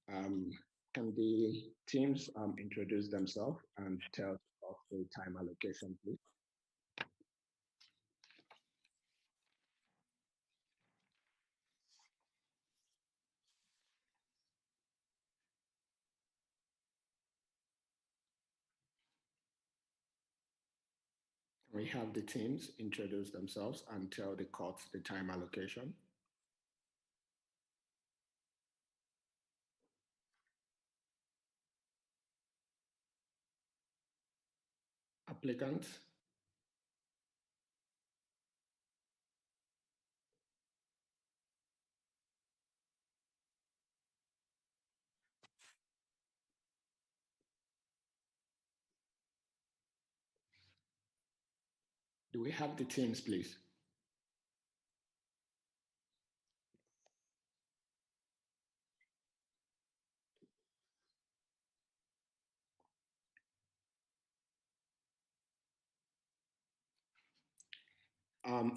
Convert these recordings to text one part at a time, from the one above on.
Can the teams introduce themselves and tell us the time allocation, please? We have the teams introduce themselves and tell the court the time allocation. Applicants. Do we have the teams, please?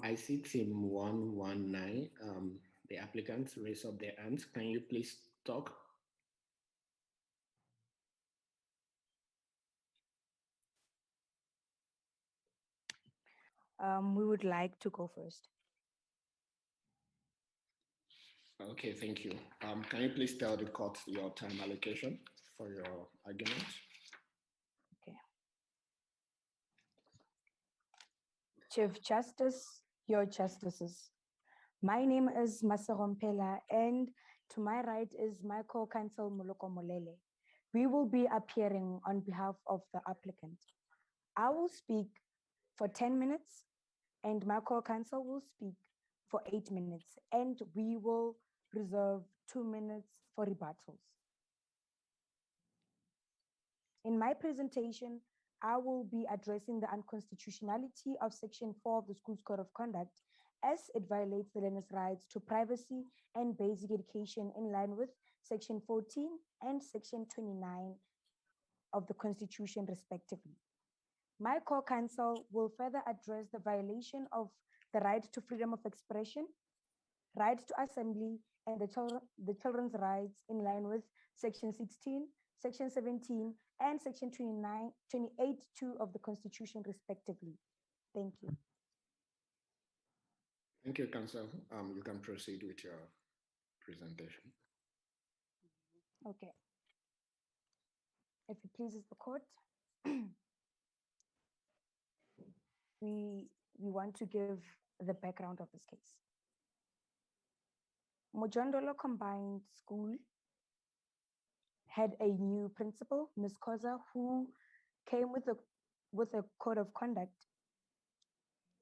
I see team 119. The applicants raise up their hands. Can you please talk? We would like to go first. Okay, thank you. Can you please tell the court your time allocation for your argument? Okay. Chief Justice, your justices. My name is Maserompela, and to my right is my co-counsel Moloko Molele. We will be appearing on behalf of the applicant. I will speak for 10 minutes, and my co-counsel will speak for 8 minutes, and we will reserve 2 minutes for rebuttals. In my presentation, I will be addressing the unconstitutionality of Section 4 of the Schools Code of Conduct, as it violates the learner's rights to privacy and basic education in line with Section 14 and Section 29 of the Constitution, respectively. My co-counsel will further address the violation of the right to freedom of expression, right to assembly, and the children's rights in line with Section 16, Section 17, and Section 28(2) of the Constitution, respectively. Thank you. Thank you, Counsel. You can proceed with your presentation. Okay. If it pleases the court, we want to give the background of this case. Mojondolo Combined School had a new principal, Ms. Koza, who came with a code of conduct,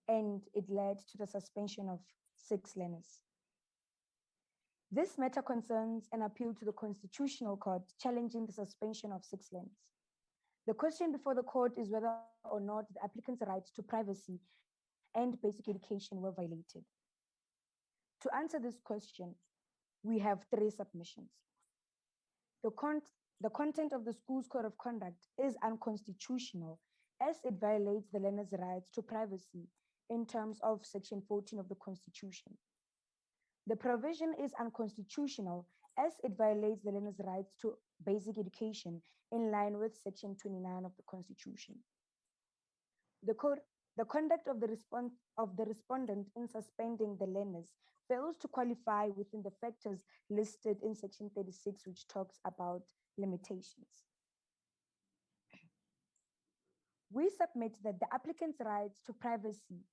and it led to the suspension of 6 learners. This matter concerns an appeal to the Constitutional Court challenging the suspension of 6 learners. The question before the court is whether or not the applicant's rights to privacy and basic education were violated. To answer this question, we have 3 submissions. The content of the Schools Code of Conduct is unconstitutional, as it violates the learner's rights to privacy in terms of Section 14 of the Constitution. The provision is unconstitutional, as it violates the learner's rights to basic education in line with Section 29 of the Constitution. The conduct of the respondent in suspending the learners fails to qualify within the factors listed in Section 36, which talks about limitations. We submit that the applicant's rights to privacy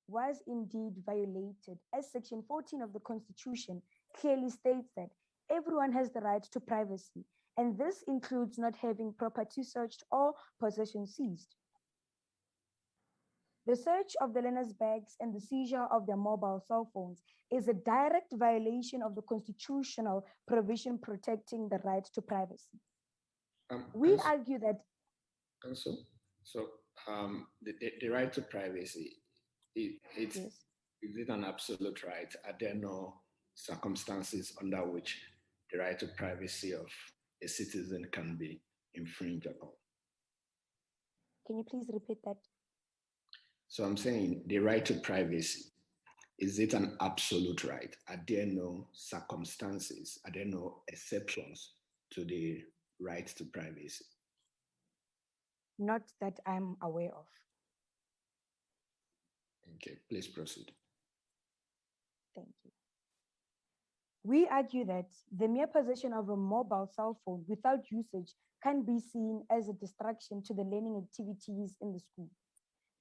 was indeed violated, as Section 14 of the Constitution clearly states that everyone has the right to privacy, and this includes not having property searched or possession seized. The search of the learners' bags and the seizure of their mobile cell phones is a direct violation of the constitutional provision protecting the right to privacy. We argue that... The right to privacy, yes. Is it an absolute right? Are there no circumstances under which the right to privacy of a citizen can be infringed upon? Can you please repeat that? So I'm saying the right to privacy, is it an absolute right? Are there no circumstances, are there no exceptions to the right to privacy? Not that I'm aware of. Okay, please proceed. Thank you. We argue that the mere possession of a mobile cell phone without usage can be seen as a distraction to the learning activities in the school.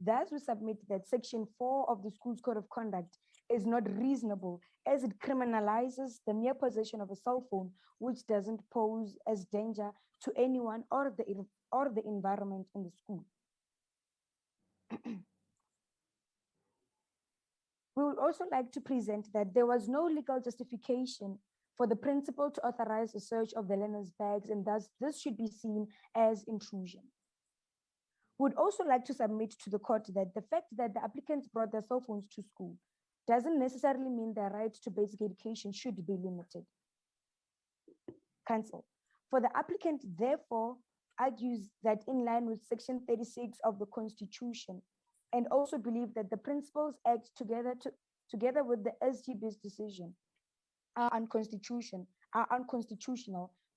Thus, we submit that Section 4 of the School's Code of Conduct is not reasonable as it criminalizes the mere possession of a cell phone, which doesn't pose as danger to anyone or the environment in the school. We would also like to present that there was no legal justification for the principal to authorize a search of the learners' bags, and thus this should be seen as intrusion. We would also like to submit to the court that the fact that the applicants brought their cell phones to school doesn't necessarily mean their right to basic education should be limited. Cancel. For the applicant, therefore, argues that in line with Section 36 of the Constitution, and also believe that the principles act together with the SGB's decision are unconstitutional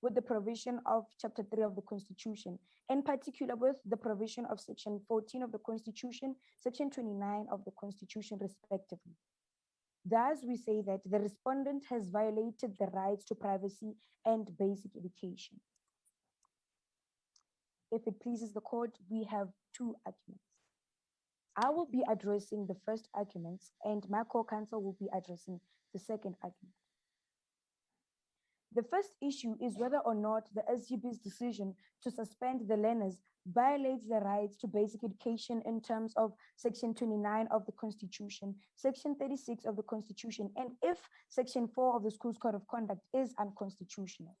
with the provision of Chapter 3 of the Constitution, in particular with the provision of Section 14 of the Constitution, Section 29 of the Constitution, respectively. Thus, we say that the respondent has violated the rights to privacy and basic education. If it pleases the court, we have two arguments. I will be addressing the first argument, and my co-counsel will be addressing the second argument. The first issue is whether or not the SGB's decision to suspend the learners violates the rights to basic education in terms of Section 29 of the Constitution, Section 36 of the Constitution, and if Section 4 of the School's Code of Conduct is unconstitutional.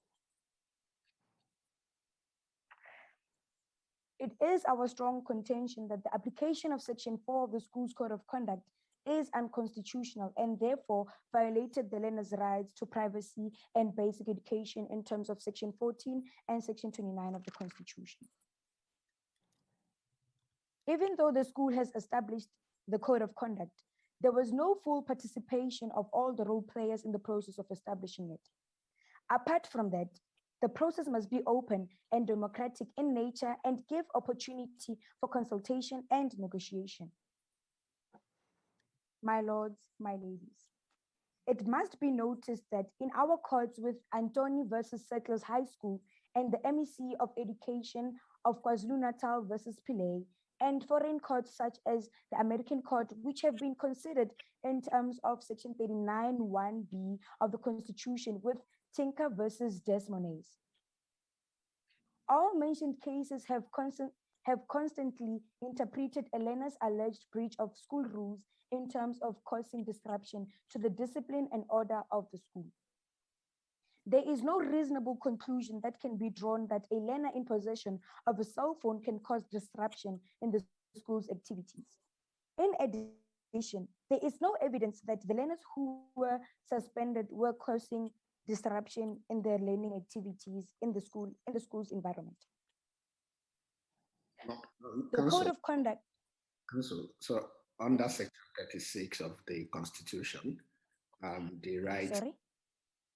It is our strong contention that the application of Section 4 of the School's Code of Conduct is unconstitutional and therefore violated the learners' rights to privacy and basic education in terms of Section 14 and Section 29 of the Constitution. Even though the school has established the Code of Conduct, there was no full participation of all the role players in the process of establishing it. Apart from that, the process must be open and democratic in nature and give opportunity for consultation and negotiation. My lords, my ladies, it must be noticed that in our courts with Antony versus Settlers High School and the MEC of Education of KwaZulu-Natal versus Pillay, and foreign courts such as the American court, which have been considered in terms of Section 39(1)(b) of the Constitution with Tinker versus Desmones. All mentioned cases have constantly interpreted a learner's alleged breach of school rules in terms of causing disruption to the discipline and order of the school. There is no reasonable conclusion that can be drawn that a learner in possession of a cell phone can cause disruption in the school's activities. In addition, there is no evidence that the learners who were suspended were causing disruption in their learning activities in the school's environment. The Code of Conduct. So under Section 36 of the Constitution, the right. Sorry?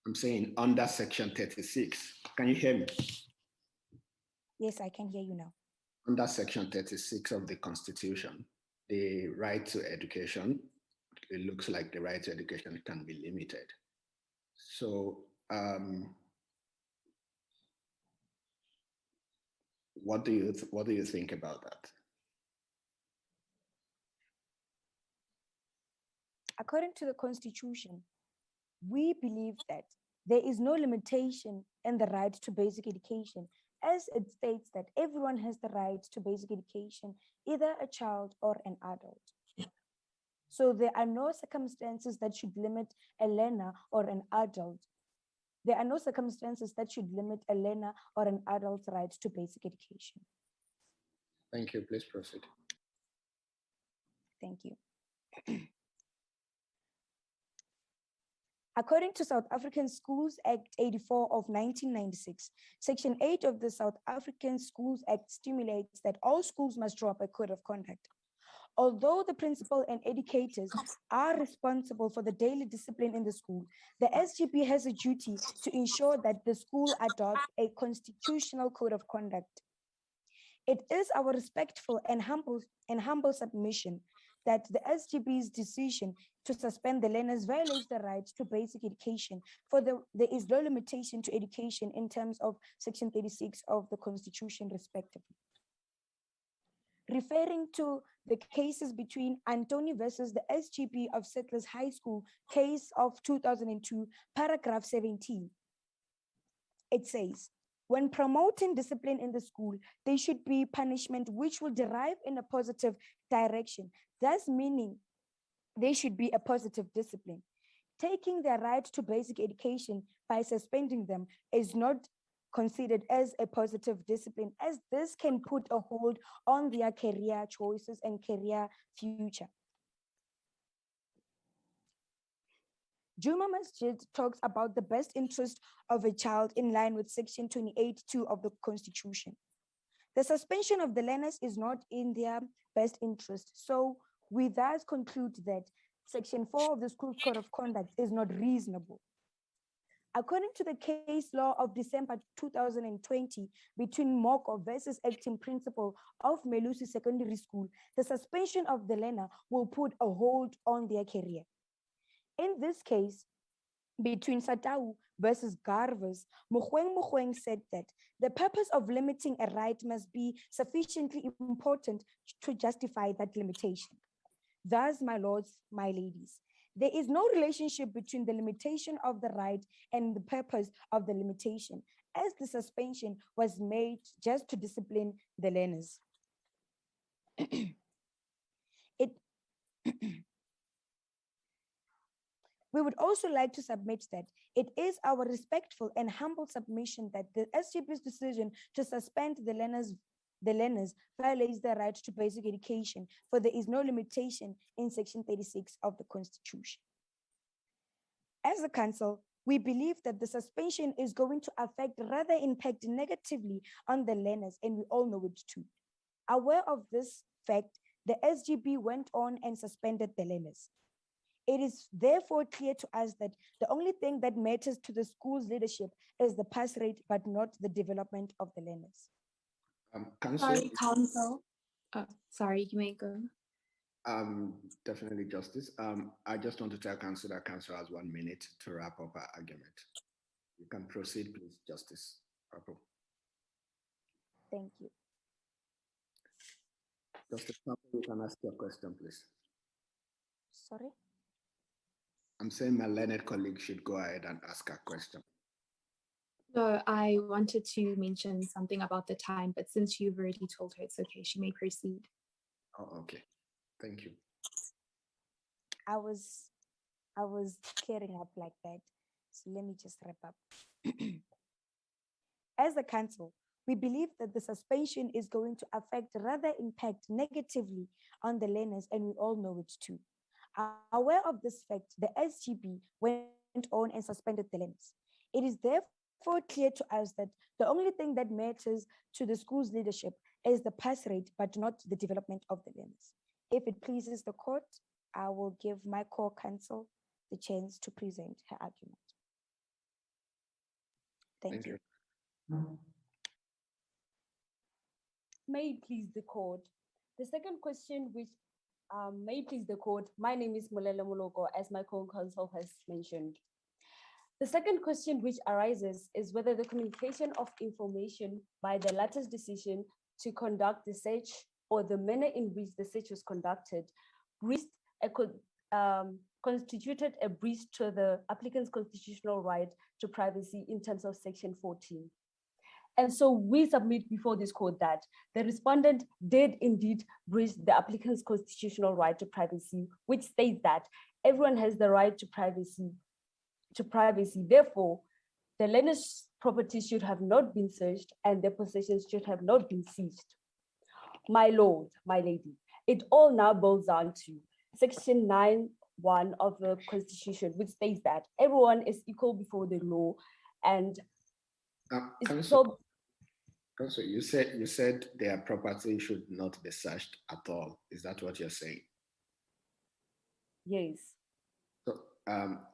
I'm saying under Section 36. Can you hear me? Yes, I can hear you now. Under Section 36 of the Constitution, the right to education, it looks like the right to education can be limited. So what do you think about that? According to the Constitution, we believe that there is no limitation in the right to basic education, as it states that everyone has the right to basic education, either a child or an adult. So there are no circumstances that should limit a learner or an adult. There are no circumstances that should limit a learner or an adult's right to basic education. Thank you. Please proceed. Thank you. According to South African Schools Act 84 of 1996, Section 8 of the South African Schools Act stimulates that all schools must draw up a code of conduct. Although the principal and educators are responsible for the daily discipline in the school, the SGB has a duty to ensure that the school adopts a constitutional code of conduct. It is our respectful and humble submission that the SGB's decision to suspend the learners violates the right to basic education, for there is no limitation to education in terms of Section 36 of the Constitution, respectively. Referring to the cases between Antony versus the SGB of Settlers High School, case of 2002, paragraph 17, it says, when promoting discipline in the school, there should be punishment which will derive in a positive direction, thus meaning there should be a positive discipline. Taking their right to basic education by suspending them is not considered as a positive discipline, as this can put a hold on their career choices and career future. Juma Masjid talks about the best interest of a child in line with Section 28(2) of the Constitution. The suspension of the learners is not in their best interest, so we thus conclude that Section 4 of the School Code of Conduct is not reasonable. According to the case law of December 2020 between Moko versus acting principal of Melusi Secondary School, the suspension of the learner will put a hold on their career. In this case, between Satau versus Garvers, Mogoeng said that the purpose of limiting a right must be sufficiently important to justify that limitation. Thus, my lords, my ladies, there is no relationship between the limitation of the right and the purpose of the limitation, as the suspension was made just to discipline the learners. We would also like to submit that it is our respectful and humble submission that the SGB's decision to suspend the learners violates the right to basic education, for there is no limitation in Section 36 of the Constitution. As a council, we believe that the suspension is going to affect, rather impact negatively on the learners, and we all know it too. Aware of this fact, the SGB went on and suspended the learners. It is therefore clear to us that the only thing that matters to the school's leadership is the pass rate, but not the development of the learners. Sorry, Council. Sorry, you may go. Definitely, Justice. I just want to tell Council that Council has 1 minute to wrap up our argument. You can proceed, please, Justice. Wrap up. Thank you. Justice, you can ask your question, please. Sorry? I'm saying my learned colleague should go ahead and ask a question. No, I wanted to mention something about the time, but since you've already told her it's okay, she may proceed. Oh, okay. Thank you. I was clearing up like that. So let me just wrap up. As a council, we believe that the suspension is going to affect, rather impact negatively on the learners, and we all know it too. Aware of this fact, the SGB went on and suspended the learners. It is therefore clear to us that the only thing that matters to the school's leadership is the pass rate, but not the development of the learners. If it pleases the court, I will give my core counsel the chance to present her argument. Thank you. May it please the court. The second question which may please the court, my name is Molele Moloko, as my co-counsel has mentioned. The second question which arises is whether the communication of information by the latter's decision to conduct the search, or the manner in which the search was conducted, constituted a breach to the applicant's constitutional right to privacy in terms of Section 14. And so we submit before this court that the respondent did indeed breach the applicant's constitutional right to privacy, which states that everyone has the right to privacy. Therefore, the learner's property should have not been searched and their possessions should have not been seized. My lord, my lady, it all now boils down to Section 9(1) of the Constitution, which states that everyone is equal before the law, and Council, So you said their property should not be searched at all. Is that what you're saying? Yes. So,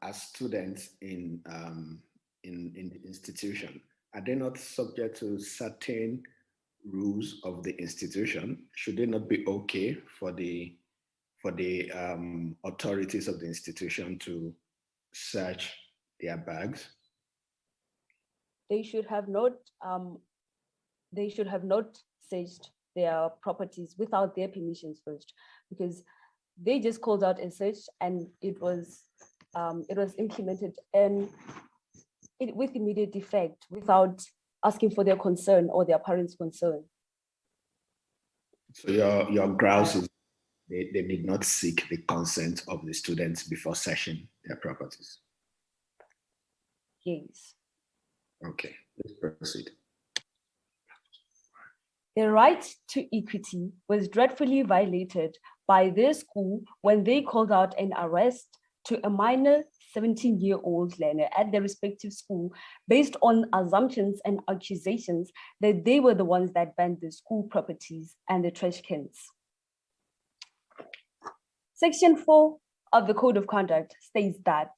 as students in the institution, are they not subject to certain rules of the institution? Should they not be okay for the authorities of the institution to search their bags? They should have not searched their properties without their permissions first, because they just called out a search and it was implemented and with immediate effect without asking for their consent or their parents' concern. So your grouse is they did not seek the consent of the students before searching their properties. Yes. Okay, let's proceed. The right to equity was dreadfully violated by their school when they called out an arrest to a minor 17-year-old learner at their respective school based on assumptions and accusations that they were the ones that banned the school properties and the trash cans. Section 4 of the Code of Conduct states that,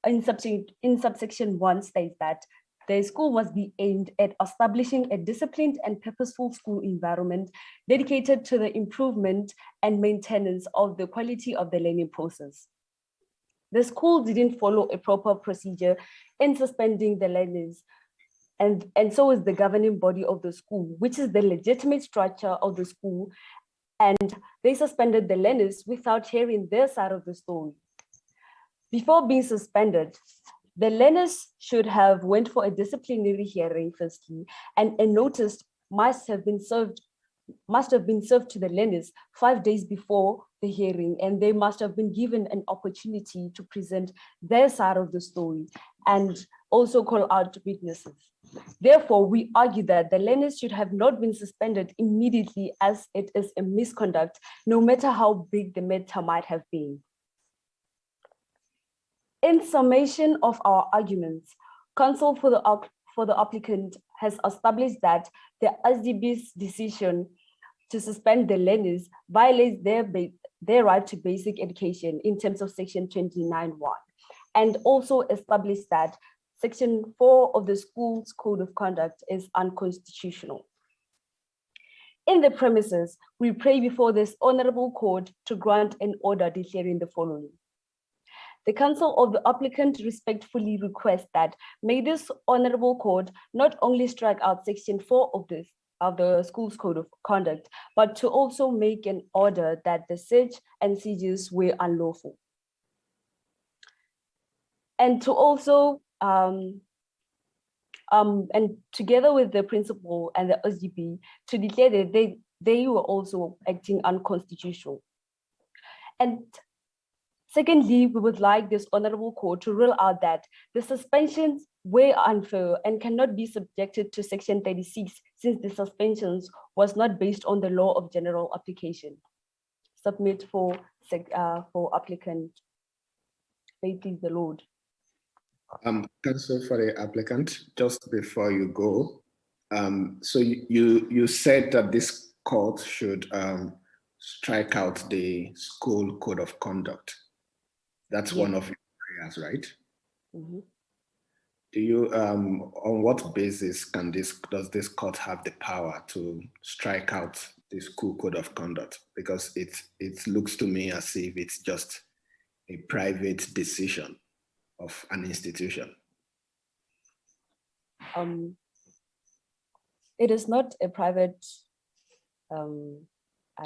in subsection 1 states that the school must be aimed at establishing a disciplined and purposeful school environment dedicated to the improvement and maintenance of the quality of the learning process. The school didn't follow a proper procedure in suspending the learners, and so is the governing body of the school, which is the legitimate structure of the school, and they suspended the learners without hearing their side of the story. Before being suspended, the learners should have went for a disciplinary hearing firstly, and a notice must have been served to the learners 5 days before the hearing, and they must have been given an opportunity to present their side of the story and also call out witnesses. Therefore, we argue that the learners should have not been suspended immediately, as it is a misconduct, no matter how big the matter might have been. In summation of our arguments, counsel for the applicant has established that the SDB's decision to suspend the learners violates their right to basic education in terms of section 29(1), and also established that section 4 of the school's code of conduct is unconstitutional. In the premises, we pray before this honorable court to grant an order declaring the following. The counsel of the applicant respectfully requests that may this honorable court not only strike out section 4 of the school's code of conduct, but to also make an order that the search and seizures were unlawful. And to also, and together with the principal and the SGB, to declare that they were also acting unconstitutional. And secondly, we would like this honorable court to rule out that the suspensions were unfair and cannot be subjected to section 36, since the suspensions was not based on the law of general application. Submit for applicant. May it please the Lord. Counsel for the applicant, just before you go, so you said that this court should strike out the school code of conduct. That's one of your prayers, right? Mm-hmm. Do you, on what basis does this court have the power to strike out the school code of conduct? Because it looks to me as if it's just a private decision of an institution. It is not a private, I don't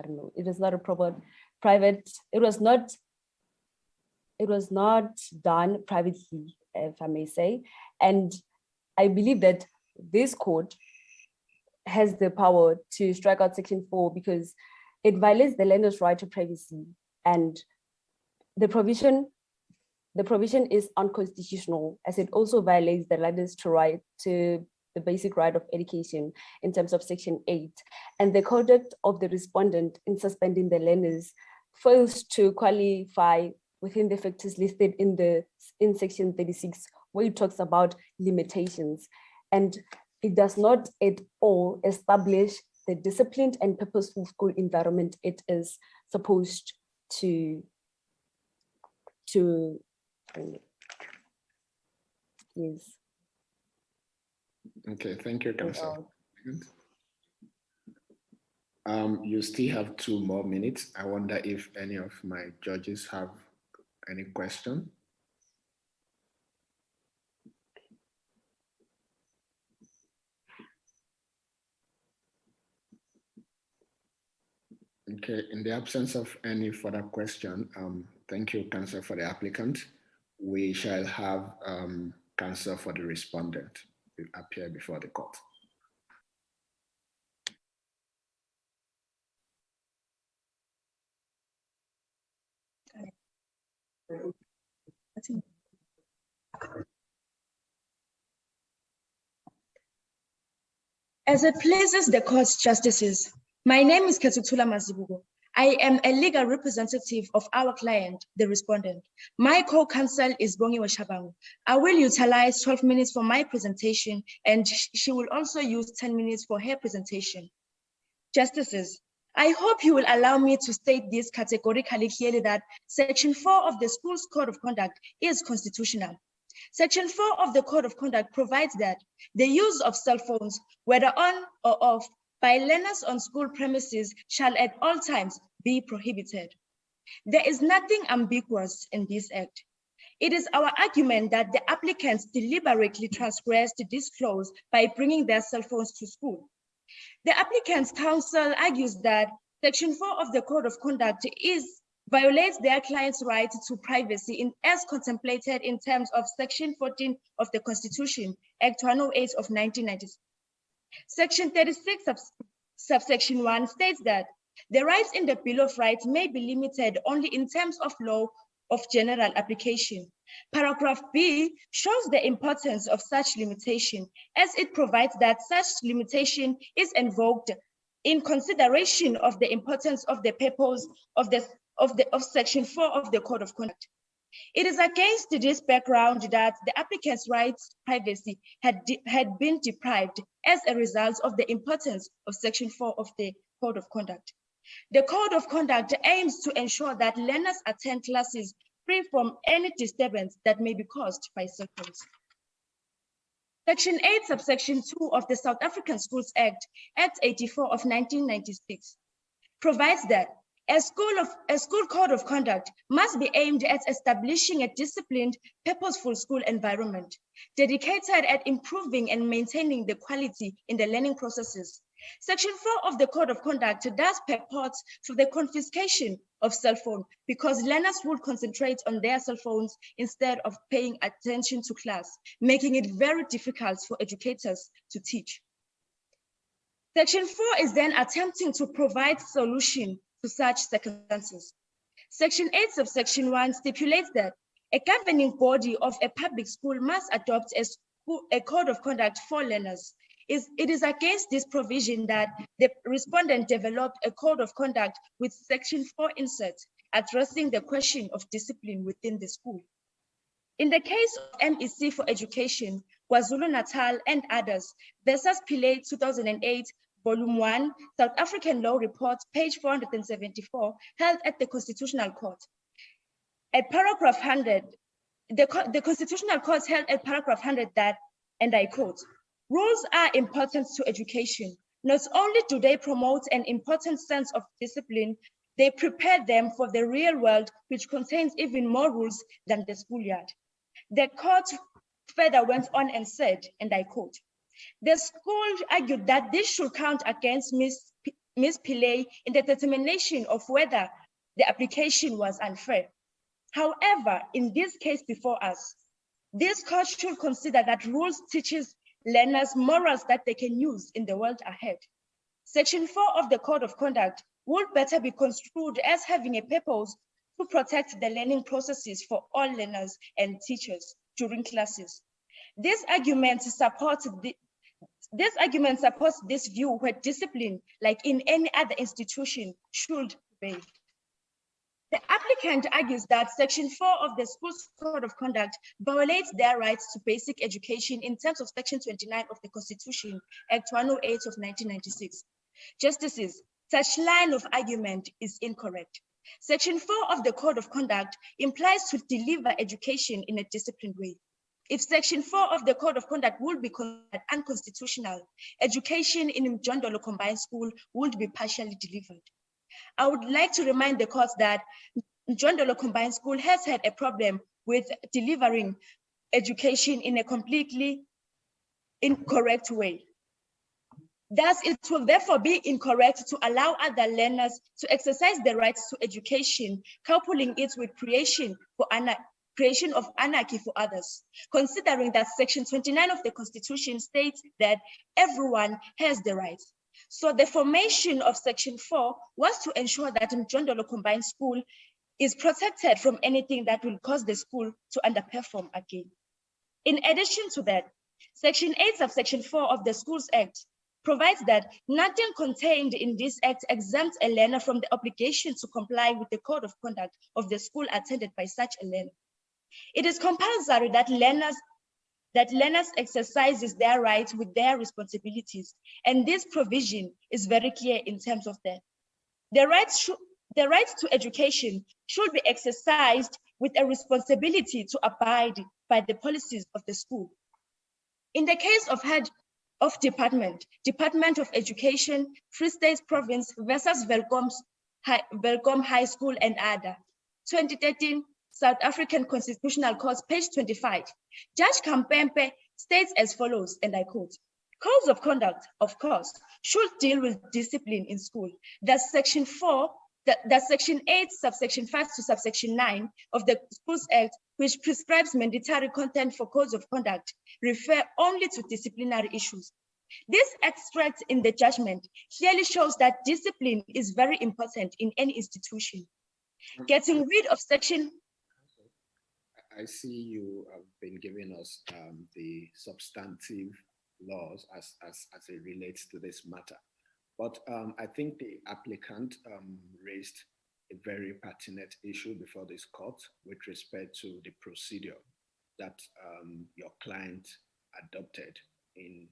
know, it is not a proper private, it was not done privately, if I may say. And I believe that this court has the power to strike out section 4 because it violates the learner's right to privacy, and the provision is unconstitutional, as it also violates the learner's right to the basic right of education in terms of section 8. And the conduct of the respondent in suspending the learners fails to qualify within the factors listed in section 36, where it talks about limitations. And it does not at all establish the disciplined and purposeful school environment it is supposed to yes. Okay, thank you, Councillor. Well, You still have 2 more minutes. I wonder if any of my judges have any question. Okay, in the absence of any further question, thank you, Councillor, for the applicant. We shall have Councillor for the respondent appear before the court. As it pleases the court's justices, my name is Ketutula Mazibugo. I am a legal representative of our client, the respondent. My co-counsel is Bongiwe Shabangu. I will utilize 12 minutes for my presentation, and she will also use 10 minutes for her presentation. Justices, I hope you will allow me to state this categorically clearly that Section 4 of the School's Code of Conduct is constitutional. Section 4 of the Code of Conduct provides that the use of cell phones, whether on or off, by learners on school premises shall at all times be prohibited. There is nothing ambiguous in this act. It is our argument that the applicants deliberately transgressed this clause by bringing their cell phones to school. The applicant's counsel argues that Section 4 of the Code of Conduct violates their client's right to privacy as contemplated in terms of Section 14 of the Constitution, Act 108 of 1996. Section 36 subsection 1 states that the rights in the Bill of Rights may be limited only in terms of law of general application. Paragraph B shows the importance of such limitation as it provides that such limitation is invoked in consideration of the importance of the purpose of Section 4 of the Code of Conduct. It is against this background that the applicant's rights to privacy had been deprived as a result of the importance of Section 4 of the Code of Conduct. The Code of Conduct aims to ensure that learners attend classes free from any disturbance that may be caused by cell phones. Section 8, subsection 2 of the South African Schools Act, Act 84 of 1996, provides that a school code of conduct must be aimed at establishing a disciplined, purposeful school environment, dedicated at improving and maintaining the quality in the learning processes. Section 4 of the Code of Conduct does purport for the confiscation of cell phone because learners would concentrate on their cell phones instead of paying attention to class, making it very difficult for educators to teach. Section 4 is then attempting to provide solution to such circumstances. Section 8 subsection 1 stipulates that a governing body of a public school must adopt a code of conduct for learners. It is against this provision that the respondent developed a code of conduct with Section 4 insert addressing the question of discipline within the school. In the case of MEC for Education, KwaZulu-Natal and others, versus Pillay 2008, Volume 1, South African Law Report, page 474, held at the Constitutional Court. At paragraph 100, the Constitutional Court held at paragraph 100 that, and I quote, "Rules are important to education. Not only do they promote an important sense of discipline, they prepare them for the real world, which contains even more rules than the schoolyard." The court further went on and said, and I quote, "The school argued that this should count against Ms. Pillay in the determination of whether the application was unfair. However, in this case before us, this court should consider that rules teaches learners morals that they can use in the world ahead. Section 4 of the Code of Conduct would better be construed as having a purpose to protect the learning processes for all learners and teachers during classes. This argument supports this view where discipline, like in any other institution, should be. The applicant argues that Section 4 of the School's Code of Conduct violates their rights to basic education in terms of Section 29 of the Constitution, Act 108 of 1996. Justices, such line of argument is incorrect. Section 4 of the Code of Conduct implies to deliver education in a disciplined way. If Section 4 of the Code of Conduct would be considered unconstitutional, education in Mjondolo Combined School would be partially delivered. I would like to remind the courts that Mjondolo Combined School has had a problem with delivering education in a completely incorrect way. Thus, it will therefore be incorrect to allow other learners to exercise their rights to education, coupling it with creation of anarchy for others, considering that Section 29 of the Constitution states that everyone has the rights. So the formation of Section 4 was to ensure that Mjondolo Combined School is protected from anything that will cause the school to underperform again. In addition to that, Section 8, Subsection 4 of the Schools Act provides that nothing contained in this act exempts a learner from the obligation to comply with the code of conduct of the school attended by such a learner. It is compulsory that learners exercises their rights with their responsibilities, and this provision is very clear in terms of that. The rights to education should be exercised with a responsibility to abide by the policies of the school. In the case of head of Department of Education, Free State Province versus Welcome High School and other, 2013, South African Constitutional Court, page 25. Judge Kampempe states as follows, and I quote, "Codes of conduct, of course, should deal with discipline in school. That Section 8, Subsection 5 to Subsection 9 of the Schools Act, which prescribes mandatory content for codes of conduct, refer only to disciplinary issues." This extract in the judgment clearly shows that discipline is very important in any institution. Getting rid of Section... I see you have been giving us the substantive laws as it relates to this matter. But I think the applicant raised a very pertinent issue before this court with respect to the procedure that your client adopted in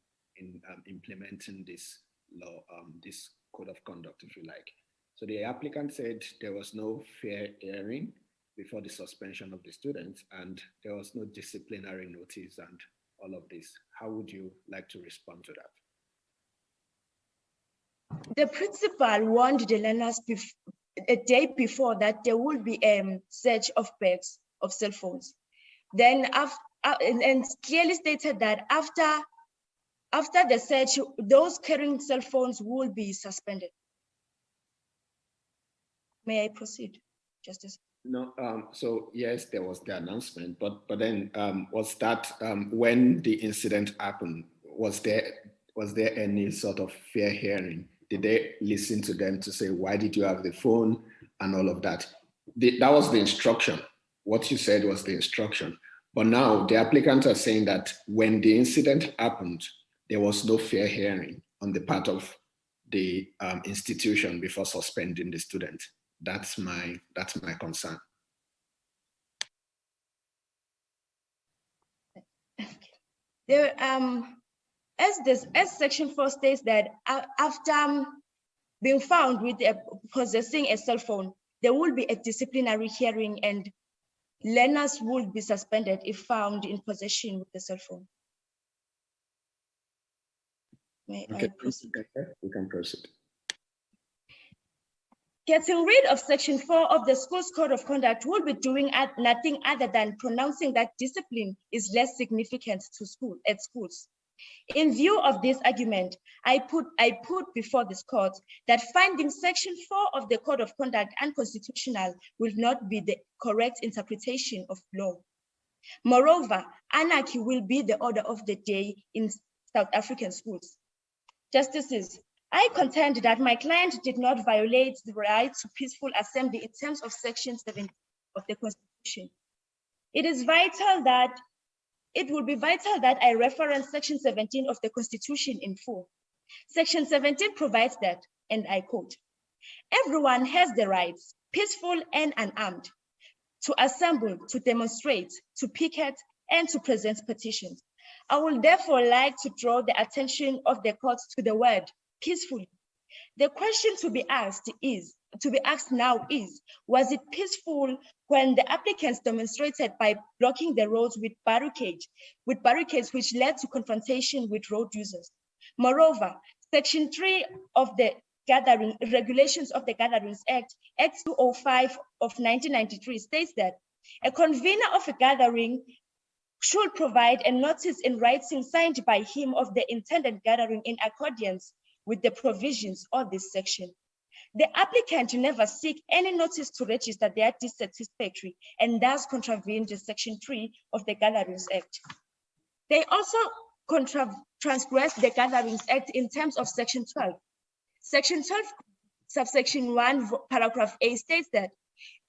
implementing this law, this code of conduct, if you like. So the applicant said there was no fair hearing before the suspension of the students, and there was no disciplinary notice and all of this. How would you like to respond to that? The principal warned the learners a day before that there would be a search of bags of cell phones. Then and clearly stated that after the search, those carrying cell phones will be suspended. May I proceed, Justice? No, so yes, there was the announcement, but then was that when the incident happened, was there any sort of fair hearing? Did they listen to them to say, why did you have the phone and all of that? That was the instruction. What you said was the instruction. But now the applicants are saying that when the incident happened, there was no fair hearing on the part of the institution before suspending the student. That's my concern. There, as Section 4 states that after being found with possessing a cell phone, there will be a disciplinary hearing and learners will be suspended if found in possession with the cell phone. May I proceed? We can proceed. Getting rid of Section 4 of the School's Code of Conduct will be doing nothing other than pronouncing that discipline is less significant at schools. In view of this argument, I put before this court that finding Section 4 of the Code of Conduct unconstitutional will not be the correct interpretation of law. Moreover, anarchy will be the order of the day in South African schools. Justices, I contend that my client did not violate the right to peaceful assembly in terms of Section 7 of the Constitution. It will be vital that I reference Section 17 of the Constitution in full. Section 17 provides that, and I quote, "Everyone has the rights peaceful and unarmed, to assemble, to demonstrate, to picket, and to present petitions. I would therefore like to draw the attention of the court to the word peacefully. The question to be asked now is, was it peaceful when the applicants demonstrated by blocking the roads with barricades which led to confrontation with road users? Moreover, Section 3 of the Regulations of the Gatherings Act, Act 205 of 1993 states that a convener of a gathering should provide a notice in writing signed by him of the intended gathering in accordance with the provisions of this section. The applicant never seek any notice to register their dissatisfactory and thus contravene the Section 3 of the Gatherings Act. They also transgress the Gatherings Act in terms of Section 12. Section 12, subsection 1, paragraph A states that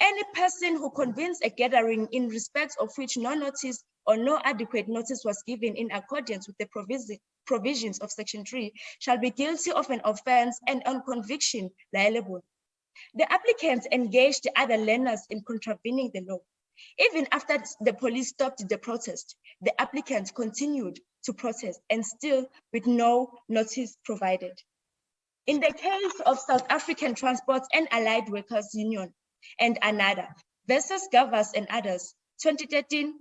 any person who convenes a gathering in respect of which no notice or no adequate notice was given in accordance with the provisions of Section 3 shall be guilty of an offense and on conviction liable. The applicants engaged the other learners in contravening the law. Even after the police stopped the protest, the applicants continued to protest and still with no notice provided. In the case of South African Transport and Allied Workers Union and ANADA versus Gavas and others, 2013,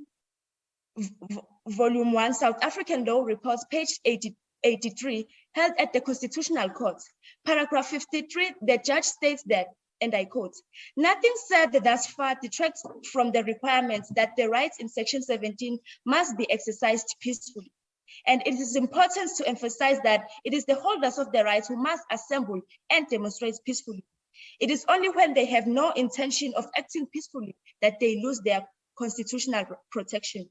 Volume 1, South African Law Reports, page 83, held at the Constitutional Court. Paragraph 53, the judge states that, and I quote, "Nothing said thus far detracts from the requirements that the rights in Section 17 must be exercised peacefully. And it is important to emphasize that it is the holders of the rights who must assemble and demonstrate peacefully. It is only when they have no intention of acting peacefully that they lose their constitutional protection."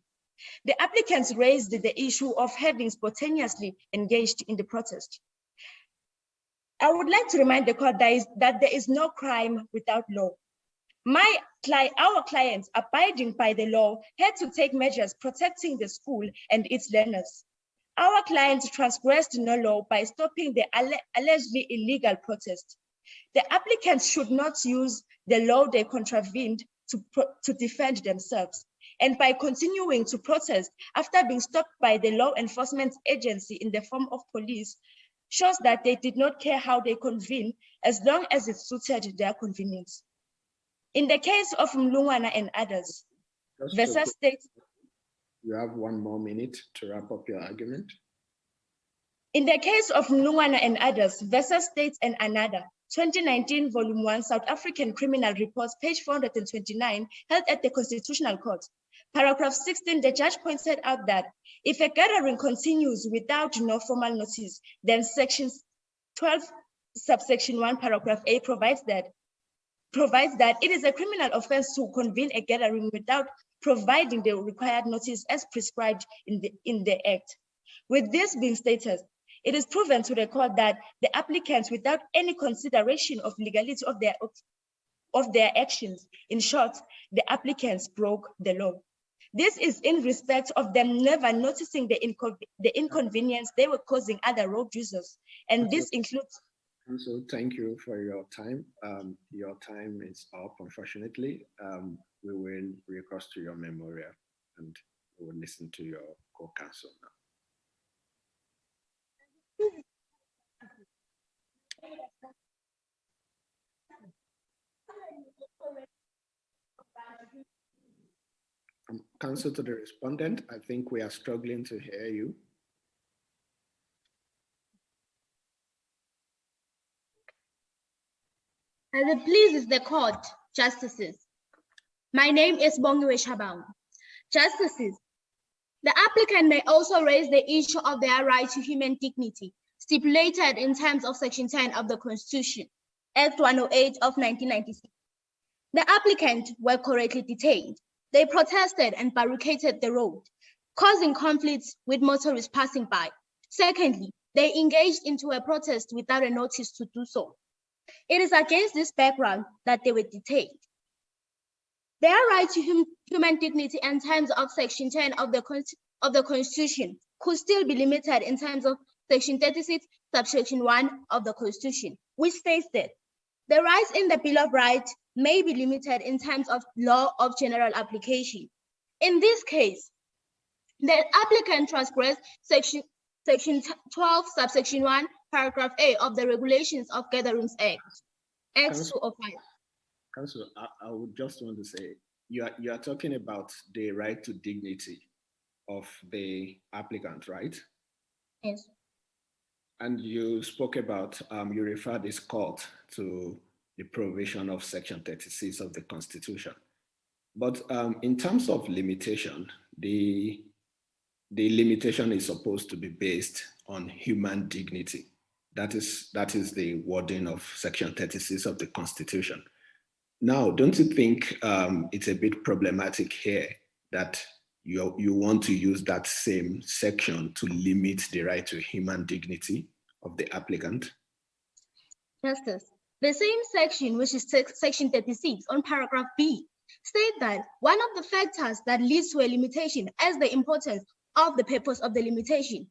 The applicants raised the issue of having spontaneously engaged in the protest. I would like to remind the court that there is no crime without law. Our clients, abiding by the law, had to take measures protecting the school and its learners. Our clients transgressed no law by stopping the allegedly illegal protest. The applicants should not use the law they contravened to defend themselves. And by continuing to protest after being stopped by the law enforcement agency in the form of police, shows that they did not care how they convene as long as it suited their convenience. In the case of Mlungwana and others, versus states. You have 1 more minute to wrap up your argument. In the case of Mlungwana and others, versus states and ANADA, 2019, Volume 1, South African Criminal Reports, page 429, held at the Constitutional Court. Paragraph 16, the judge pointed out that if a gathering continues without no formal notice, then Section 12, subsection 1, paragraph A provides that it is a criminal offense to convene a gathering without providing the required notice as prescribed in the Act. With this being stated, it is proven to the court that the applicants, without any consideration of legality of their actions, in short, the applicants broke the law. This is in respect of them never noticing the inconvenience they were causing other road users, and this includes. So thank you for your time. Your time is up, unfortunately. We will recourse to your memorial and we will listen to your co-counsel now. Counsel to the respondent, I think we are struggling to hear you. As it pleases the court, justices. My name is Bongiwe Shabang. Justices, the applicant may also raise the issue of their right to human dignity, stipulated in terms of Section 10 of the Constitution, Act 108 of 1996. The applicant were correctly detained. They protested and barricaded the road, causing conflicts with motorists passing by. Secondly, they engaged into a protest without a notice to do so. It is against this background that they were detained. Their right to human dignity in terms of Section 10 of the Constitution could still be limited in terms of Section 36, Subsection 1 of the Constitution, which states that the rights in the Bill of Rights may be limited in terms of law of general application. In this case, the applicant transgressed section 12, subsection 1, paragraph A of the Regulations of Gatherings Act, Act Council- 205. Council, I would just want to say, you are talking about the right to dignity of the applicant, right? Yes. And you spoke about, you referred this court to the provision of Section 36 of the Constitution. But in terms of limitation, the limitation is supposed to be based on human dignity. That is the wording of Section 36 of the Constitution. Now, don't you think it's a bit problematic here that you want to use that same section to limit the right to human dignity of the applicant? Justice. The same section, which is section 36 on paragraph B, state that one of the factors that leads to a limitation is the importance of the purpose of the limitation.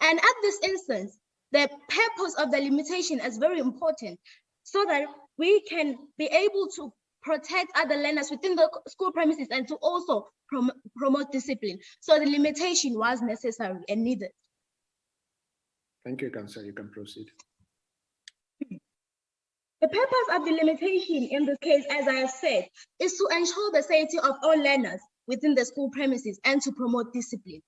And at this instance, the purpose of the limitation is very important so that we can be able to protect other learners within the school premises and to also promote discipline. So the limitation was necessary and needed. Thank you, Councillor. You can proceed. The purpose of the limitation in this case, as I have said, is to ensure the safety of all learners within the school premises and to promote discipline.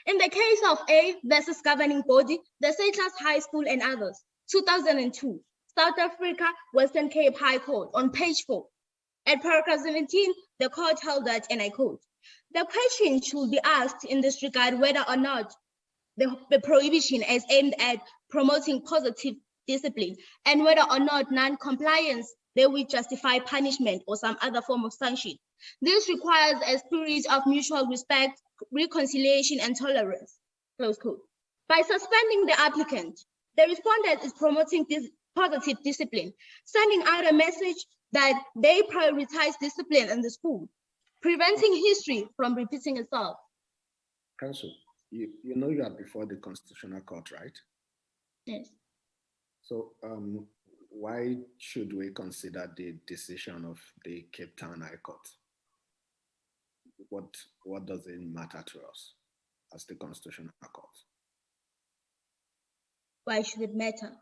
In the case of A versus governing body, the St. Clair High School and others, 2002, South Africa, Western Cape High Court, on page 4. At paragraph 17, the court held that, and I quote, the question should be asked in this regard whether or not the prohibition is aimed at promoting positive discipline and whether or not non-compliance therewith justify punishment or some other form of sanction. This requires a spirit of mutual respect, reconciliation, and tolerance, close quote. By suspending the applicant, the respondent is promoting this positive discipline, sending out a message that they prioritize discipline in the school, preventing history from repeating itself. Council, you know you are before the Constitutional Court, right? Yes. So why should we consider the decision of the Cape Town High Court? What does it matter to us as the Constitutional Court? Why should it matter?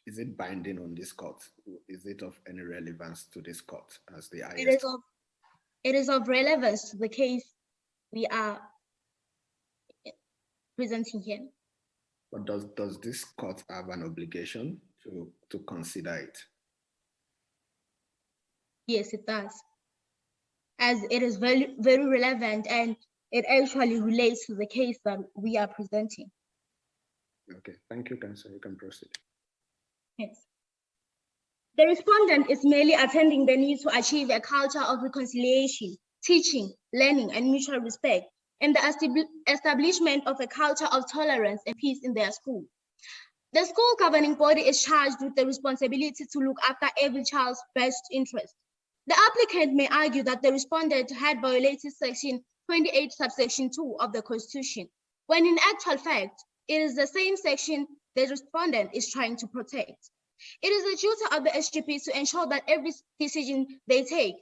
Is it binding on this court? Is it of any relevance to this court as the highest? It is of relevance to the case we are presenting here. But does this court have an obligation to consider it? Yes, it does. As it is very, very relevant and it actually relates to the case that we are presenting. Okay, thank you, Councillor. You can proceed. Yes. The respondent is merely attending the need to achieve a culture of reconciliation, teaching, learning, and mutual respect, and the establishment of a culture of tolerance and peace in their school. The school governing body is charged with the responsibility to look after every child's best interest. The applicant may argue that the respondent had violated section 28, subsection 2 of the Constitution, when in actual fact, it is the same section the respondent is trying to protect. It is the duty of the SGP to ensure that every decision they take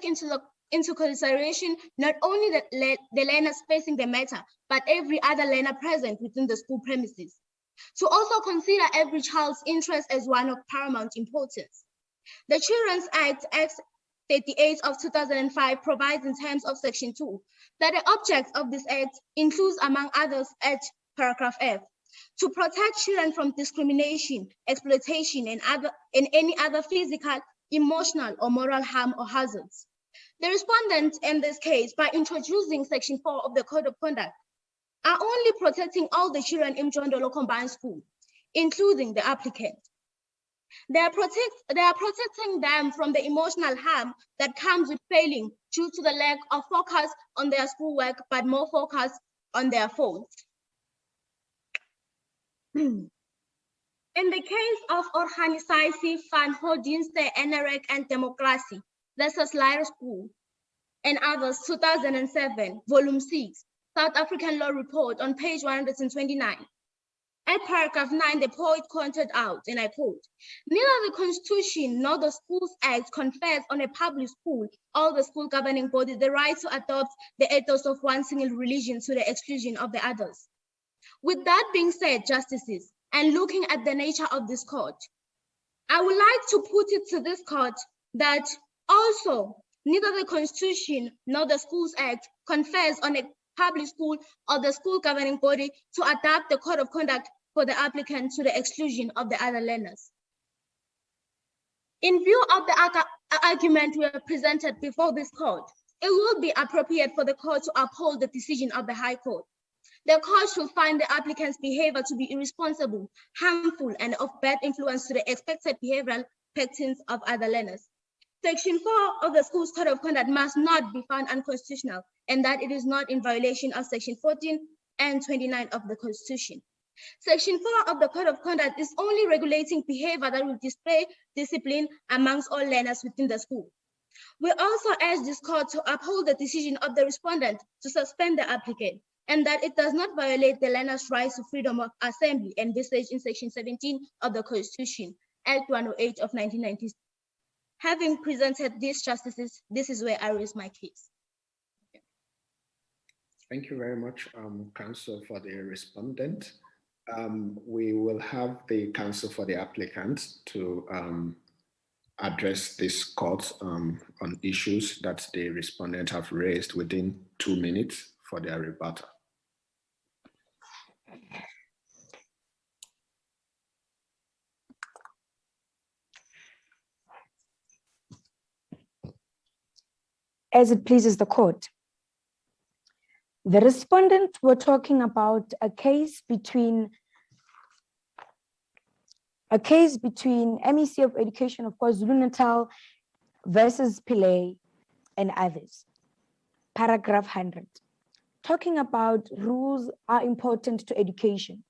into consideration not only the learners facing the matter, but every other learner present within the school premises. To also consider every child's interest as one of paramount importance. The Children's Act, Act 38 of 2005, provides in terms of section 2 that the object of this act includes, among others, at paragraph F, to protect children from discrimination, exploitation, and any other physical, emotional, or moral harm or hazards. The respondent in this case, by introducing section 4 of the Code of Conduct, are only protecting all the children in Mjondolo Combined School, including the applicant. They are protecting them from the emotional harm that comes with failing due to the lack of focus on their schoolwork, but more focus on their phones. In the case of Organisasi van Godsdienste, NREC, and Democracy versus Lyra School and others, 2007, volume 6, South African Law Report on page 129. At paragraph 9, the poet pointed out, and I quote, "Neither the Constitution nor the Schools Act confers on a public school or the school governing body the right to adopt the ethos of one single religion to the exclusion of the others." With that being said, justices, and looking at the nature of this court, I would like to put it to this court that also neither the Constitution nor the Schools Act confers on a public school or the school governing body to adopt the code of conduct for the applicant to the exclusion of the other learners. In view of the argument we have presented before this court, it will be appropriate for the court to uphold the decision of the High Court. The court should find the applicant's behavior to be irresponsible, harmful, and of bad influence to the expected behavioral patterns of other learners. Section 4 of the School's Code of Conduct must not be found unconstitutional, and that it is not in violation of Section 14 and 29 of the Constitution. Section 4 of the Code of Conduct is only regulating behavior that will display discipline amongst all learners within the school. We also urge this court to uphold the decision of the respondent to suspend the applicant, and that it does not violate the learner's rights to freedom of assembly envisaged in Section 17 of the Constitution, Act 108 of 1990. Having presented these justices, this is where I raise my case. Thank you very much, counsel, for the respondent. We will have the counsel for the applicant to address this court on issues that the respondent have raised within 2 minutes for their rebuttal. As it pleases the court. The respondent were talking about a case between MEC of Education of KwaZulu-Natal versus Pillay and others. Paragraph 100, talking about rules are important to education.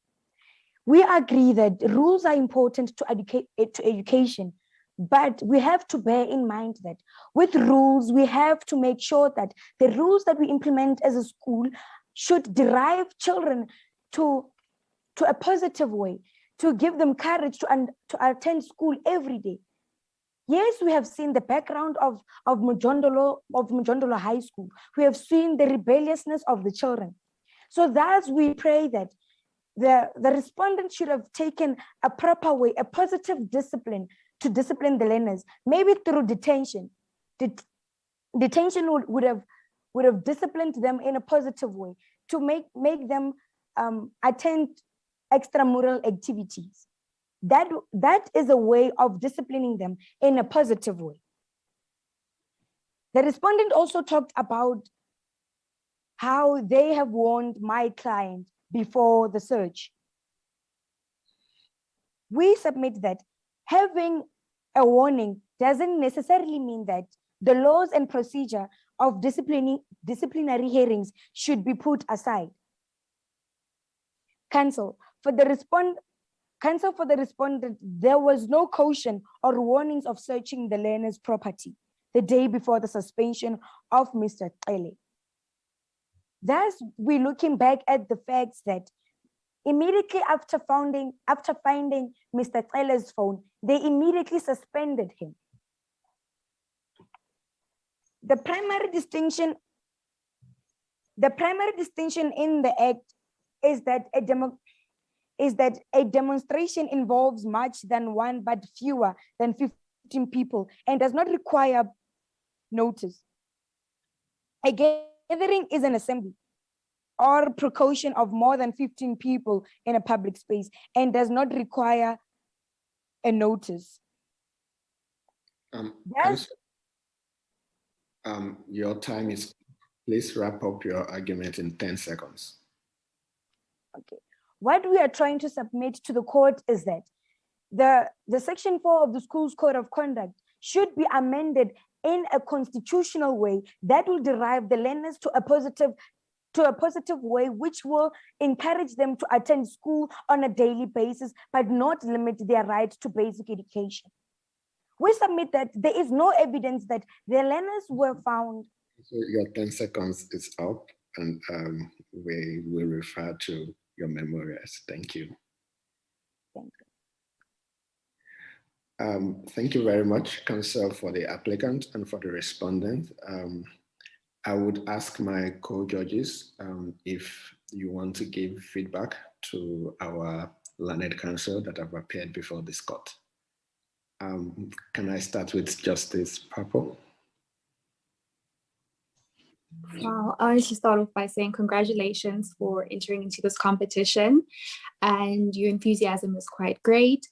We agree that rules are important to education, but we have to bear in mind that with rules, we have to make sure that the rules that we implement as a school should derive children to a positive way, to give them courage to attend school every day. Yes, we have seen the background of Mjondolo High School. We have seen the rebelliousness of the children. So thus we pray that the respondent should have taken a proper way, a positive discipline to discipline the learners, maybe through detention. Detention would have disciplined them in a positive way to make them attend extramural activities. That is a way of disciplining them in a positive way. The respondent also talked about how they have warned my client before the search. We submit that having a warning doesn't necessarily mean that the laws and procedure of disciplinary hearings should be put aside. Counsel for the respondent, there was no caution or warnings of searching the learner's property the day before the suspension of Mr. Cele. Thus, we're looking back at the facts that immediately after finding Mr. Cele's phone, they immediately suspended him. The primary distinction in the act is that a demonstration involves much than one but fewer than 15 people and does not require notice. A gathering is an assembly or precaution of more than 15 people in a public space and does not require a notice. Your time is, please wrap up your argument in 10 seconds. Okay. What we are trying to submit to the court is that the Section 4 of the School's Code of Conduct should be amended in a constitutional way that will derive the learners to a positive way, which will encourage them to attend school on a daily basis, but not limit their right to basic education. We submit that there is no evidence that the learners were found. So your 10 seconds is up, and we will refer to your memorials. Thank you. Thank you very much, Counsel, for the applicant and for the respondent. I would ask my co-judges if you want to give feedback to our learned counsel that have appeared before this court. Can I start with Justice Papo? Well, I should start off by saying congratulations for entering into this competition, and your enthusiasm is quite great.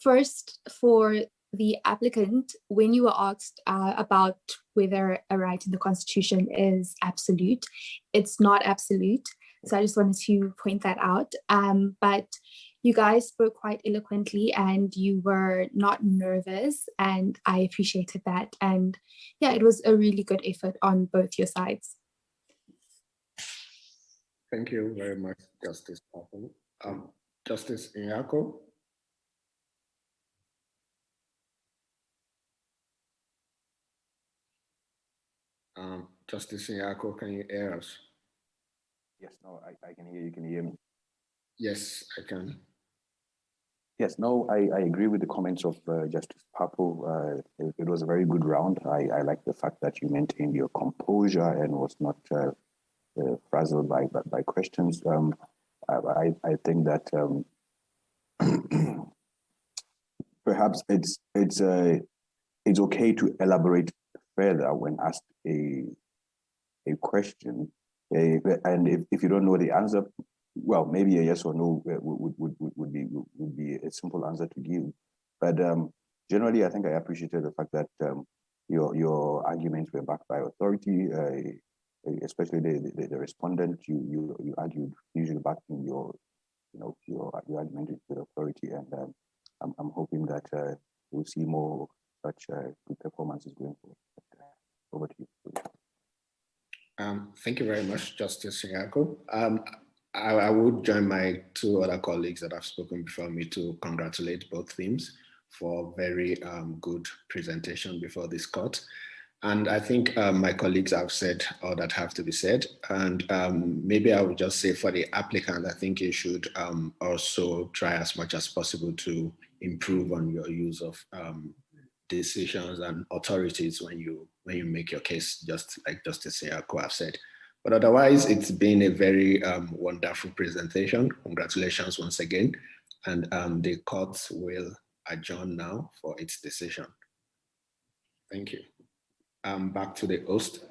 First, for the applicant, when you were asked about whether a right in the Constitution is absolute, it's not absolute. So I just wanted to point that out. But you guys spoke quite eloquently and you were not nervous, and I appreciated that. And yeah, it was a really good effort on both your sides. Thank you very much, Justice Papo. Justice Nyako? Justice Nyako, can you hear us? Yes, no, I can hear you. Can you hear me? Yes, I can. Yes, no, I agree with the comments of Justice Papo. It was a very good round. I like the fact that you maintained your composure and was not frazzled by questions. I think that perhaps it's okay to elaborate further when asked a question, and if you don't know the answer, well, maybe a yes or no would be a simple answer to give. But generally, I think I appreciated the fact that your arguments were backed by authority, especially the respondent. You argued usually backing your argument with authority, and I'm hoping that we'll see more such good performances going forward. Over to you. Thank you very much, Justice Nyako. I would join my two other colleagues that have spoken before me to congratulate both teams for very good presentation before this court. And I think my colleagues have said all that have to be said. And maybe I would just say for the applicant, I think you should also try as much as possible to improve on your use of decisions and authorities when you make your case, just like Justice Nyako have said. But otherwise, it's been a very wonderful presentation. Congratulations once again. And the court will adjourn now for its decision. Thank you. Back to the host.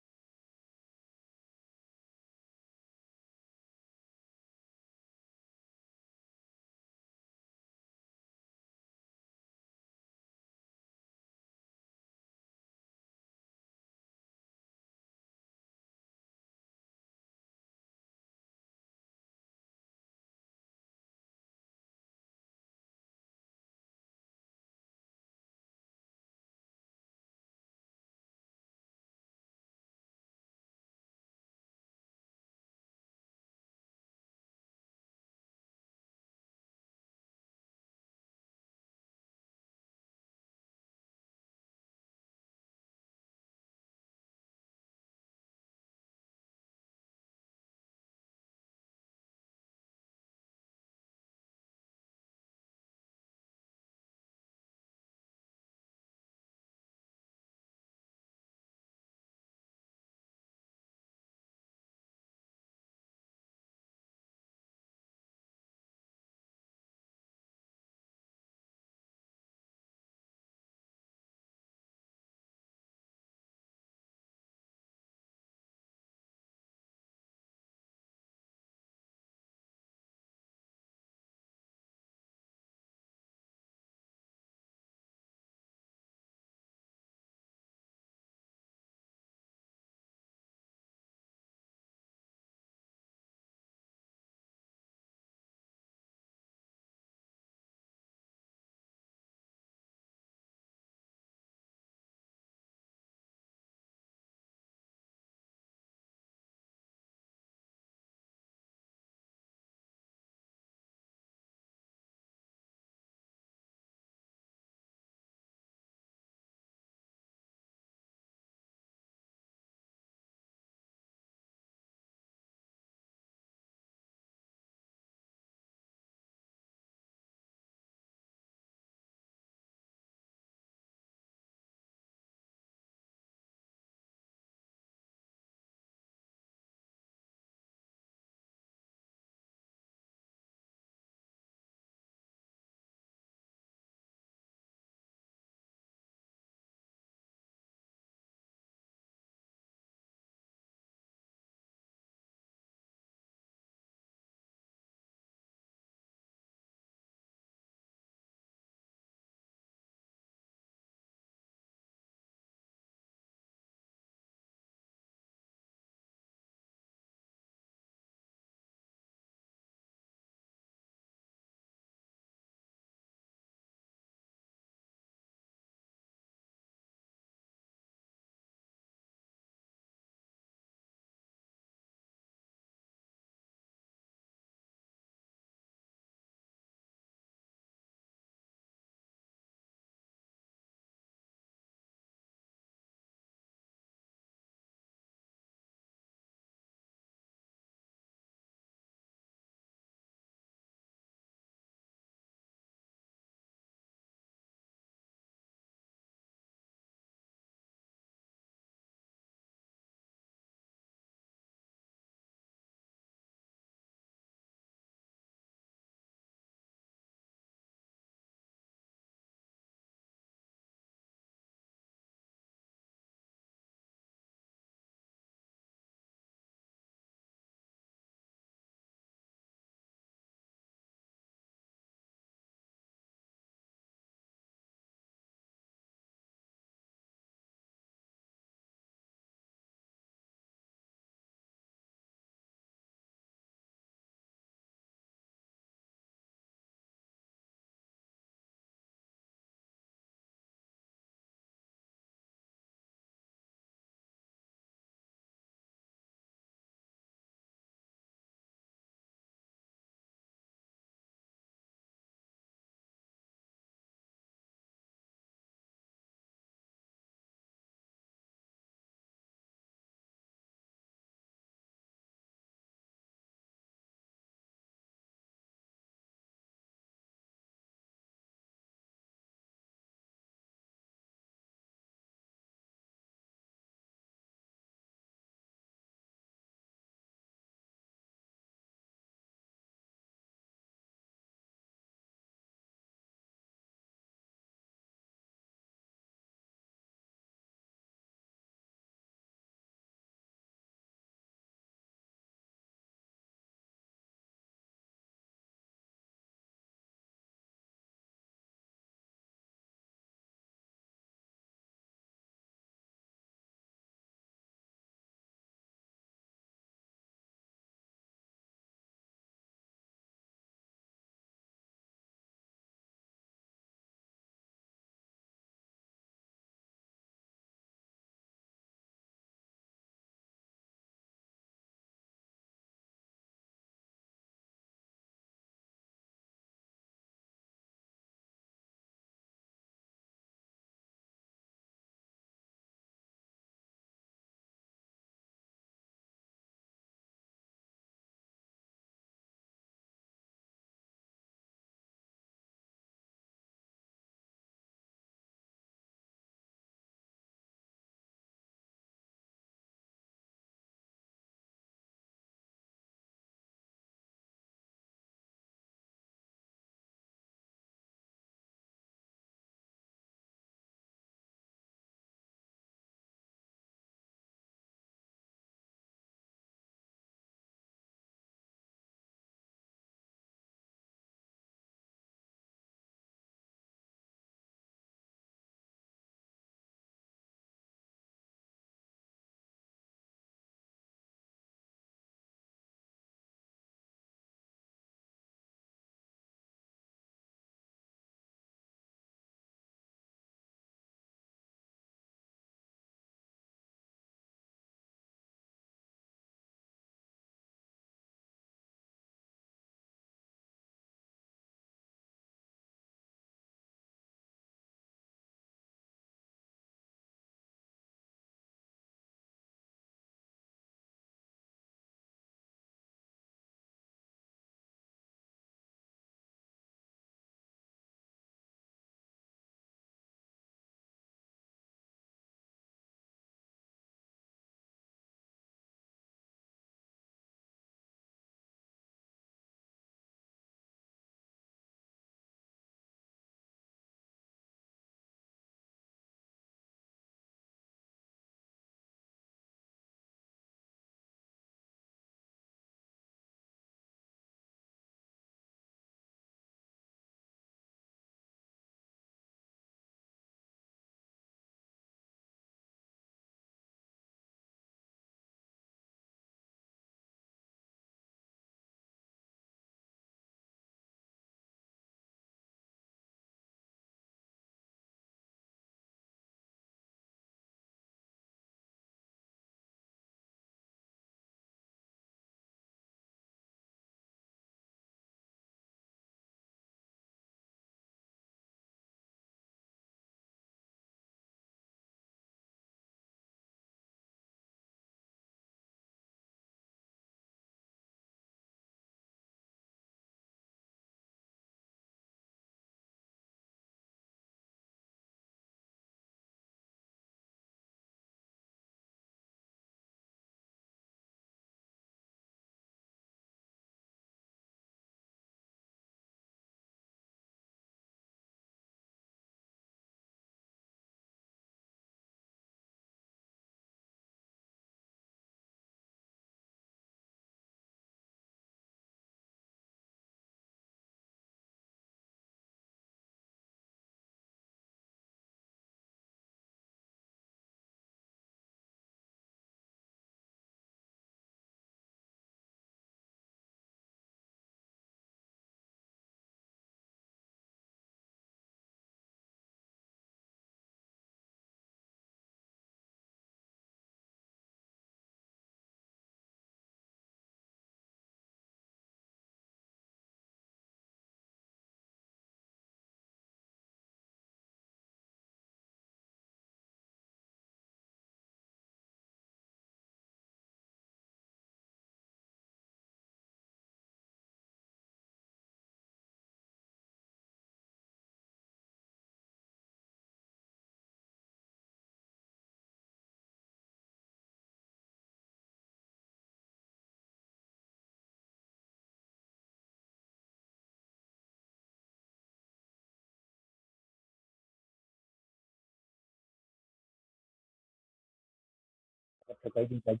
presiding judge.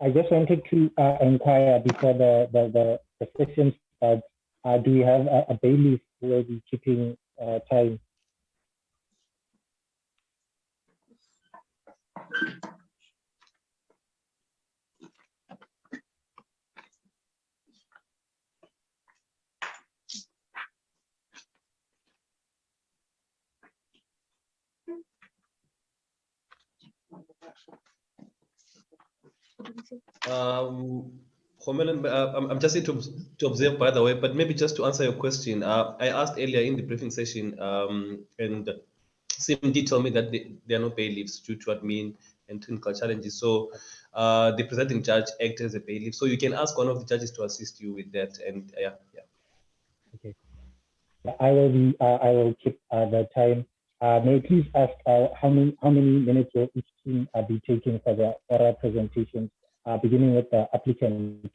I just wanted to inquire before the session starts, do we have a bailiff who will be keeping time? I'm just here to observe, by the way, but maybe just to answer your question, I asked earlier in the briefing session, and Sim did tell me that there are no bailiffs due to admin and technical challenges. So the presiding judge acts as a bailiff. So you can ask one of the judges to assist you with that. And yeah. Okay. I will keep the time. May I please ask how many minutes will each team be taking for the oral presentations, beginning with the applicant?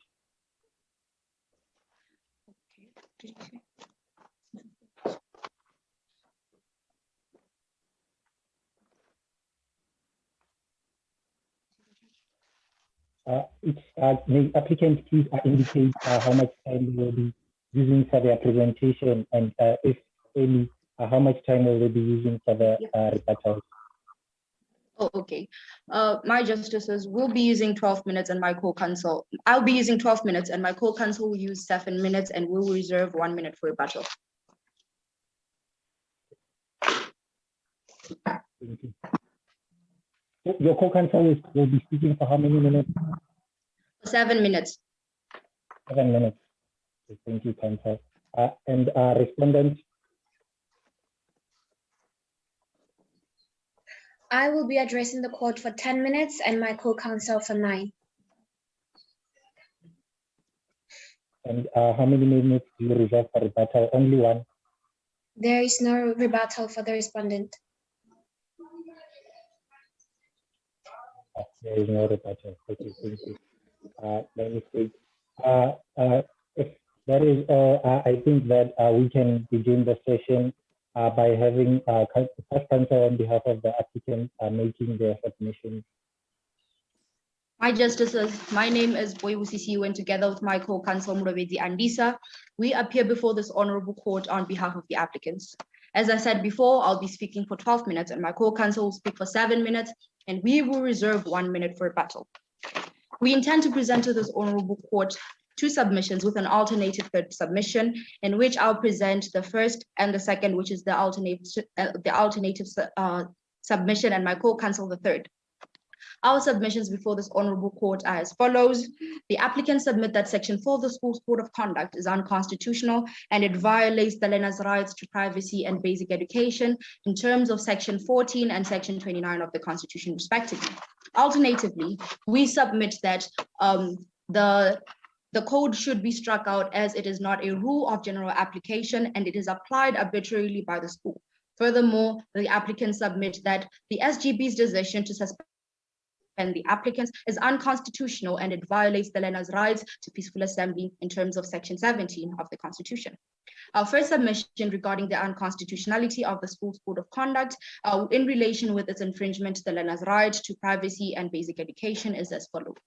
May applicant please indicate how much time they will be using for their presentation, and if any, how much time will they be using for the rebuttals? Oh, okay. My justices will be using 12 minutes and my co-counsel. I'll be using 12 minutes and my co-counsel will use 7 minutes, and we'll reserve 1 minute for rebuttal. Thank you. Your co-counsel will be speaking for how many minutes? 7 minutes. 7 minutes. Okay, thank you, counsel. And respondent? I will be addressing the court for 10 minutes and my co-counsel for 9. And how many minutes do you reserve for rebuttal? Only 1? There is no rebuttal for the respondent. There is no rebuttal. Okay, thank you. Let me see. If there is, I think that we can begin the session by having first counsel on behalf of the applicant making their submission. My justices, my name is Boyusisi, and together with my co-counsel Murabedi Andisa, we appear before this honorable court on behalf of the applicants. As I said before, I'll be speaking for 12 minutes and my co-counsel will speak for 7 minutes, and we will reserve 1 minute for rebuttal. We intend to present to this honorable court 2 submissions with an alternative third submission, in which I'll present the first and the second, which is the alternative submission, and my co-counsel the third. Our submissions before this honorable court are as follows. The applicants submit that Section 4 of the School's Code of Conduct is unconstitutional and it violates the learner's rights to privacy and basic education in terms of Section 14 and Section 29 of the Constitution, respectively. Alternatively, we submit that the code should be struck out as it is not a rule of general application and it is applied arbitrarily by the school. Furthermore, the applicants submit that the SGB's decision to suspend the applicants is unconstitutional and it violates the learner's rights to peaceful assembly in terms of Section 17 of the Constitution. Our first submission regarding the unconstitutionality of the school's code of conduct in relation with its infringement to the learner's right to privacy and basic education is as follows.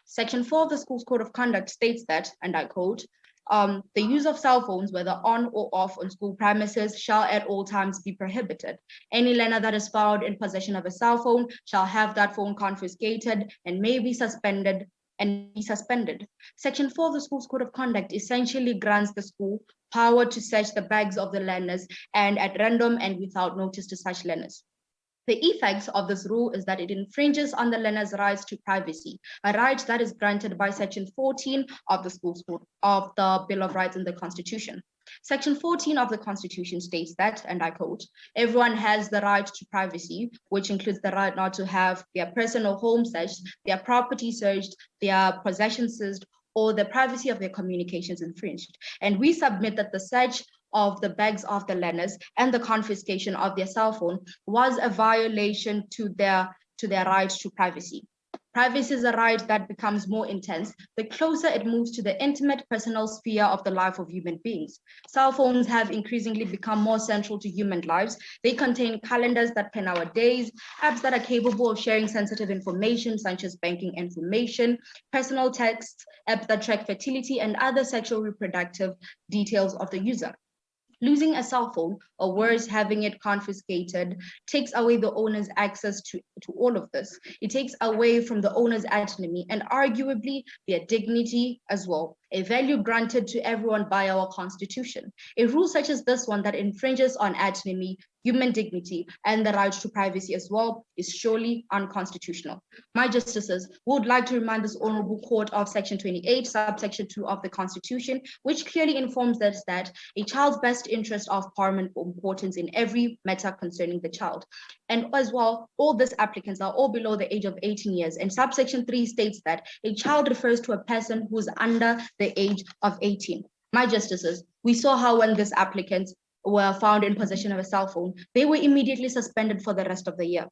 Section 4 of the school's code of conduct states that, and I quote, the use of cell phones, whether on or off on school premises, shall at all times be prohibited. Any learner that is found in possession of a cell phone shall have that phone confiscated and may be suspended. Section 4 of the school's code of conduct essentially grants the school power to search the bags of the learners and at random and without notice to such learners. The effects of this rule is that it infringes on the learner's rights to privacy, a right that is granted by Section 14 of the School's Code of the Bill of Rights in the Constitution. Section 14 of the Constitution states that, and I quote, everyone has the right to privacy, which includes the right not to have their personal home searched, their property searched, their possessions searched, or the privacy of their communications infringed. And we submit that the search of the bags of the learners and the confiscation of their cell phone was a violation to their right to privacy. Privacy is a right that becomes more intense the closer it moves to the intimate personal sphere of the life of human beings. Cell phones have increasingly become more central to human lives. They contain calendars that plan our days, apps that are capable of sharing sensitive information such as banking information, personal texts, apps that track fertility and other sexual reproductive details of the user. Losing a cell phone, or worse, having it confiscated, takes away the owner's access to all of this. It takes away from the owner's autonomy and arguably their dignity as well, a value granted to everyone by our constitution. A rule such as this one that infringes on autonomy, human dignity, and the right to privacy as well is surely unconstitutional. My justices would like to remind this honorable court of Section 28, Subsection 2 of the Constitution, which clearly informs us that a child's best interest of paramount importance in every matter concerning the child. And as well, all these applicants are all below the age of 18 years. And Subsection 3 states that a child refers to a person who is under the age of 18. My justices, we saw how when these applicants were found in possession of a cell phone, they were immediately suspended for the rest of the year.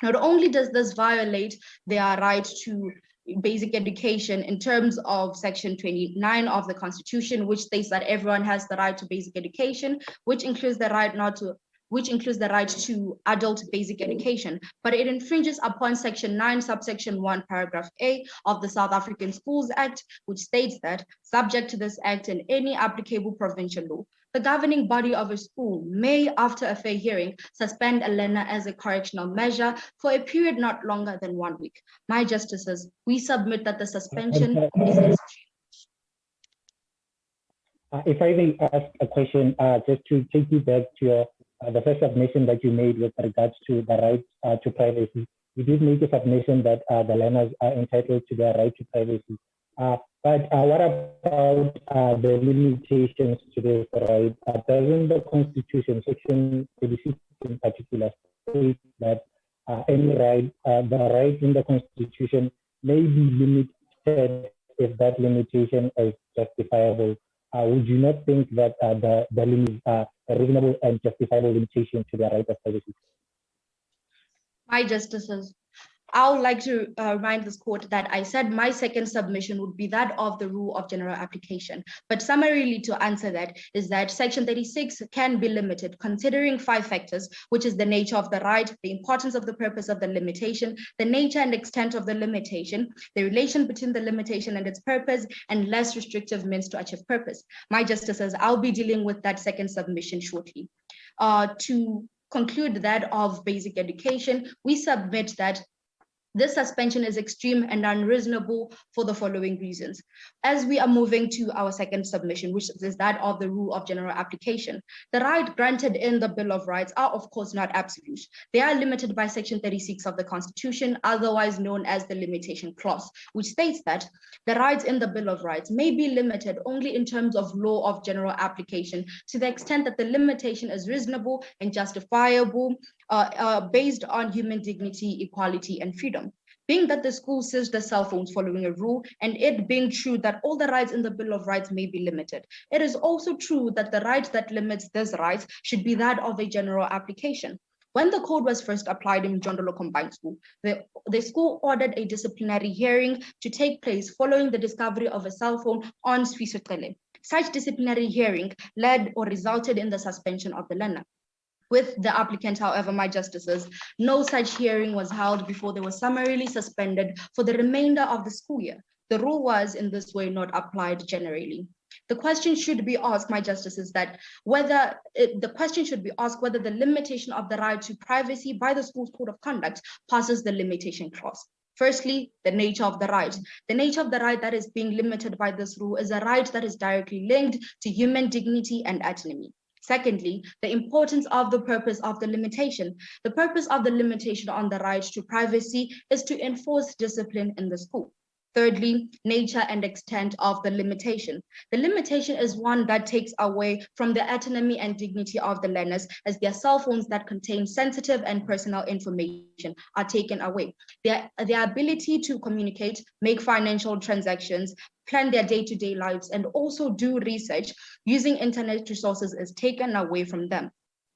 Not only does this violate their right to basic education in terms of Section 29 of the Constitution, which states that everyone has the right to basic education, which includes the right to adult basic education, but it infringes upon Section 9, Subsection 1, Paragraph A of the South African Schools Act, which states that, subject to this act and any applicable provincial law, the governing body of a school may, after a fair hearing, suspend a learner as a correctional measure for a period not longer than 1 week. My justices, we submit that the suspension is extreme. If I may ask a question, just to take you back to the first submission that you made with regards to the right to privacy. You did make a submission that the learners are entitled to their right to privacy. But what about the limitations to this right? Doesn't the Constitution, Section 36 in particular, state that any right, the right in the Constitution may be limited if that limitation is justifiable? Would you not think that the limit a reasonable and justifiable limitation to the right of privacy? My justices, I would like to remind this court that I said my second submission would be that of the rule of general application. But summarily to answer that is that Section 36 can be limited considering 5 factors, which is the nature of the right, the importance of the purpose of the limitation, the nature and extent of the limitation, the relation between the limitation and its purpose, and less restrictive means to achieve purpose. My justices, I'll be dealing with that second submission shortly. To conclude that of basic education, we submit that this suspension is extreme and unreasonable for the following reasons. As we are moving to our second submission, which is that of the rule of general application, the right granted in the Bill of Rights are of course not absolute. They are limited by Section 36 of the Constitution, otherwise known as the limitation clause, which states that the rights in the Bill of Rights may be limited only in terms of law of general application to the extent that the limitation is reasonable and justifiable based on human dignity, equality, and freedom. Being that the school seized the cell phones following a rule, and it being true that all the rights in the Bill of Rights may be limited, it is also true that the right that limits these rights should be that of a general application. When the code was first applied in Jondolo Combined School, the school ordered a disciplinary hearing to take place following the discovery of a cell phone on Swisotele. Such disciplinary hearing led or resulted in the suspension of the learner. With the applicant, however, my justices, no such hearing was held before they were summarily suspended for the remainder of the school year. The rule was in this way not applied generally. The question should be asked, my justices, that whether the limitation of the right to privacy by the school's code of conduct passes the limitation clause. Firstly, the nature of the right. The nature of the right that is being limited by this rule is a right that is directly linked to human dignity and autonomy. Secondly, the importance of the purpose of the limitation. The purpose of the limitation on the right to privacy is to enforce discipline in the school. Thirdly, nature and extent of the limitation. The limitation is one that takes away from the autonomy and dignity of the learners as their cell phones that contain sensitive and personal information are taken away. Their ability to communicate, make financial transactions, plan their day-to-day lives, and also do research using internet resources is taken away from them.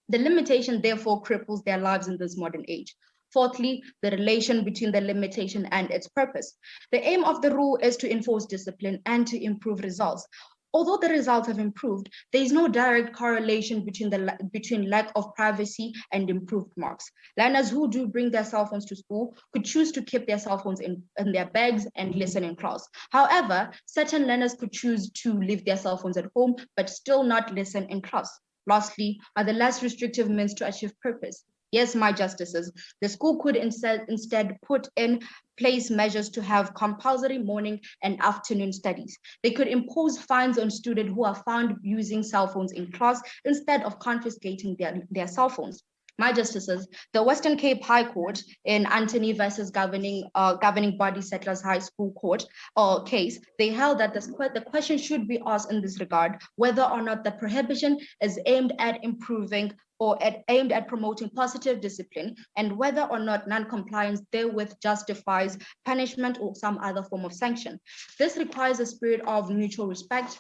The limitation therefore cripples their lives in this modern age. Fourthly, the relation between the limitation and its purpose. The aim of the rule is to enforce discipline and to improve results. Although the results have improved, there is no direct correlation between lack of privacy and improved marks. Learners who do bring their cell phones to school could choose to keep their cell phones in their bags and listen in class. However, certain learners could choose to leave their cell phones at home, but still not listen in class. Lastly, are the less restrictive means to achieve purpose? Yes, my justices, the school could instead put in place measures to have compulsory morning and afternoon studies. They could impose fines on students who are found using cell phones in class instead of confiscating their cell phones. My justices, the Western Cape High Court in Anthony versus governing body Settlers High School Court case, they held that the question should be asked in this regard, whether or not the prohibition is aimed at improving or aimed at promoting positive discipline, and whether or not non-compliance therewith justifies punishment or some other form of sanction. This requires a spirit of mutual respect,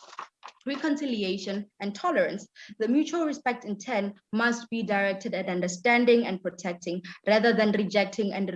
reconciliation, and tolerance. The mutual respect in turn must be directed at understanding and protecting, rather than rejecting and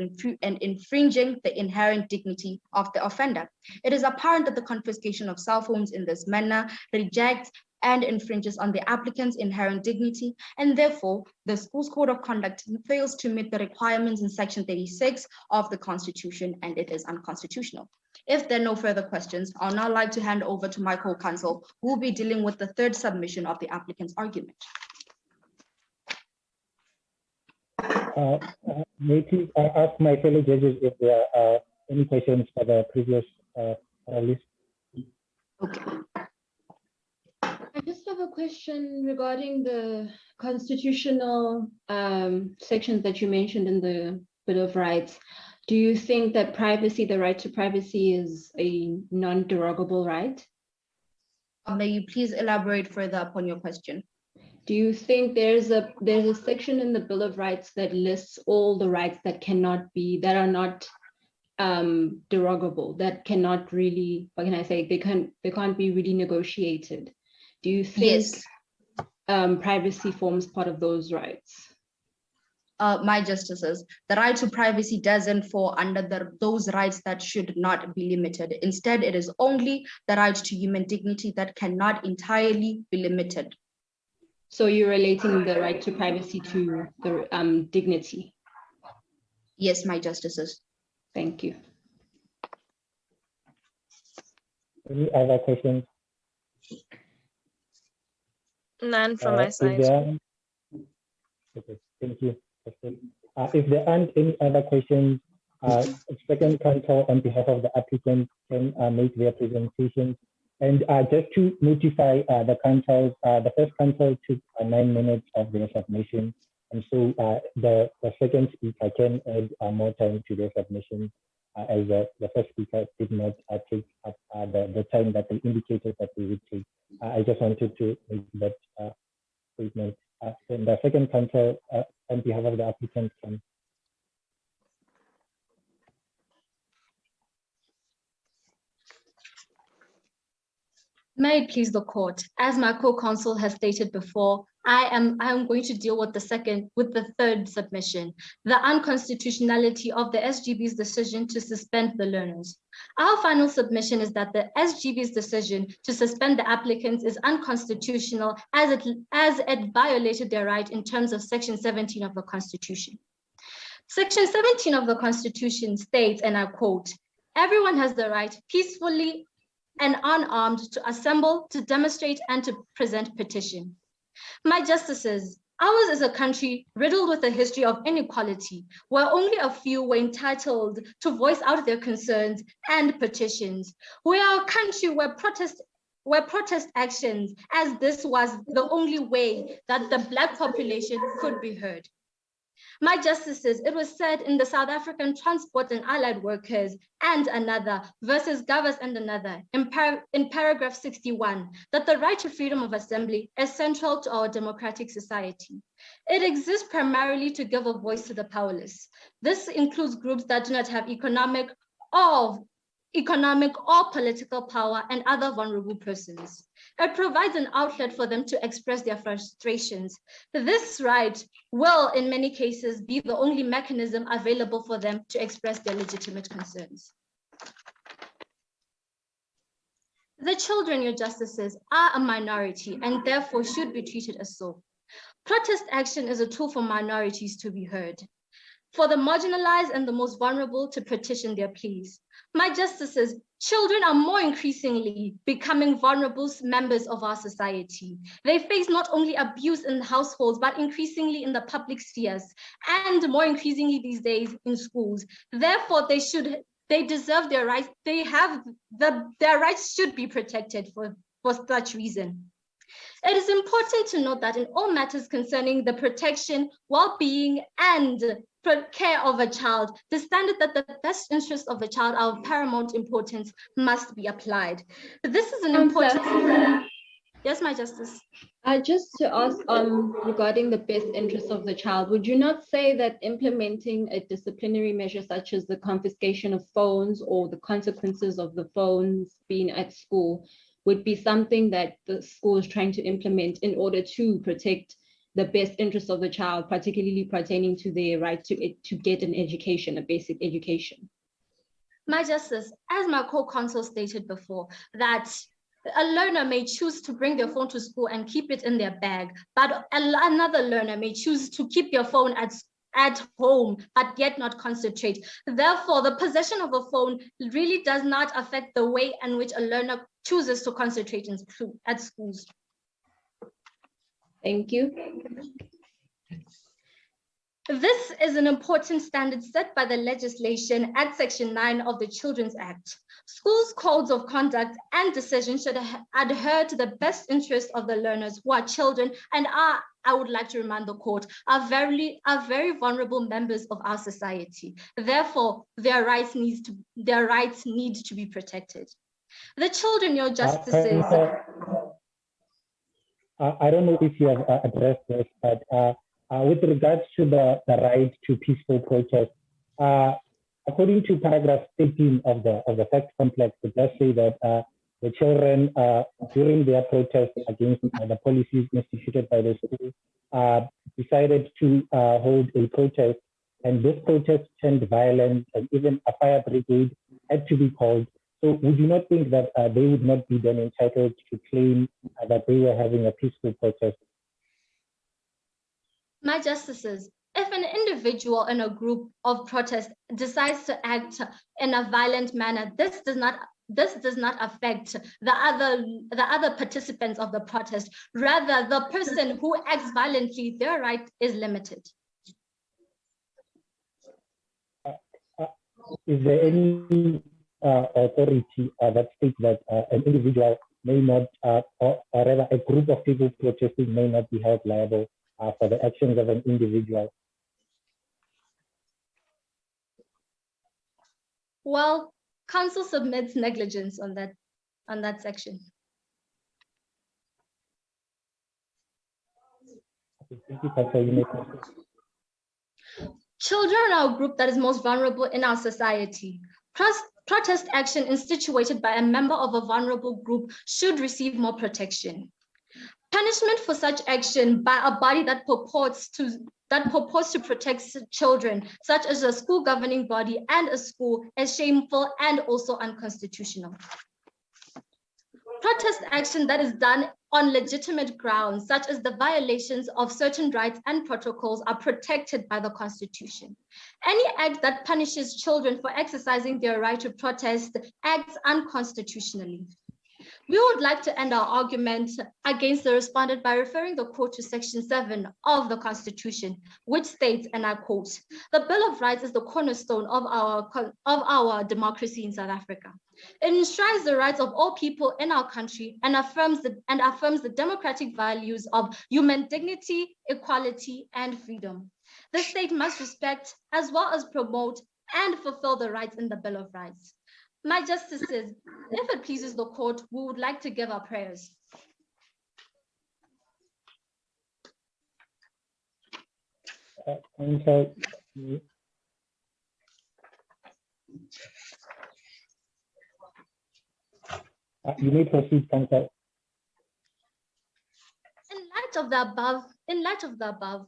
infringing the inherent dignity of the offender. It is apparent that the confiscation of cell phones in this manner rejects and infringes on the applicant's inherent dignity, and therefore the school's code of conduct fails to meet the requirements in Section 36 of the Constitution, and it is unconstitutional. If there are no further questions, I'll now like to hand over to my co-counsel, who will be dealing with the third submission of the applicant's argument. May I please ask my fellow judges if there are any questions for the previous list? Okay. I just have a question regarding the constitutional sections that you mentioned in the Bill of Rights. Do you think that privacy, the right to privacy, is a non-derogable right? May you please elaborate further upon your question? Do you think there's a section in the Bill of Rights that lists all the rights that are not derogable, that cannot really, what can I say, they can't be really negotiated? Do you think Yes. Privacy forms part of those rights? My justices, the right to privacy doesn't fall under those rights that should not be limited. Instead, it is only the right to human dignity that cannot entirely be limited. So you're relating the right to privacy to the dignity? Yes, my justices. Thank you. Any other questions? None from my side. Okay, thank you. If there aren't any other questions, second counsel on behalf of the applicant can make their presentation. And just to notify the counsels, the first counsel took 9 minutes of their submission. And so the second speaker can add more time to their submission, as the first speaker did not take up the time that they indicated that they would take. I just wanted to make that statement. And the second counsel on behalf of the applicant can. May it please the court, as my co-counsel has stated before, I am going to deal with the third submission, the unconstitutionality of the SGB's decision to suspend the learners. Our final submission is that the SGB's decision to suspend the applicants is unconstitutional as it violated their right in terms of Section 17 of the Constitution. Section 17 of the Constitution states, and I quote, "Everyone has the right peacefully and unarmed to assemble, to demonstrate, and to present petition." My justices, ours is a country riddled with a history of inequality, where only a few were entitled to voice out their concerns and petitions. We are a country where protest actions, as this was the only way that the Black population could be heard. My justices, it was said in the South African Transport and Allied Workers and Another versus Govers and Another in paragraph 61 that the right to freedom of assembly is central to our democratic society. It exists primarily to give a voice to the powerless. This includes groups that do not have economic or economic, or political power and other vulnerable persons. It provides an outlet for them to express their frustrations. This right will, in many cases, be the only mechanism available for them to express their legitimate concerns. The children, your justices, are a minority and therefore should be treated as so. Protest action is a tool for minorities to be heard, for the marginalized and the most vulnerable to petition their pleas. My justices, children are more increasingly becoming vulnerable members of our society. They face not only abuse in households, but increasingly in the public spheres, and more increasingly these days in schools. Therefore, they deserve their rights. Their rights should be protected for such reason. It is important to note that in all matters concerning the protection, well-being, and care of a child, the standard that the best interests of the child are of paramount importance must be applied. This is an important... Yes, my justice. Just to ask regarding the best interests of the child, would you not say that implementing a disciplinary measure such as the confiscation of phones or the consequences of the phones being at school would be something that the school is trying to implement in order to protect the best interests of the child, particularly pertaining to their right to get an education, a basic education? My justice, as my co-counsel stated before, that a learner may choose to bring their phone to school and keep it in their bag, but another learner may choose to keep their phone at home, but yet not concentrate. Therefore, the possession of a phone really does not affect the way in which a learner chooses to concentrate at schools. Thank you. This is an important standard set by the legislation at Section 9 of the Children's Act. Schools' codes of conduct and decisions should adhere to the best interests of the learners who are children and are, I would like to remind the court, are very vulnerable members of our society. Therefore, their rights need to be protected. The children, your justices. I don't know if you have addressed this, but with regards to the right to peaceful protest, according to paragraph 13 of the fact complex, it does say that the children, during their protest against the policies instituted by the school, decided to hold a protest, and this protest turned violent, and even a fire brigade had to be called. So would you not think that they would not be then entitled to claim that they were having a peaceful protest? My justices, if an individual in a group of protest decides to act in a violent manner, this does not affect the other participants of the protest. Rather, the person who acts violently, their right is limited. Is there any authority that states that an individual may not, or rather a group of people protesting may not be held liable for the actions of an individual? Well, counsel submits negligence on that section. Thank you, Counsel. You may proceed. Children are a group that is most vulnerable in our society. Protest action instituted by a member of a vulnerable group should receive more protection. Punishment for such action by a body that purports to protect children, such as a school governing body and a school, is shameful and also unconstitutional. Protest action that is done on legitimate grounds, such as the violations of certain rights and protocols, are protected by the Constitution. Any act that punishes children for exercising their right to protest acts unconstitutionally. We would like to end our argument against the respondent by referring the court to Section 7 of the Constitution, which states, and I quote, "The Bill of Rights is the cornerstone of our democracy in South Africa. It enshrines the rights of all people in our country and affirms the democratic values of human dignity, equality, and freedom. The state must respect as well as promote and fulfill the rights in the Bill of Rights." My justices, if it pleases the court, we would like to give our prayers. You may proceed, Council. In light of the above,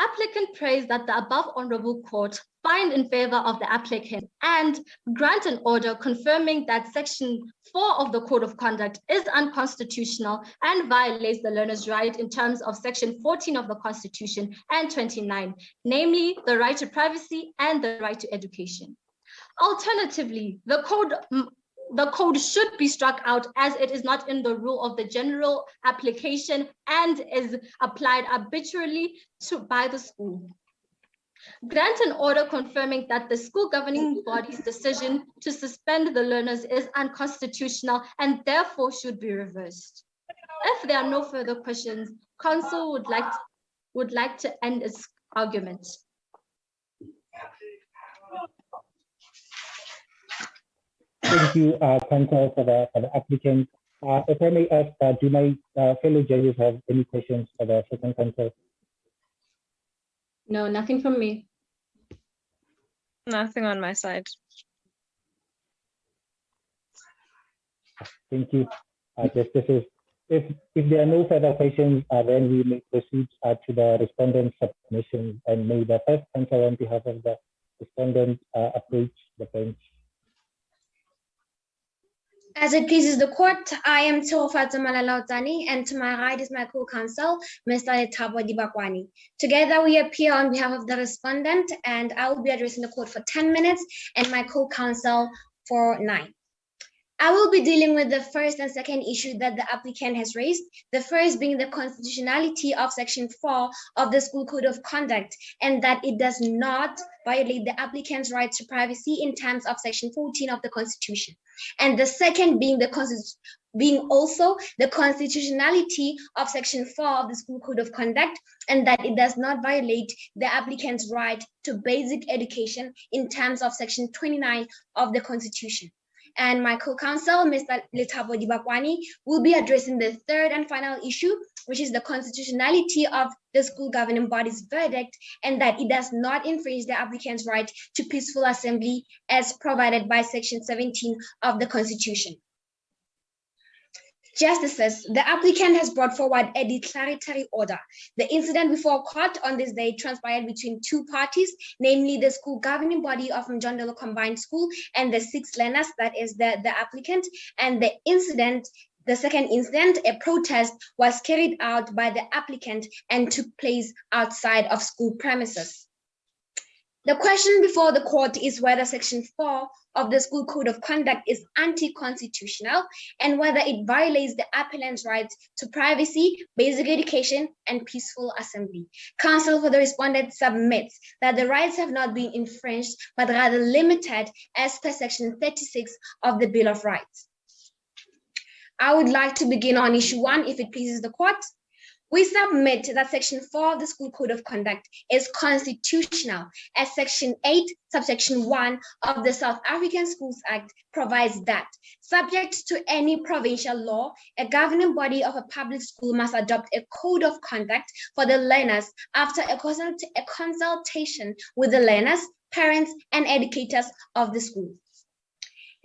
applicant prays that the above honorable court find in favor of the applicant and grant an order confirming that Section 4 of the Code of Conduct is unconstitutional and violates the learner's right in terms of Section 14 of the Constitution and 29, namely the right to privacy and the right to education. Alternatively, the code should be struck out as it is not in the rule of the general application and is applied arbitrarily by the school. Grant an order confirming that the school governing body's decision to suspend the learners is unconstitutional and therefore should be reversed. If there are no further questions, Council would like to end its argument. Thank you, Council, for the applicant. If I may ask, do my fellow judges have any questions for the second Council? No, nothing from me. Nothing on my side. Thank you, Justices. If there are no further questions, then we may proceed to the respondent submission, and may the first Council on behalf of the respondent approach the bench. As it pleases the court, I am Tsholofata Malalautani, and to my right is my co-counsel, Mr. Lethabo Dibakwani. Together we appear on behalf of the respondent, and I will be addressing the court for 10 minutes and my co-counsel for 9. I will be dealing with the first and second issue that the applicant has raised, the first being the constitutionality of Section 4 of the School Code of Conduct, and that it does not violate the applicant's right to privacy in terms of Section 14 of the Constitution. And the second being also the constitutionality of Section 4 of the School Code of Conduct, and that it does not violate the applicant's right to basic education in terms of Section 29 of the Constitution. And my co-counsel, Mr. Lethabo Dibakwani, will be addressing the third and final issue, which is the constitutionality of the school governing body's verdict, and that it does not infringe the applicant's right to peaceful assembly as provided by Section 17 of the Constitution. Justices, the applicant has brought forward a declaratory order. The incident before court on this day transpired between two parties, namely the school governing body of Mjondolo Combined School and the 6 learners, that is the applicant. And the second incident, a protest was carried out by the applicant and took place outside of school premises. The question before the court is whether Section 4 of the School Code of Conduct is anti-constitutional and whether it violates the appellant's right to privacy, basic education, and peaceful assembly. Counsel for the respondent submits that the rights have not been infringed, but rather limited as per Section 36 of the Bill of Rights. I would like to begin on issue 1, if it pleases the court. We submit that Section 4 of the School Code of Conduct is constitutional, as Section 8, Subsection 1 of the South African Schools Act provides that, subject to any provincial law, a governing body of a public school must adopt a code of conduct for the learners after a consultation with the learners, parents, and educators of the school.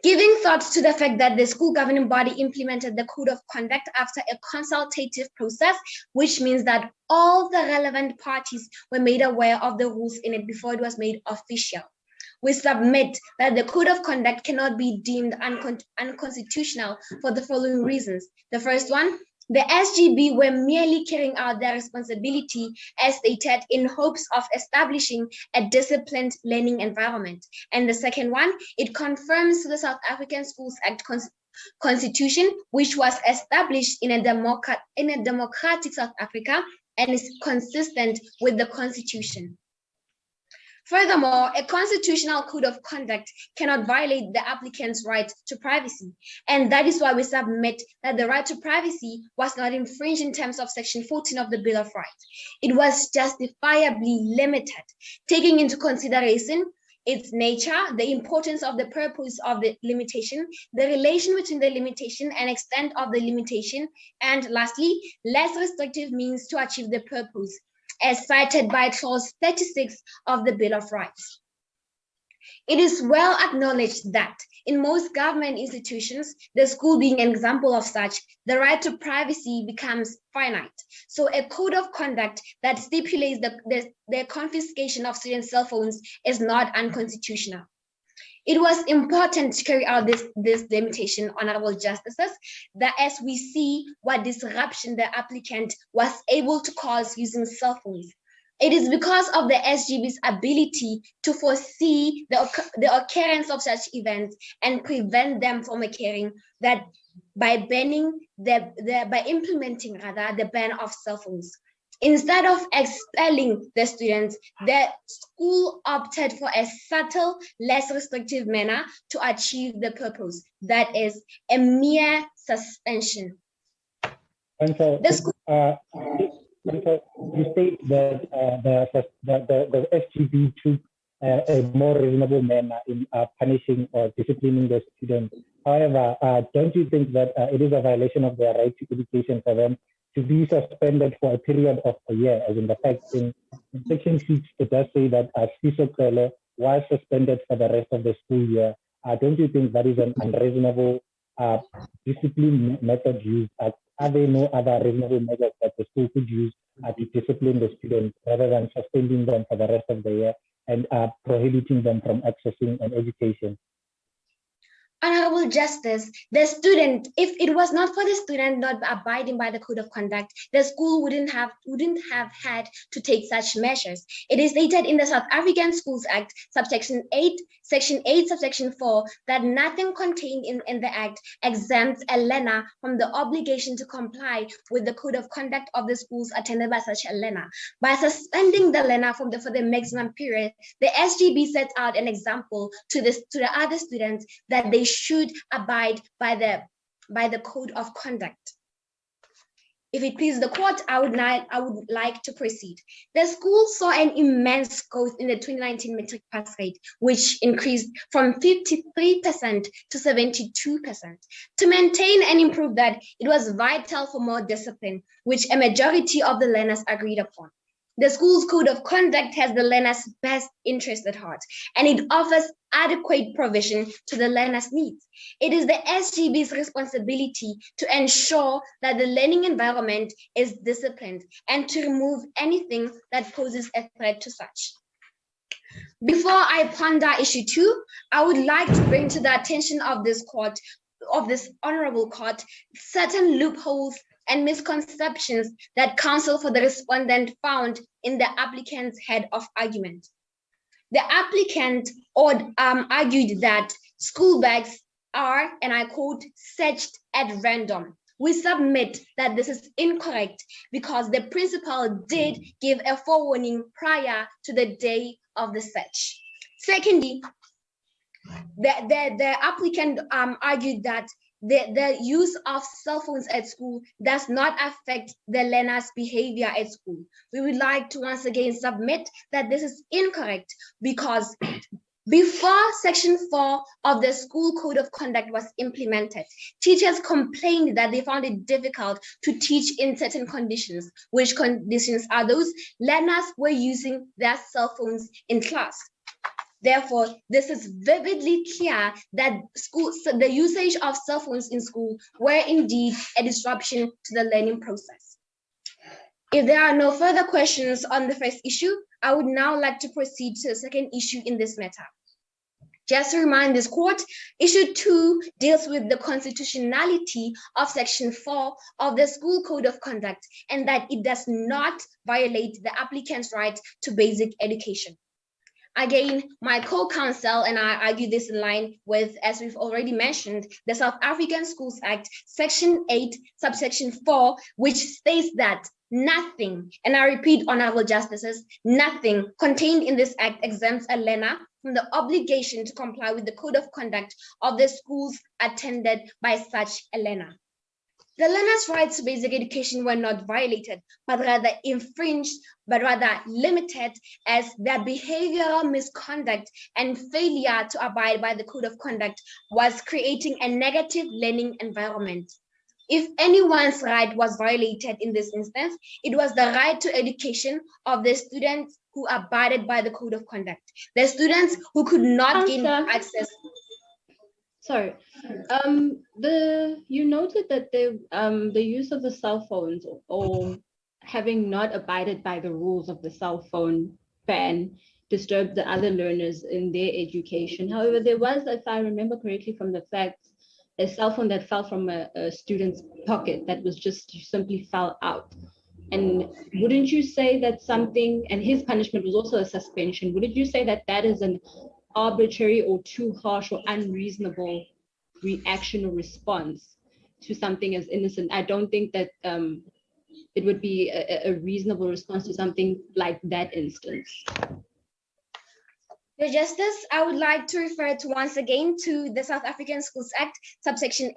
Giving thought to the fact that the school governing body implemented the code of conduct after a consultative process, which means that all the relevant parties were made aware of the rules in it before it was made official. We submit that the code of conduct cannot be deemed unconstitutional for the following reasons. The first one, the SGB were merely carrying out their responsibility as stated in hopes of establishing a disciplined learning environment. And the second one, it confirms the South African Schools Act Constitution, which was established in a democratic South Africa and is consistent with the Constitution. Furthermore, a constitutional code of conduct cannot violate the applicant's right to privacy. And that is why we submit that the right to privacy was not infringed in terms of Section 14 of the Bill of Rights. It was justifiably limited, taking into consideration its nature, the importance of the purpose of the limitation, the relation between the limitation and extent of the limitation, and lastly, less restrictive means to achieve the purpose, as cited by Clause 36 of the Bill of Rights. It is well acknowledged that in most government institutions, the school being an example of such, the right to privacy becomes finite. So a code of conduct that stipulates the confiscation of student cell phones is not unconstitutional. It was important to carry out this limitation, honorable justices, that as we see what disruption the applicant was able to cause using cell phones. It is because of the SGB's ability to foresee the occurrence of such events and prevent them from occurring that by implementing the ban of cell phones. Instead of expelling the students, the school opted for a subtle, less restrictive manner to achieve the purpose, that is a mere suspension. And so, you state that the SGB took a more reasonable manner in punishing or disciplining the students. However, don't you think that it is a violation of their right to education for them to be suspended for a period of a year? As in the fact in Section 6, it does say that Sisokelo was suspended for the rest of the school year. Don't you think that is an unreasonable discipline method used? Are there no other reasonable measures that the school could use to discipline the students rather than suspending them for the rest of the year and prohibiting them from accessing an education? Honorable Justice, the student, if it was not for the student not abiding by the code of conduct, the school wouldn't have had to take such measures. It is stated in the South African Schools Act, Subsection 8, Section 8, Subsection 4, that nothing contained in the Act exempts a learner from the obligation to comply with the code of conduct of the schools attended by such a learner. By suspending the learner for the maximum period, the SGB sets out an example to the other students that they should abide by the code of conduct. If it pleases the court, I would like to proceed. The school saw an immense growth in the 2019 matric pass rate, which increased from 53% to 72%. To maintain and improve that, it was vital for more discipline, which a majority of the learners agreed upon. The school's code of conduct has the learner's best interest at heart, and it offers adequate provision to the learner's needs. It is the SGB's responsibility to ensure that the learning environment is disciplined and to remove anything that poses a threat to such. Before I ponder issue 2, I would like to bring to the attention of this court, of this honorable court, certain loopholes and misconceptions that counsel for the respondent found in the applicant's head of argument. The applicant argued that school bags are, and I quote, searched at random. We submit that this is incorrect because the principal did give a forewarning prior to the day of the search. Secondly, the applicant argued that the use of cell phones at school does not affect the learner's behavior at school. We would like to once again submit that this is incorrect because before Section 4 of the School Code of Conduct was implemented, teachers complained that they found it difficult to teach in certain conditions. Which conditions are those? Learners were using their cell phones in class. Therefore, this is vividly clear that the usage of cell phones in school were indeed a disruption to the learning process. If there are no further questions on the first issue, I would now like to proceed to the second issue in this matter. Just to remind this court, issue 2 deals with the constitutionality of Section 4 of the School Code of Conduct and that it does not violate the applicant's right to basic education. Again, my co-counsel and I argue this in line with, as we've already mentioned, the South African Schools Act, Section 8, Subsection 4, which states that nothing, and I repeat, honorable justices, nothing contained in this act exempts a learner from the obligation to comply with the code of conduct of the schools attended by such a learner. The learner's rights to basic education were not violated, but rather infringed, but rather limited, as their behavioral misconduct and failure to abide by the code of conduct was creating a negative learning environment. If anyone's right was violated in this instance, it was the right to education of the students who abided by the code of conduct. The students who could not gain access. Sorry, you noted that the use of the cell phones or having not abided by the rules of the cell phone ban disturbed the other learners in their education. However, there was, if I remember correctly from the facts, a cell phone that fell from a student's pocket that was just simply fell out. And wouldn't you say that something, and his punishment was also a suspension, wouldn't you say that that is an arbitrary or too harsh or unreasonable reaction or response to something as innocent? I don't think that it would be a reasonable response to something like that instance. Your Justice, I would like to refer to once again to the South African Schools Act, Section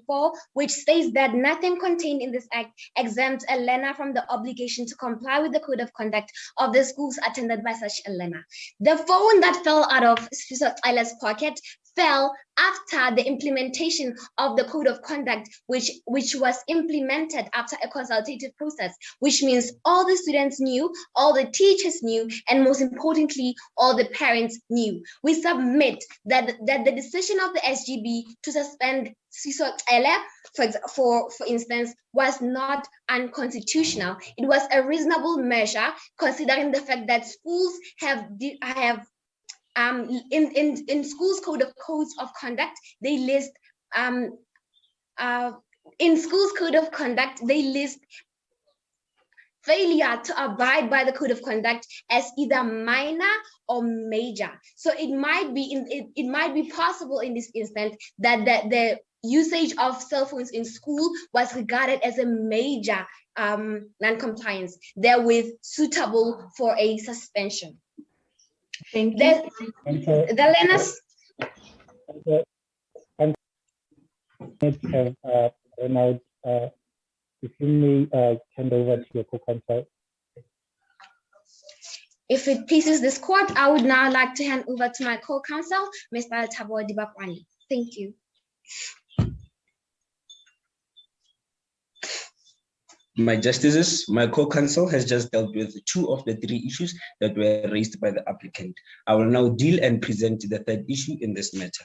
4, which states that nothing contained in this act exempts a learner from the obligation to comply with the code of conduct of the schools attended by such a learner. The phone that fell out of Siso's pocket fell after the implementation of the code of conduct, which was implemented after a consultative process, which means all the students knew, all the teachers knew, and most importantly, all the parents knew. We submit that the decision of the SGB to suspend Siso for instance, was not unconstitutional. It was a reasonable measure considering the fact that schools have in schools codes of conduct, they list in schools code of conduct, they list failure to abide by the code of conduct as either minor or major. So it might be possible in this instance that the usage of cell phones in school was regarded as a major non-compliance, therewith suitable for a suspension. Thank you. The learners. Have run out. If you may hand over to your co-counsel. If it pleases this court, I would now like to hand over to my co-counsel, Mr. Thabo Dibakwani. Thank you. My justices, my co-counsel has just dealt with 2 of the 3 issues that were raised by the applicant. I will now deal and present the 3rd issue in this matter.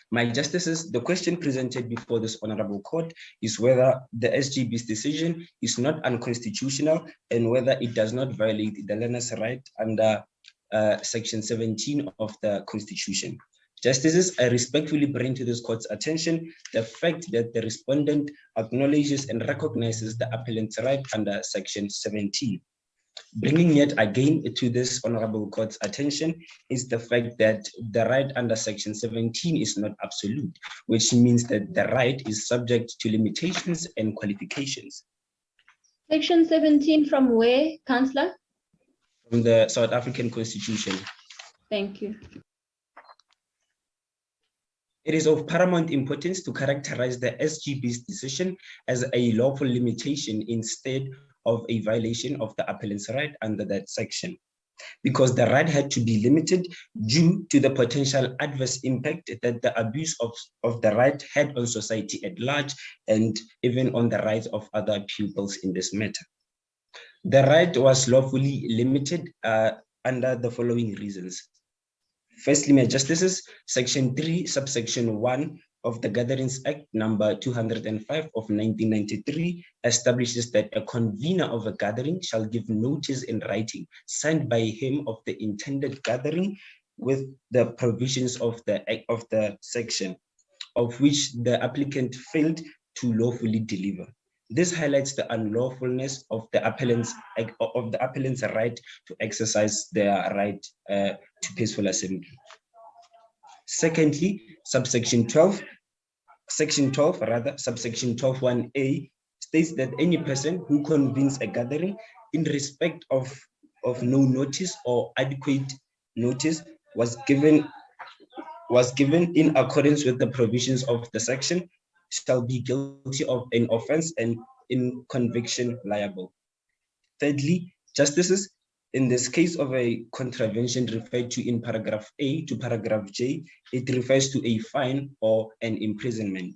My justices, the question presented before this honorable court is whether the SGB's decision is not unconstitutional and whether it does not violate the learner's right under Section 17 of the Constitution. Justices, I respectfully bring to this court's attention the fact that the respondent acknowledges and recognizes the appellant's right under Section 17. Bringing yet again to this honorable court's attention is the fact that the right under Section 17 is not absolute, which means that the right is subject to limitations and qualifications. Section 17 from where, Councillor? From the South African Constitution. Thank you. It is of paramount importance to characterize the SGB's decision as a lawful limitation instead of a violation of the appellant's right under that section, because the right had to be limited due to the potential adverse impact that the abuse of the right had on society at large and even on the rights of other pupils in this matter. The right was lawfully limited under the following reasons. Firstly, my justices, Section 3, Subsection 1 of the Gatherings Act number 205 of 1993 establishes that a convener of a gathering shall give notice in writing signed by him of the intended gathering with the provisions of the section of which the applicant failed to lawfully deliver. This highlights the unlawfulness of the appellant's right to exercise their right to peaceful assembly. Secondly, Section 12(1)(a) states that any person who convenes a gathering in respect of no notice or adequate notice was given in accordance with the provisions of the section shall be guilty of an offense and in conviction liable. Thirdly, justices, in this case of a contravention referred to in paragraph A to paragraph J, it refers to a fine or an imprisonment.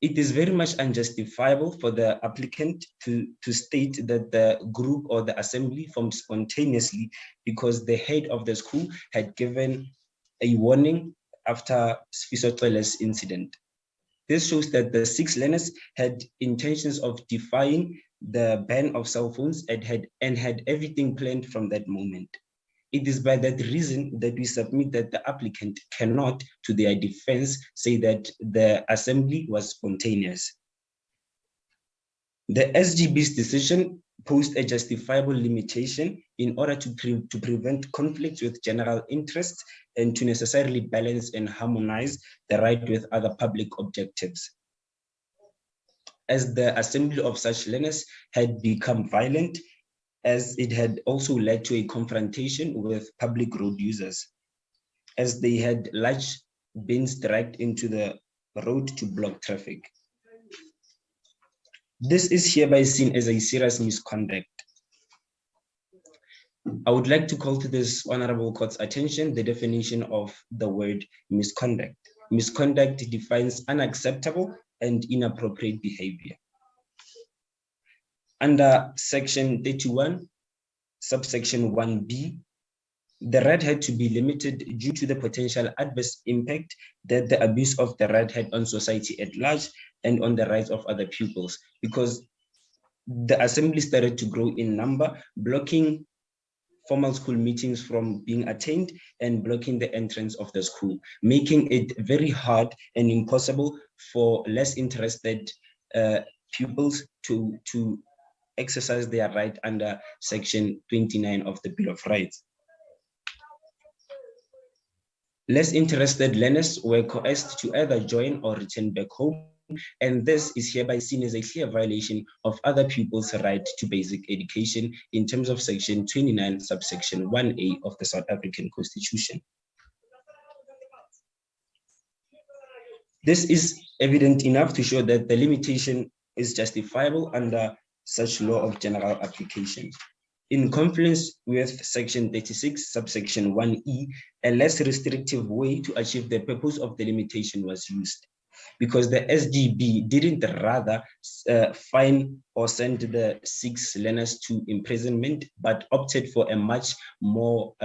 it is very much unjustifiable for the applicant to state that the group or the assembly formed spontaneously because the head of the school had given a warning after Sfisotlele's incident. This shows that the 6 learners had intentions of defying the ban of cell phones and had everything planned from that moment. It is by that reason that we submit that the applicant cannot, to their defense, say that the assembly was spontaneous. The SGB's decision posed a justifiable limitation in order to prevent conflicts with general interests and to necessarily balance and harmonize the right with other public objectives. As the assembly of such learners had become violent, as it had also led to a confrontation with public road users, as they had large bins dragged into the road to block traffic. This is hereby seen as a serious misconduct. I would like to call to this honorable court's attention the definition of the word misconduct. Misconduct defines unacceptable and inappropriate behavior. Under section 31, subsection 1B, the right had to be limited due to the potential adverse impact that the abuse of the right had on society at large and on the rights of other pupils, because the assembly started to grow in number, blocking formal school meetings from being attained and blocking the entrance of the school, making it very hard and impossible for less interested pupils to exercise their right under section 29 of the Bill of Rights. Less interested learners were coerced to either join or return back home, and this is hereby seen as a clear violation of other pupils' right to basic education in terms of section 29, subsection 1A of the South African Constitution. This is evident enough to show that the limitation is justifiable under such law of general application. In confluence with section 36, subsection 1E, a less restrictive way to achieve the purpose of the limitation was used, because the SGB didn't rather fine or send the 6 learners to imprisonment, but opted for a much more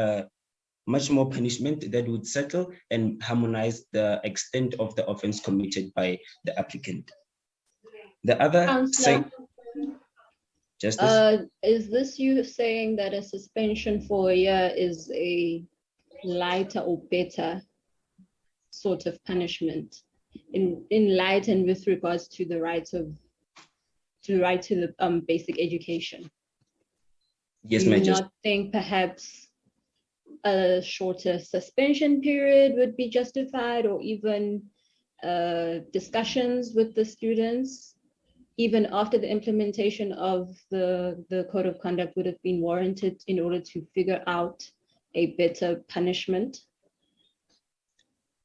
punishment that would settle and harmonize the extent of the offense committed by the applicant. The other Justice? Is this you saying that a suspension for a year is a lighter or better sort of punishment in light and with regards to the right to the basic education? Yes, Do ma'am. you not think perhaps a shorter suspension period would be justified, or even discussions with the students even after the implementation of the code of conduct would have been warranted in order to figure out a better punishment?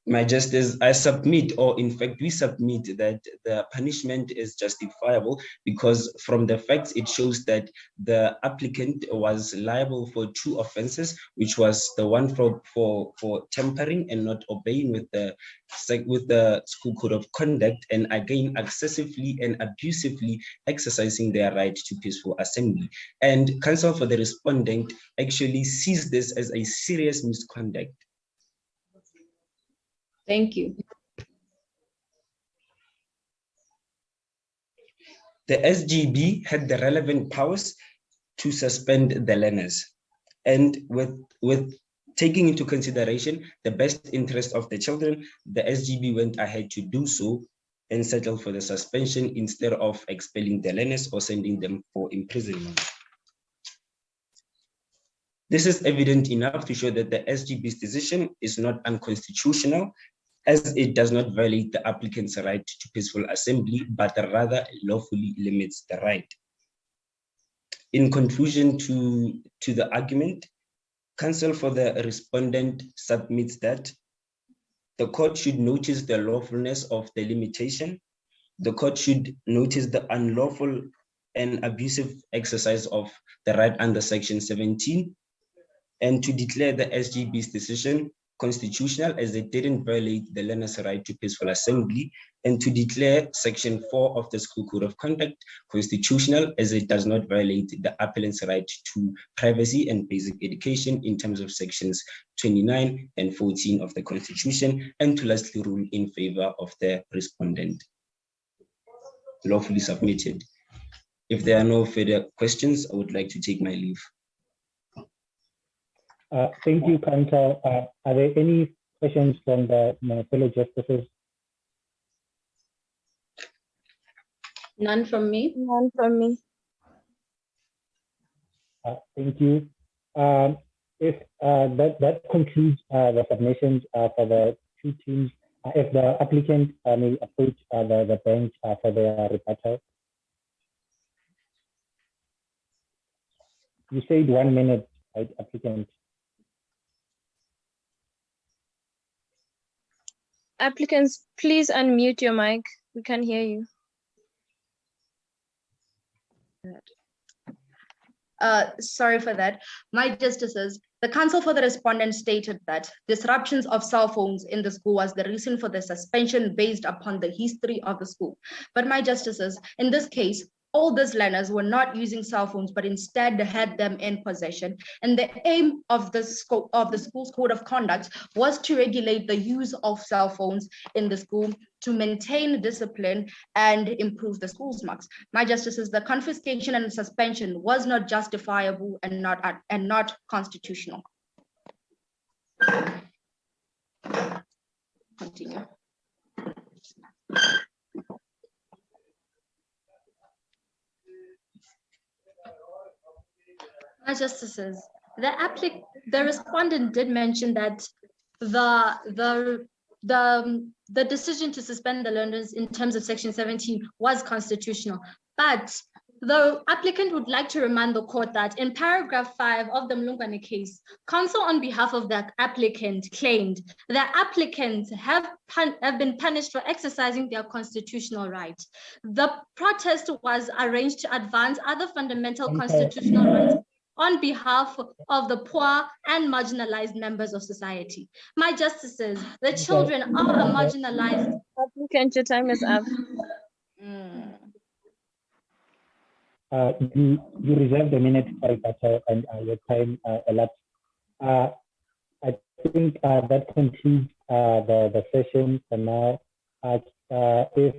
My Justice, I submit, or in fact, we submit that the punishment is justifiable because from the facts, it shows that the applicant was liable for 2 offenses, which was the one for tampering and not obeying with the school code of conduct, and again, excessively and abusively exercising their right to peaceful assembly. And counsel for the respondent actually sees this as a serious misconduct. Thank you. The SGB had the relevant powers to suspend the learners, and with taking into consideration the best interest of the children, the SGB went ahead to do so and settled for the suspension instead of expelling the learners or sending them for imprisonment. This is evident enough to show that the SGB's decision is not unconstitutional, as it does not violate the applicant's right to peaceful assembly, but rather lawfully limits the right. In conclusion to the argument, counsel for the respondent submits that the court should notice the lawfulness of the limitation. The court should notice the unlawful and abusive exercise of the right under section 17, and to declare the SGB's decision constitutional as it didn't violate the learner's right to peaceful assembly, and to declare Section 4 of the School Code of Conduct constitutional as it does not violate the applicant's right to privacy and basic education in terms of Sections 29 and 14 of the Constitution, and to lastly rule in favor of the respondent. Lawfully submitted. If there are no further questions, I would like to take my leave. Thank you, Council. Are there any questions from my fellow justices? None from me. None from me. Thank you. If that concludes the submissions for the two teams, if the applicant may approach the bench for their rebuttal. You said 1 minute, right, applicant? Applicants, please unmute your mic. We can't hear you. Sorry for that. My justices, the counsel for the respondent stated that disruptions of cell phones in the school was the reason for the suspension based upon the history of the school. But my justices, in this case, all these learners were not using cell phones, but instead had them in possession. And the aim of the school's code of conduct was to regulate the use of cell phones in the school to maintain discipline and improve the school's marks. My justices, the confiscation and suspension was not justifiable and not constitutional. Continue. My justices, the respondent did mention that the decision to suspend the learners in terms of Section 17 was constitutional, but the applicant would like to remind the court that in paragraph 5 of the Mlungwane case, counsel on behalf of the applicant claimed that applicants have been punished for exercising their constitutional right. The protest was arranged to advance other fundamental constitutional rights on behalf of the poor and marginalized members of society. My justices, the children are marginalized. Applicant, your time is up. You reserved a minute for rebuttal and your time elapsed. I think that concludes the session for now. If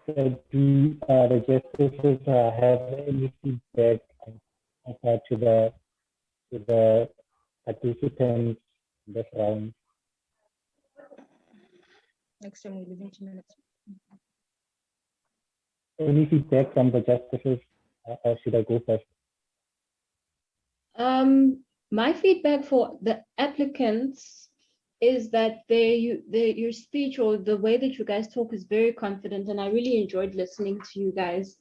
the justices have any feedback to the participants in this round. Next time we leave in 2 minutes. Any feedback from the justices, or should I go first? My feedback for the applicants is that your speech or the way that you guys talk is very confident, and I really enjoyed listening to you guys.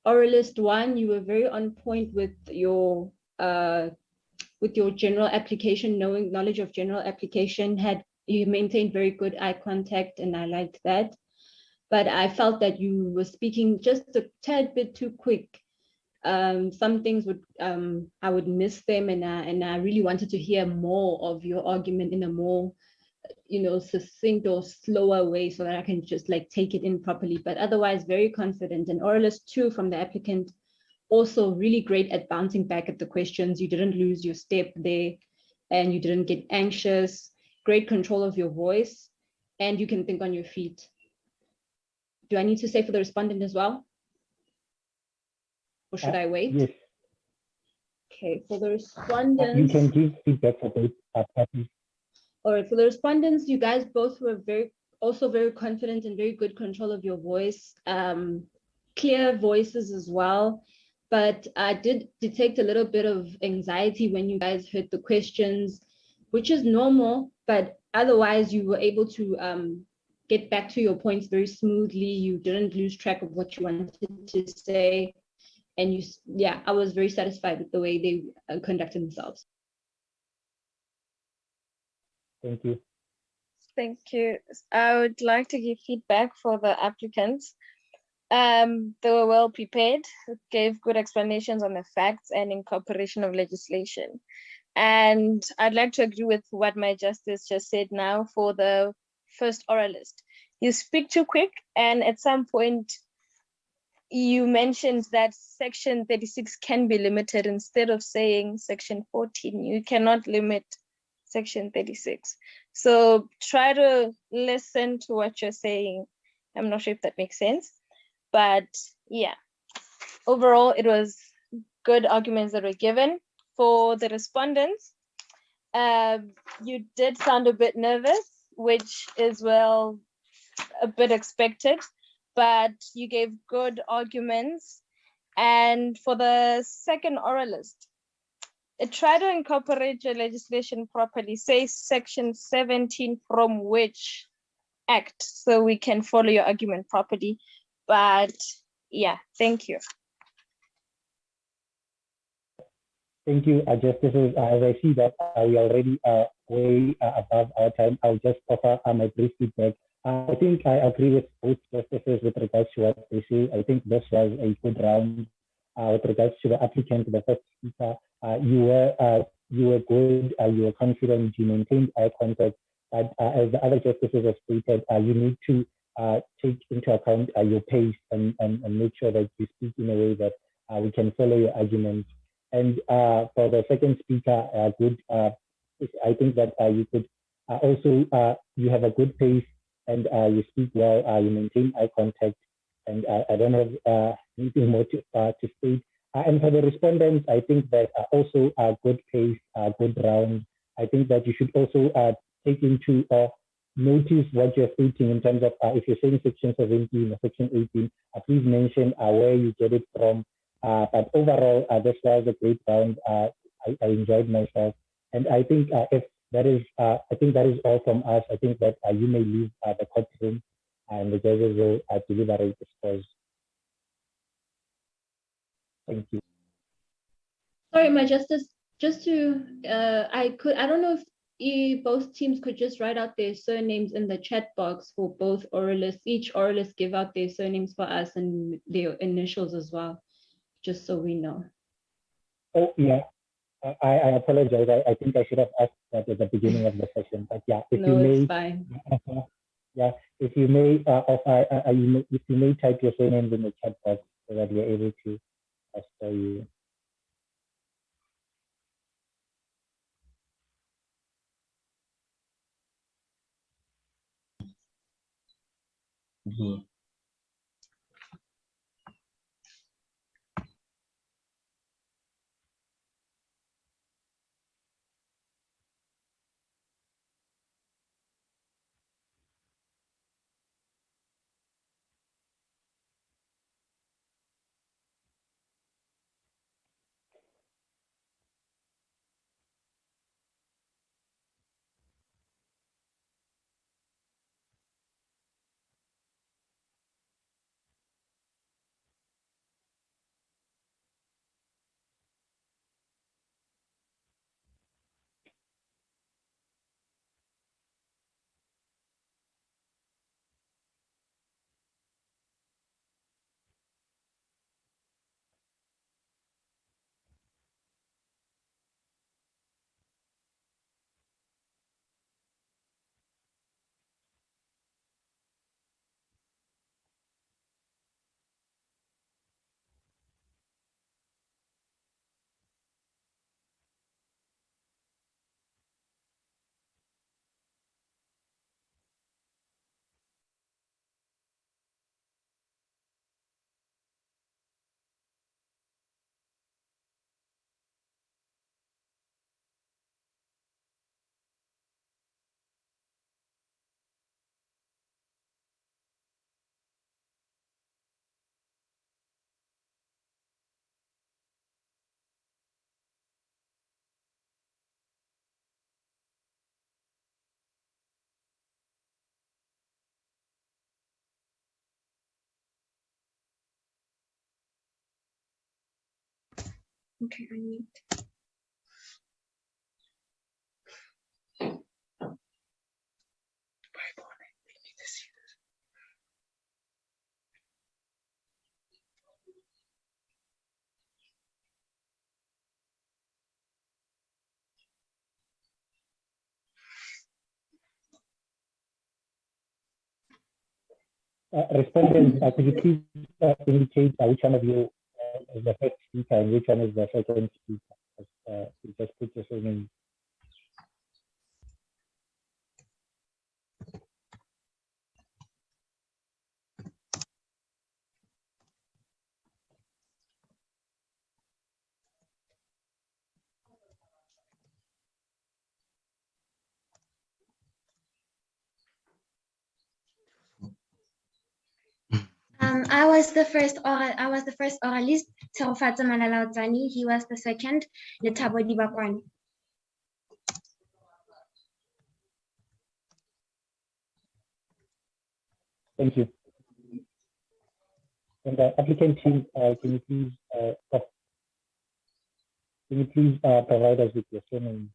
Oralist 1, you were very on point with your general application, knowledge of general application. You maintained very good eye contact, and I liked that. But I felt that you were speaking just a tad bit too quick. Some things I would miss them, and I really wanted to hear more of your argument in a more, succinct or slower way so that I can just take it in properly. But otherwise, very confident. And oralist 2 from the applicant, also really great at bouncing back at the questions. You didn't lose your step there, and you didn't get anxious. Great control of your voice, and you can think on your feet. Do I need to say for the respondent as well? Or should I wait? Yes. Okay, for the respondents. You can give feedback for both parties. All right, for the respondents, you guys both were also very confident and very good control of your voice. Clear voices as well. But I did detect a little bit of anxiety when you guys heard the questions, which is normal, but otherwise you were able to get back to your points very smoothly. You didn't lose track of what you wanted to say. And I was very satisfied with the way they conducted themselves. Thank you. Thank you. I would like to give feedback for the applicants. They were well prepared, gave good explanations on the facts and incorporation of legislation. And I'd like to agree with what my justice just said now for the first oralist. You speak too quick, and at some point you mentioned that section 36 can be limited instead of saying section 14. You cannot limit section 36. So try to listen to what you're saying. I'm not sure if that makes sense, but yeah, overall, it was good arguments that were given. For the respondents, you did sound a bit nervous, which is, well, a bit expected, but you gave good arguments. And for the second oralist, try to incorporate your legislation properly. Say section 17 from which act, so we can follow your argument properly. But yeah, thank you. Thank you, Justices. As I see that we already way above our time, I'll just offer my brief feedback. I think I agree with both justices with regards to what they say. I think this was a good round. With regards to the applicant, the first speaker, you were good, you were confident, you maintained eye contact. But as the other justices have stated, you need to take into account your pace and make sure that you speak in a way that we can follow your arguments. And for the second speaker, good. I think that you could also you have a good pace and you speak well. You maintain eye contact, and I don't have anything more to state. And for the respondents, I think that also a good pace, good round. I think that you should also take into notice what you're stating in terms of if you're saying section 17 or section 18, please mention where you get it from. But overall, this was a great round. I enjoyed myself, and I think if that is, I think that is all from us. I think that you may leave the courtroom, and the judges will deliberate the scores. Thank you. Sorry, my justice. Just to, I don't know if both teams could just write out their surnames in the chat box for both oralists. Each oralist give out their surnames for us and their initials as well, just so we know. Oh, yeah. I apologize. I think I should have asked that at the beginning of the session. But yeah, if you may, it's fine. Yeah, if you may, if you may type your surnames in the chat box so that we're able to spell you. Mhm. Okay, I need. Respondents, could you please indicate which one of you is the first speaker and which one is the second speaker? You just put your name. I was the first oralist, Terofatso Malalaotsani. He was the second, Lethabo Dibakwani. Thank you. And the applicant team, can you please provide us with your surname?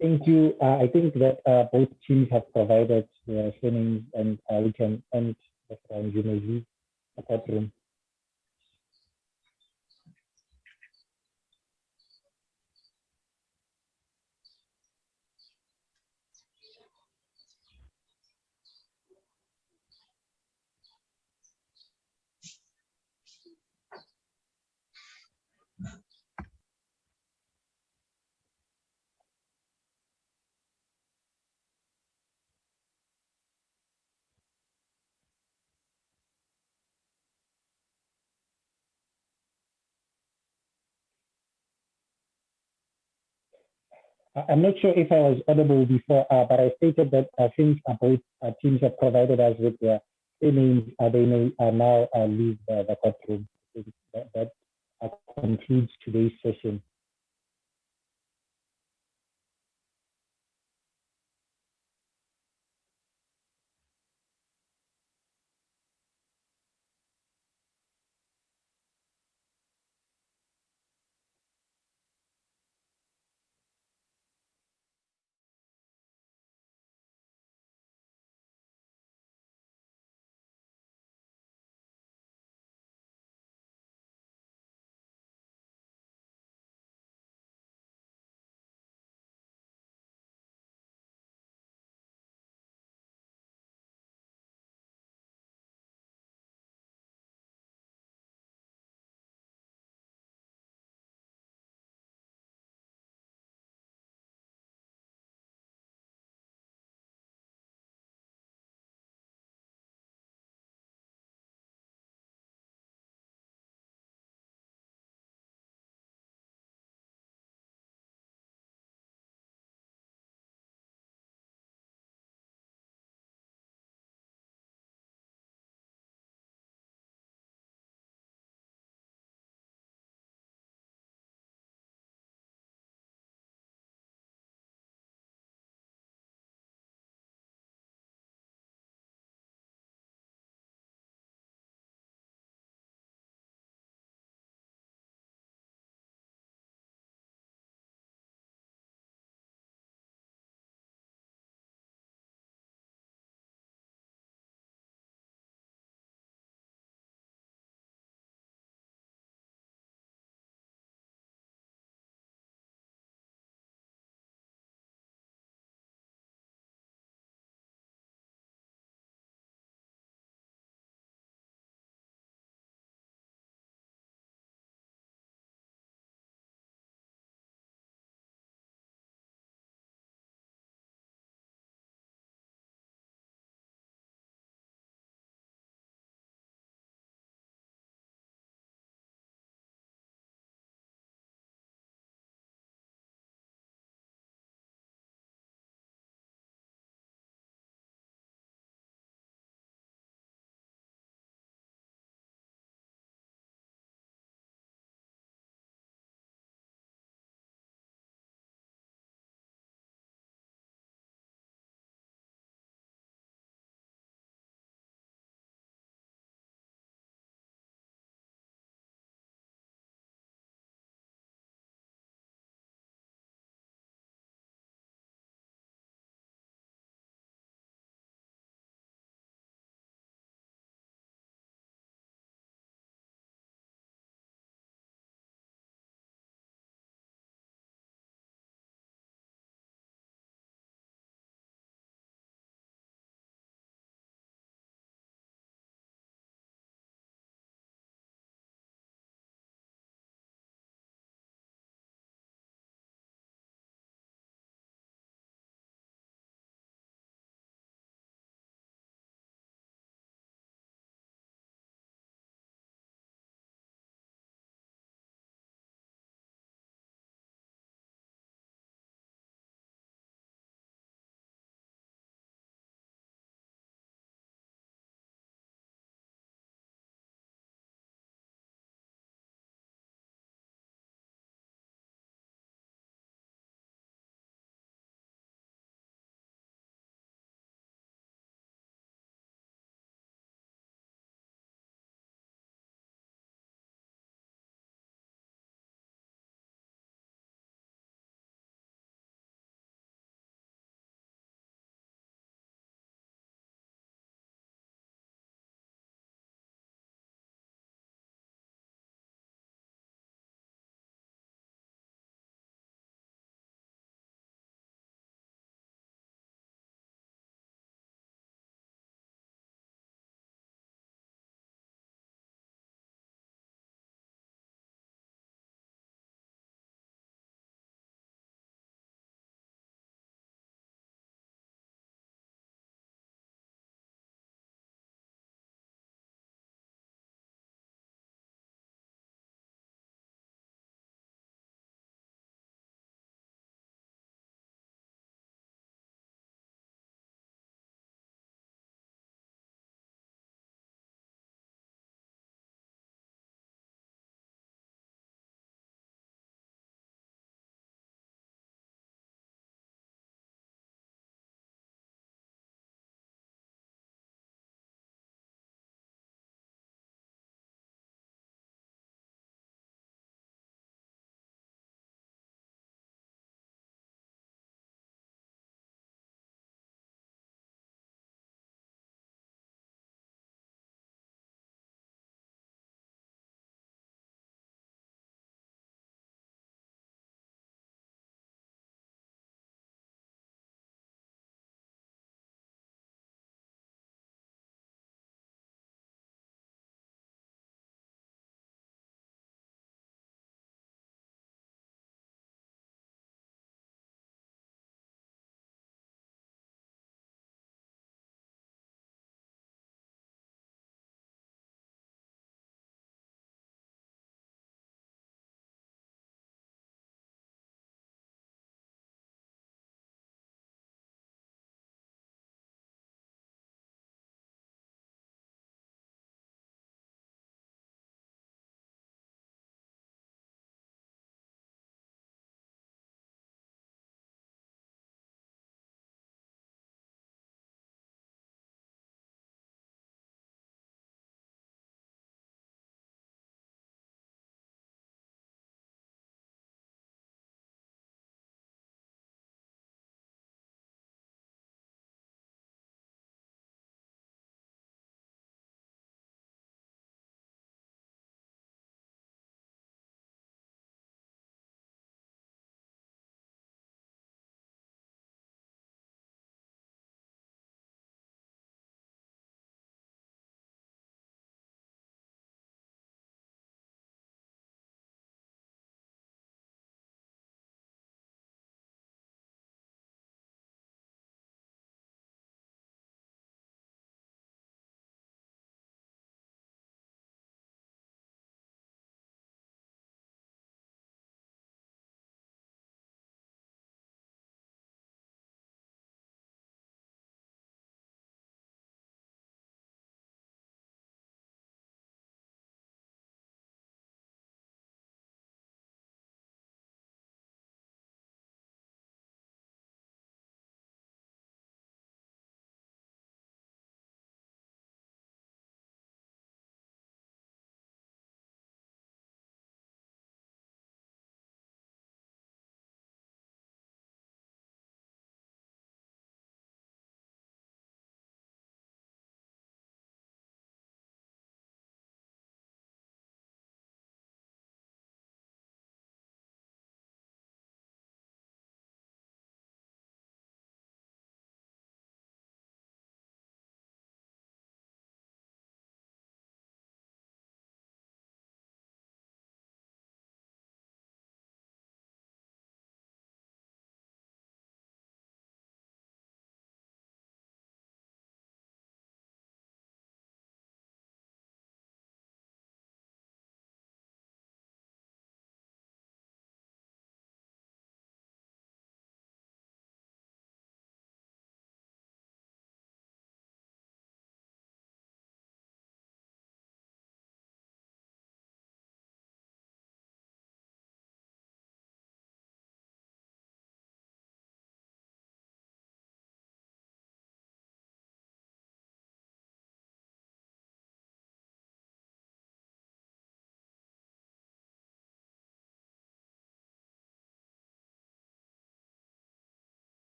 Thank you. I think that both teams have provided their surnames and we can end the round. You may leave the courtroom. I'm not sure if I was audible before, but I stated that since both teams have provided us with their names, they may now leave the courtroom. That concludes today's session.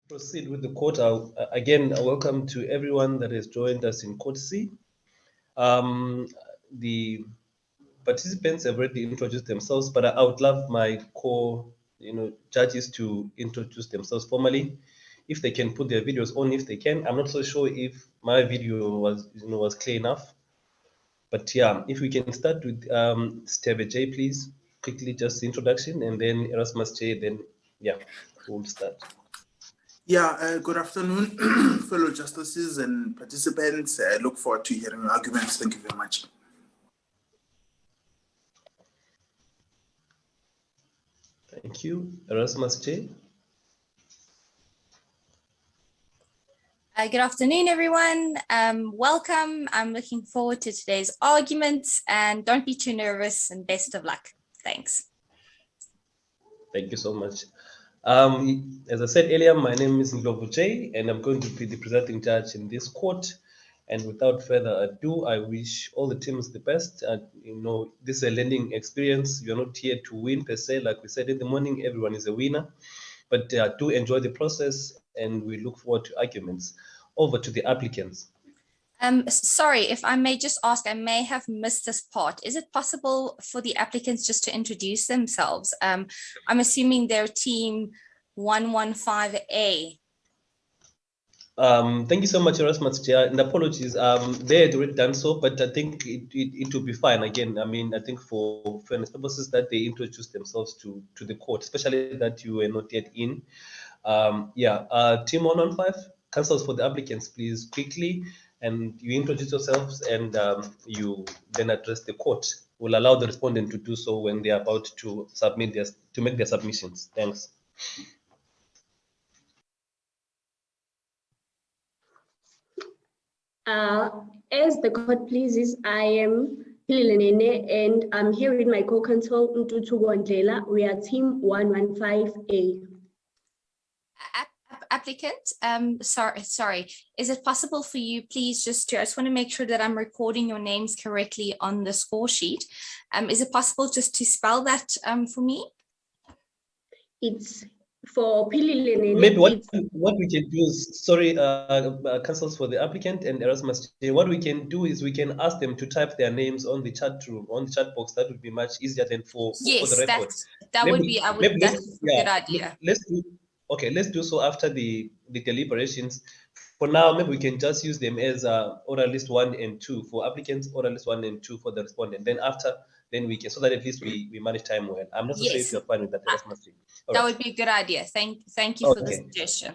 Proceed with the court. Again, welcome to everyone that has joined us in court C. The participants have already introduced themselves, but I would love my judges to introduce themselves formally. If they can put their videos on, if they can. I'm not so sure if my video was clear enough. But yeah, if we can start with Steve J, please, quickly just introduction, and then Erasmus J, then yeah, we'll start. Yeah, good afternoon, fellow justices and participants. I look forward to hearing your arguments. Thank you very much. Thank you. Erasmus J. Good afternoon, everyone. Welcome. I'm looking forward to today's arguments, and don't be too nervous, and best of luck. Thanks. Thank you so much. As I said earlier, my name is Ndlovu J, and I'm going to be the presiding judge in this court. And without further ado, I wish all the teams the best. This is a learning experience. You're not here to win per se. Like we said in the morning, everyone is a winner. But do enjoy the process, and we look forward to arguments. Over to the applicants. Sorry, if I may just ask, I may have missed this part. Is it possible for the applicants just to introduce themselves? I'm assuming they're team 115A. Thank you so much, Erasmus J, and apologies. They had already done so, but I think it will be fine. Again, I mean, I think for fairness purposes that they introduce themselves to the court, especially that you were not yet in. Team 115, counsels for the applicants, please, quickly, and you introduce yourselves, and you then address the court. We'll allow the respondent to do so when they are about to submit to make their submissions. Thanks. As the court pleases, I am Pilinene, and I'm here with my co-counsel Ntutu Gondlela. We are team 115A. Applicant, sorry. Is it possible for you, please, I just want to make sure that I'm recording your names correctly on the score sheet. Is it possible just to spell that for me? It's for Pilinene. Maybe what we can do is, sorry, counsels for the applicant and Erasmus, what we can do is we can ask them to type their names on the chat room, on the chat box. That would be much easier than for the record. That's a good idea. Let's do so after the deliberations. For now, maybe we can just use them as order list 1 and 2 for applicants, order list 1 and 2 for the respondent. Then after, we can, so that at least we manage time well. I'm not so sure if you're fine with that. That would be a good idea. Thank you for the suggestion.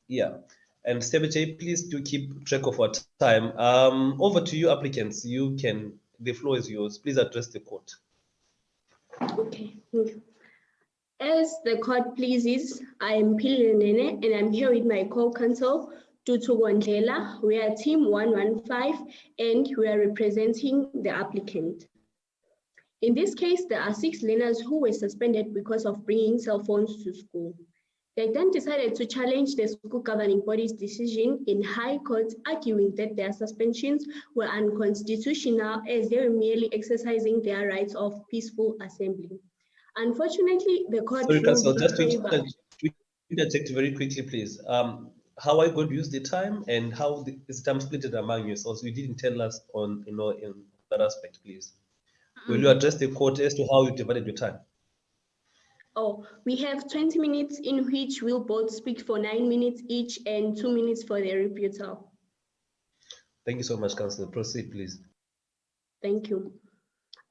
Yeah, and Steve J, please do keep track of our time. Over to you, applicants. The floor is yours. Please address the court. Okay, thank you. As the court pleases, I am Pilinene, and I'm here with my co-counsel, Tutu Gondlela. We are team 115, and we are representing the applicant. In this case, there are 6 learners who were suspended because of bringing cell phones to school. They then decided to challenge the school governing body's decision in high court, arguing that their suspensions were unconstitutional as they were merely exercising their rights of peaceful assembly. Unfortunately, the court— Sorry, counsel, just to interject very quickly, please. How are you going to use the time, and how is the time split among yourselves? You didn't tell us in that aspect, please. Will you address the court as to how you divided your time? Oh, we have 20 minutes in which we'll both speak for 9 minutes each and 2 minutes for the rebuttal. Thank you so much, counsel. Proceed, please. Thank you.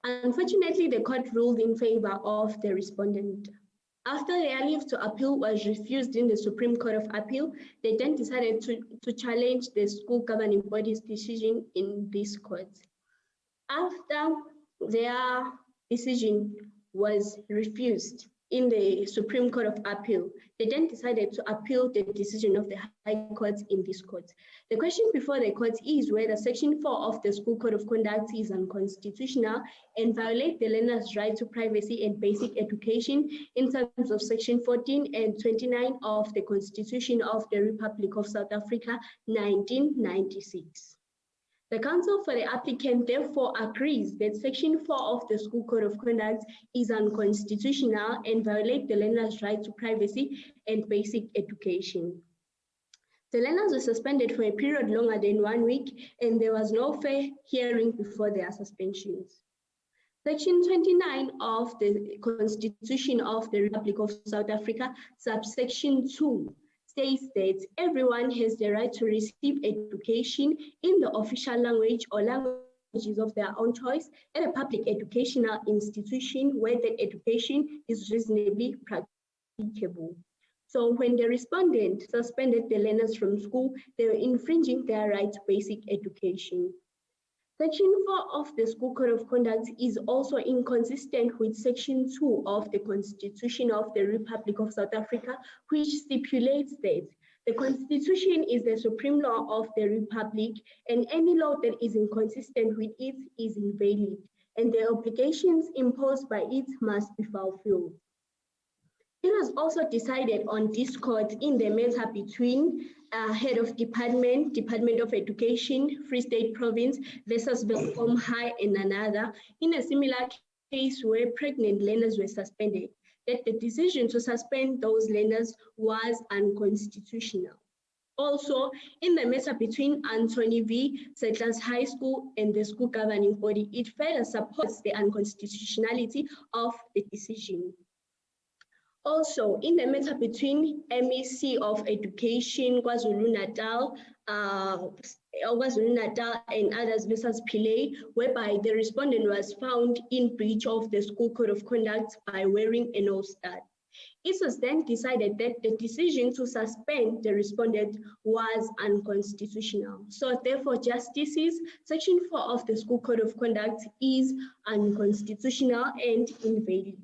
Unfortunately, the court ruled in favor of the respondent. After their leave to appeal was refused in the Supreme Court of Appeal, they then decided to challenge the school governing body's decision in this court. After their decision was refused in the Supreme Court of Appeal, they then decided to appeal the decision of the High Court in this court. The question before the court is whether Section 4 of the School Code of Conduct is unconstitutional and violate the learner's right to privacy and basic education in terms of Section 14 and 29 of the Constitution of the Republic of South Africa, 1996. The counsel for the applicant therefore agrees that Section 4 of the School Code of Conduct is unconstitutional and violates the learner's right to privacy and basic education. The learners were suspended for a period longer than 1 week, and there was no fair hearing before their suspensions. Section 29 of the Constitution of the Republic of South Africa, subsection 2, states that everyone has the right to receive education in the official language or languages of their own choice at a public educational institution where the education is reasonably practicable. So when the respondent suspended the learners from school, they were infringing their right to basic education. Section 4 of the School Code of Conduct is also inconsistent with Section 2 of the Constitution of the Republic of South Africa, which stipulates that the Constitution is the supreme law of the Republic, and any law that is inconsistent with it is invalid, and the obligations imposed by it must be fulfilled. It was also decided on discord in the matter between Head of Department, Department of Education, Free State Province versus Belcom High and another, in a similar case where pregnant learners were suspended, that the decision to suspend those learners was unconstitutional. Also, in the matter between Anthony V. Settlers High School and the school governing body, it further supports the unconstitutionality of the decision. Also, in the matter between MEC of Education, KwaZulu-Natal and others versus Pillay, whereby the respondent was found in breach of the School Code of Conduct by wearing a nose guard. It was then decided that the decision to suspend the respondent was unconstitutional. So therefore, justices, Section 4 of the School Code of Conduct is unconstitutional and invalid.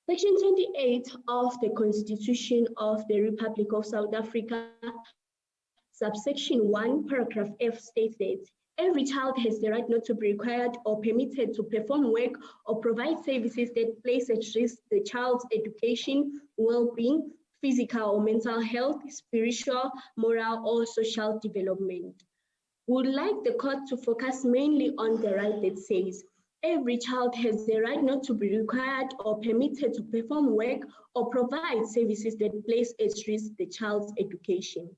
Section 28 of the Constitution of the Republic of South Africa, subsection 1, paragraph F states that every child has the right not to be required or permitted to perform work or provide services that place at risk the child's education, well-being, physical or mental health, spiritual, moral, or social development. We would like the court to focus mainly on the right that says, every child has the right not to be required or permitted to perform work or provide services that place at risk the child's education.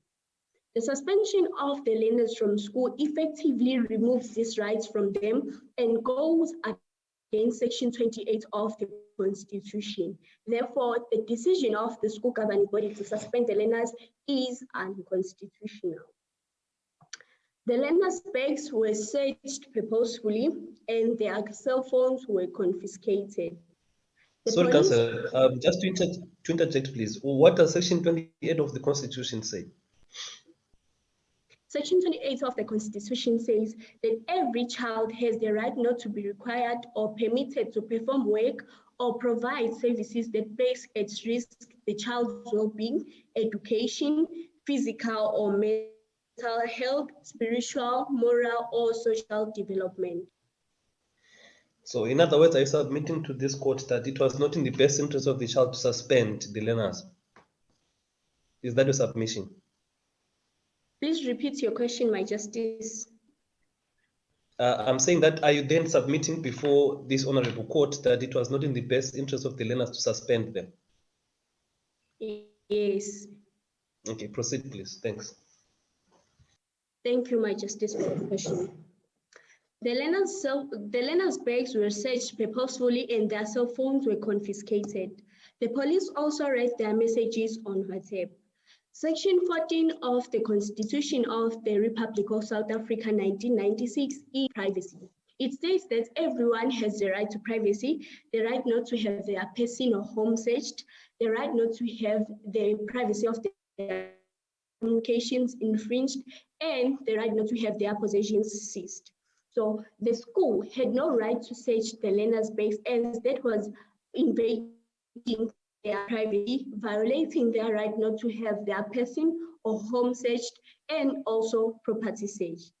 The suspension of the learners from school effectively removes these rights from them and goes against Section 28 of the Constitution. Therefore, the decision of the school governing body to suspend the learners is unconstitutional. The learners' bags were searched purposefully and their cell phones were confiscated. Sorry, Councillor, just to interject, please. What does Section 28 of the Constitution say? Section 28 of the Constitution says that every child has the right not to be required or permitted to perform work or provide services that place at risk the child's well-being, education, physical or mental health, spiritual, moral, or social development. So in other words, are you submitting to this court that it was not in the best interest of the child to suspend the learners? Is that your submission? Please repeat your question, My Justice. I'm saying that, are you then submitting before this honorable court that it was not in the best interest of the learners to suspend them? Yes. Okay, proceed, please. Thanks. Thank you, My Justice, for the question. The learners' bags were searched purposefully and their cell phones were confiscated. The police also read their messages on WhatsApp. Section 14 of the Constitution of the Republic of South Africa 1996 is privacy. It states that everyone has the right to privacy, the right not to have their person or home searched, the right not to have the privacy of their communications infringed, and the right not to have their possessions seized. So the school had no right to search the learners' bags as that was invading their privacy, violating their right not to have their person or home searched, and also property searched.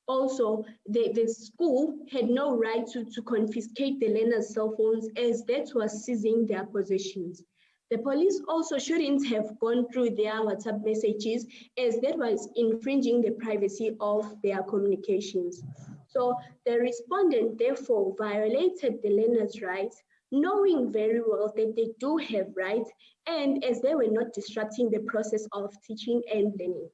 Also, the school had no right to confiscate the learners' cell phones as that was seizing their possessions. The police also shouldn't have gone through their WhatsApp messages, as that was infringing the privacy of their communications. So the respondent therefore violated the learner's rights, knowing very well that they do have rights, and as they were not disrupting the process of teaching and learning.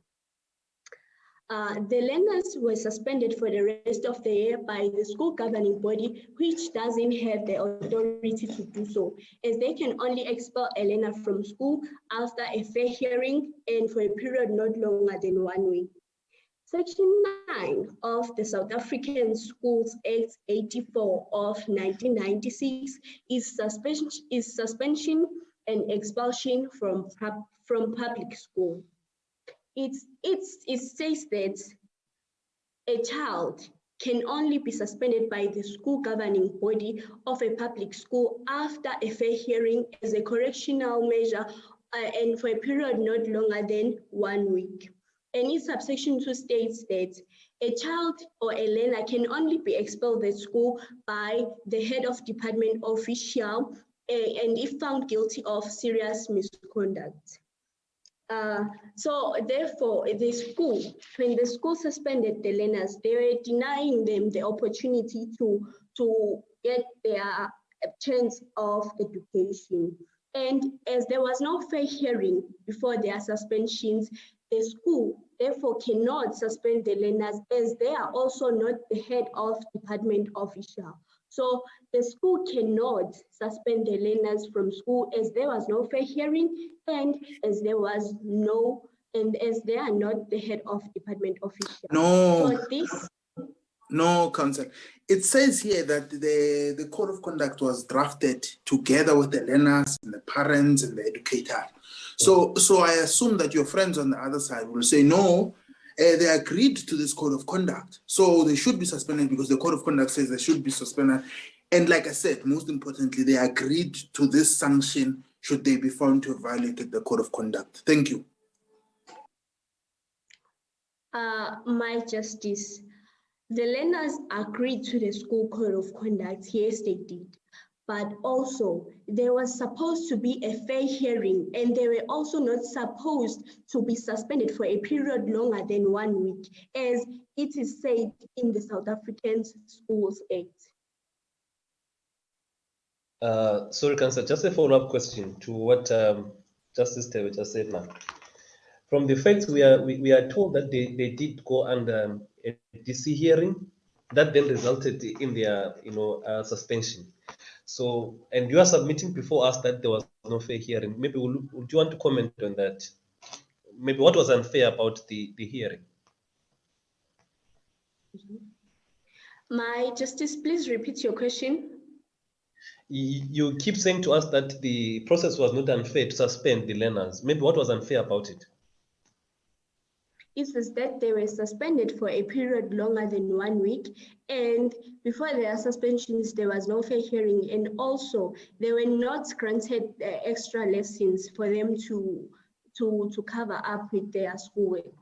The learners were suspended for the rest of the year by the school governing body, which doesn't have the authority to do so, as they can only expel a learner from school after a fair hearing and for a period not longer than 1 week. Section 9 of the South African Schools Act 84 of 1996 is suspension and expulsion from public school. It says that a child can only be suspended by the school governing body of a public school after a fair hearing as a correctional measure and for a period not longer than 1 week. And in subsection 2 states that a child or a learner can only be expelled at school by the head of department official and if found guilty of serious misconduct. So therefore, the school, when the school suspended the learners, they were denying them the opportunity to get their chance of education. And as there was no fair hearing before their suspensions, the school therefore cannot suspend the learners as they are also not the head of department official. So the school cannot suspend the learners from school as there was no fair hearing and as there was and as they are not the head of department official. No. So this. No, Council. It says here that the code of conduct was drafted together with the learners and the parents and the educator. So I assume that your friends on the other side will say, no, they agreed to this code of conduct. So they should be suspended because the code of conduct says they should be suspended. And like I said, most importantly, they agreed to this sanction should they be found to have violated the code of conduct. Thank you. My Justice, the learners agreed to the school code of conduct. Yes, they did. But also, there was supposed to be a fair hearing, and they were also not supposed to be suspended for a period longer than 1 week, as it is said in the South African Schools Act. Sorry, Councillor, just a follow-up question to what Justice Tewe just said now. From the facts, we are told that they did go under a DC hearing that then resulted in their suspension. So, and you are submitting before us that there was no fair hearing. Maybe would you want to comment on that? Maybe what was unfair about the hearing? My Justice, please repeat your question. You keep saying to us that the process was not unfair to suspend the learners. Maybe what was unfair about it? It was that they were suspended for a period longer than 1 week, and before their suspensions, there was no fair hearing, and also they were not granted extra lessons for them to cover up with their schoolwork.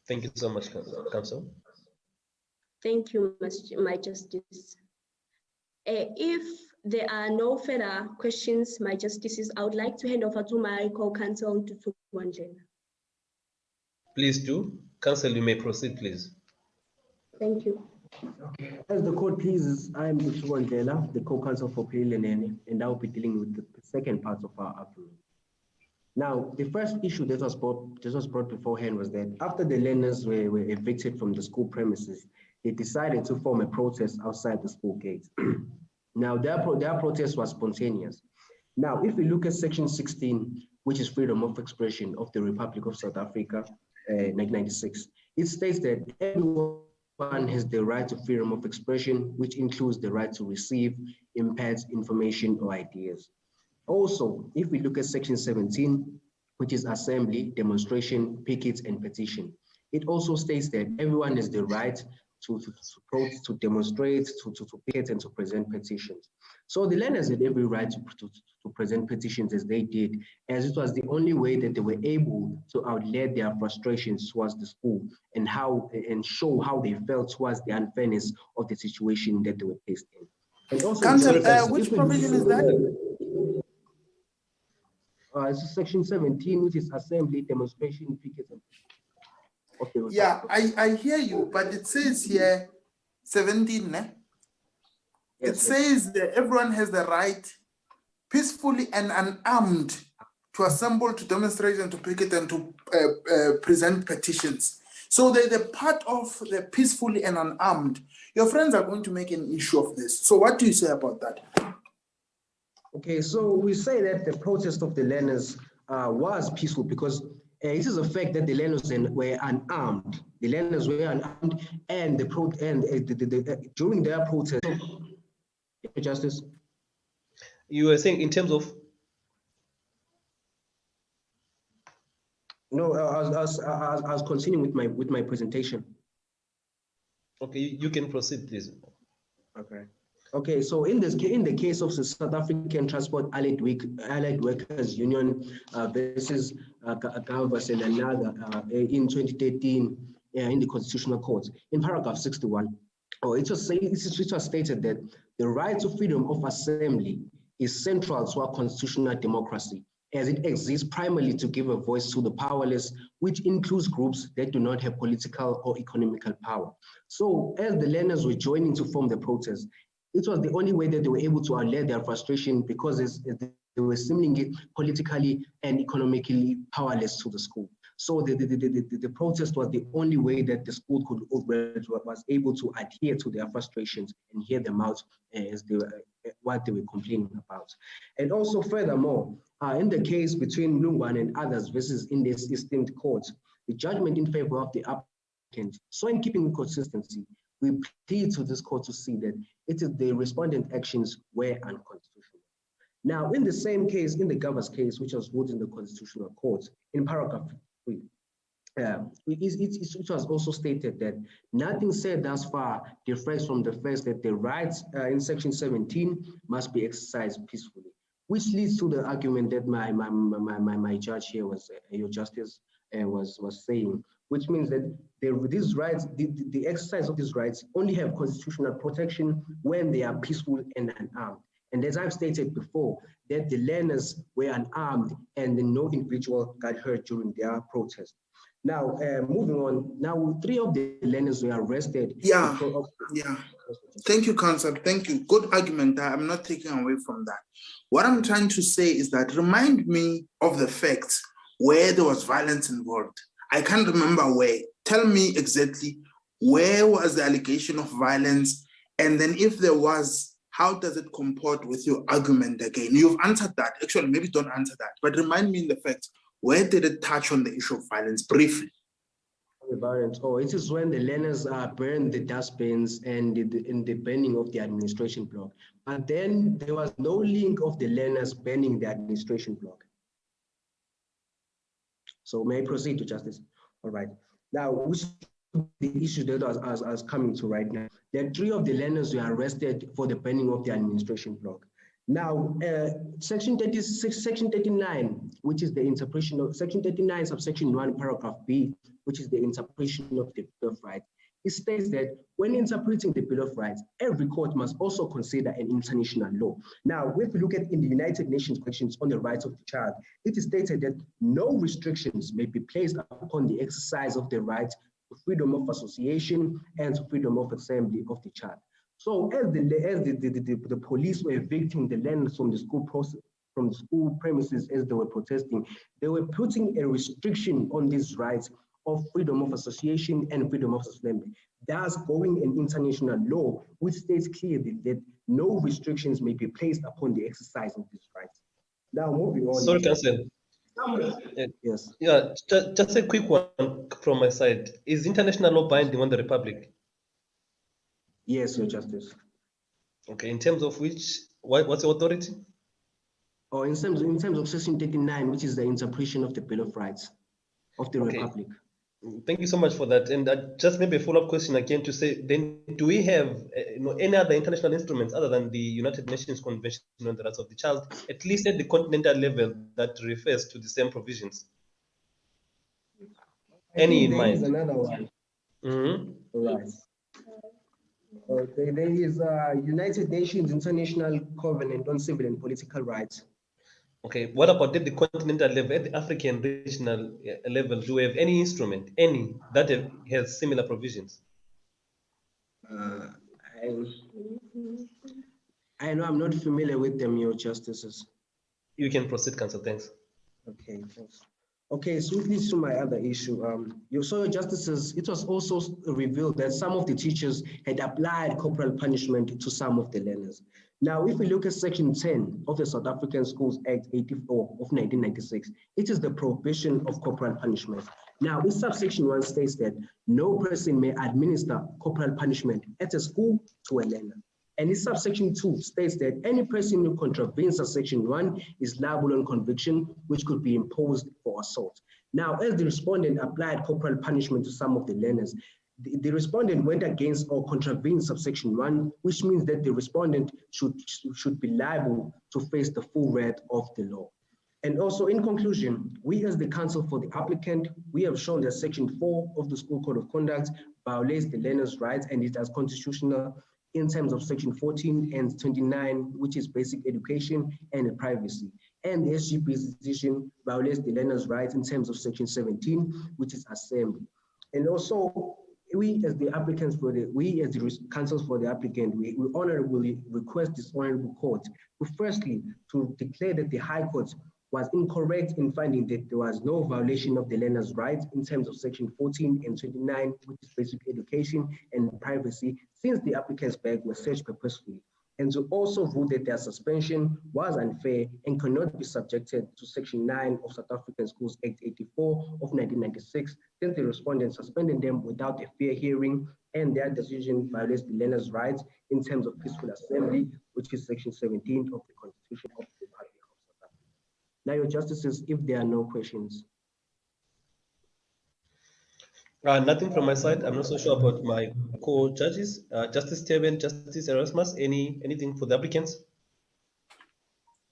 Thank you so much, Council. Thank you, my Justice. If there are no further questions, my Justices, I would like to hand over to my co-counsel, to Wangela. Please do. Council, you may proceed, please. Thank you. Okay. As the court pleases, I am Wangela, the co-counsel for Paylenene, and I will be dealing with the second part of our argument. Now, the first issue that was brought beforehand was that after the learners were evicted from the school premises, they decided to form a protest outside the school gates. Now, their protest was spontaneous. Now, if we look at Section 16, which is freedom of expression of the Republic of South Africa, 1996, it states that everyone has the right to freedom of expression, which includes the right to receive, impart information or ideas. Also, if we look at Section 17, which is assembly, demonstration, pickets, and petition, it also states that everyone has the right to demonstrate, to picket, and to present petitions. So the learners had every right to present petitions as they did, as it was the only way that they were able to outlet their frustrations towards the school and show how they felt towards the unfairness of the situation that they were placed in. And also, Council, which provision is that? It's section 17, which is assembly, demonstration, picket. Okay. Yeah, I hear you, but it says here 17, ne? It says that everyone has the right peacefully and unarmed to assemble, to demonstrate, and to picket, and to present petitions. So the part of the peacefully and unarmed, your friends are going to make an issue of this. So what do you say about that? Okay, so we say that the protest of the learners was peaceful because it is a fact that the learners were unarmed. The learners were unarmed, and during their protest, Justice. You were saying in terms of. No, I was continuing with my presentation. Okay, you can proceed, please. Okay. Okay, so in the case of the South African Transport Allied Workers Union versus Galvas and another in 2013 in the Constitutional Court, in paragraph 61, it was stated that the right to freedom of assembly is central to our constitutional democracy, as it exists primarily to give a voice to the powerless, which includes groups that do not have political or economical power. So as the learners were joining to form the protest, it was the only way that they were able to allay their frustration because they were seemingly politically and economically powerless to the school. So the protest was the only way that the school was able to adhere to their frustrations and hear them out as they were what they were complaining about. And also furthermore, in the case between Lungwan and others versus in this esteemed court, the judgment in favor of the applicant, so in keeping with consistency, we plead to this court to see that it is the respondent actions were unconstitutional. Now, in the same case, in the Gavas case, which was ruled in the Constitutional Court, in paragraph 3, it was also stated that nothing said thus far differs from the fact that the rights in section 17 must be exercised peacefully, which leads to the argument that my judge here was, your justice, was saying, which means that these rights, the exercise of these rights only have constitutional protection when they are peaceful and unarmed. And as I've stated before, that the learners were unarmed and no individual got hurt during their protest. Now, moving on, now 3 of the learners were arrested. Yeah. Thank you, Council. Thank you. Good argument. I'm not taking away from that. What I'm trying to say is that remind me of the facts where there was violence involved. I can't remember where. Tell me exactly where was the allegation of violence, and then if there was, how does it comport with your argument again? You've answered that. Actually, maybe don't answer that, but remind me in the facts, where did it touch on the issue of violence briefly? The violence. Oh, it is when the learners burned the dustbins and in the burning of the administration block. But then there was no link of the learners burning the administration block. So may I proceed to justice? All right. Now, which the issue that I was coming to right now, that 3 of the learners were arrested for the burning of the administration block. Now, section 36, section 39, which is the interpretation of section 39, subsection 1, paragraph B, which is the interpretation of the Bill of Rights. It states that when interpreting the Bill of Rights, every court must also consider an international law. Now, if we look at in the United Nations Conventions on the Rights of the Child, it is stated that no restrictions may be placed upon the exercise of the right to freedom of association and to freedom of assembly of the child. So as the police were evicting the learners from the school process, from the school premises as they were protesting, they were putting a restriction on these rights of freedom of association and freedom of assembly, thus going an international law which states clearly that no restrictions may be placed upon the exercise of these rights. Now moving on. Sorry, Council. Yes. Yeah, just a quick one from my side. Is international law binding on the Republic? Yes, Your Justice. Okay, in terms of which, what's the authority? Or in terms of section 39, which is the interpretation of the Bill of Rights of the Republic. Thank you so much for that. And just maybe a follow-up question again to say, then do we have any other international instruments other than the United Nations Convention on the Rights of the Child, at least at the continental level, that refers to the same provisions? Any in mind? Another one. Right. Okay, there is United Nations International Covenant on Civil and Political Rights. Okay, what about at the continental level, at the African regional level? Do we have any instrument, any, that has similar provisions? I know I'm not familiar with them, Your Justices. You can proceed, Counsel. Thanks. Okay, thanks. Okay, swiftly to my other issue. Your Justices, it was also revealed that some of the teachers had applied corporal punishment to some of the learners. Now, if we look at Section 10 of the South African Schools Act 84 of 1996, it is the prohibition of corporal punishment. Now, in subsection 1 states that no person may administer corporal punishment at a school to a learner. And in subsection 2 states that any person who contravenes subsection 1 is liable on conviction, which could be imposed for assault. Now, as the respondent applied corporal punishment to some of the learners, the respondent went against or contravened subsection 1, which means that the respondent should be liable to face the full wrath of the law. And also, in conclusion, we as the counsel for the applicant, we have shown that section 4 of the School Code of Conduct violates the learner's rights and it is constitutional in terms of section 14 and 29, which is basic education and privacy. And the SGB's decision violates the learner's rights in terms of section 17, which is assembly. And also, we as the applicants for the, we as the counsels for the applicant, we honorably request this honorable court to firstly, to declare that the High Court was incorrect in finding that there was no violation of the learner's rights in terms of section 14 and 29, which is basic education and privacy, since the applicant's bag was searched purposefully, and to also rule that their suspension was unfair and cannot be subjected to section 9 of South African Schools Act 84 of 1996, since the respondent suspended them without a fair hearing, and their decision violates the learner's rights in terms of peaceful assembly, which is section 17 of the Constitution of the Republic of South Africa. Now, Your Justices, if there are no questions. Nothing from my side. I'm not so sure about my co-judges. Justice Teben, Justice Erasmus, anything for the applicants?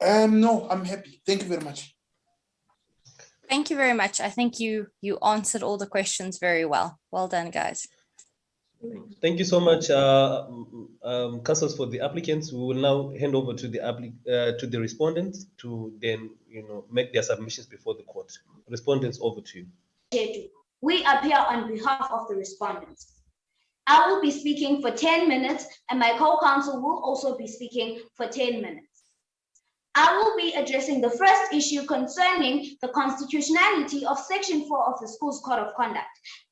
No, I'm happy. Thank you very much. Thank you very much. I think you answered all the questions very well. Well done, guys. Thank you so much, counsels for the applicants. We will now hand over to the respondents to then, make their submissions before the court. Respondents, over to you. We appear on behalf of the respondents. I will be speaking for 10 minutes and my co-counsel will also be speaking for 10 minutes. I will be addressing the first issue concerning the constitutionality of Section 4 of the School's Code of Conduct,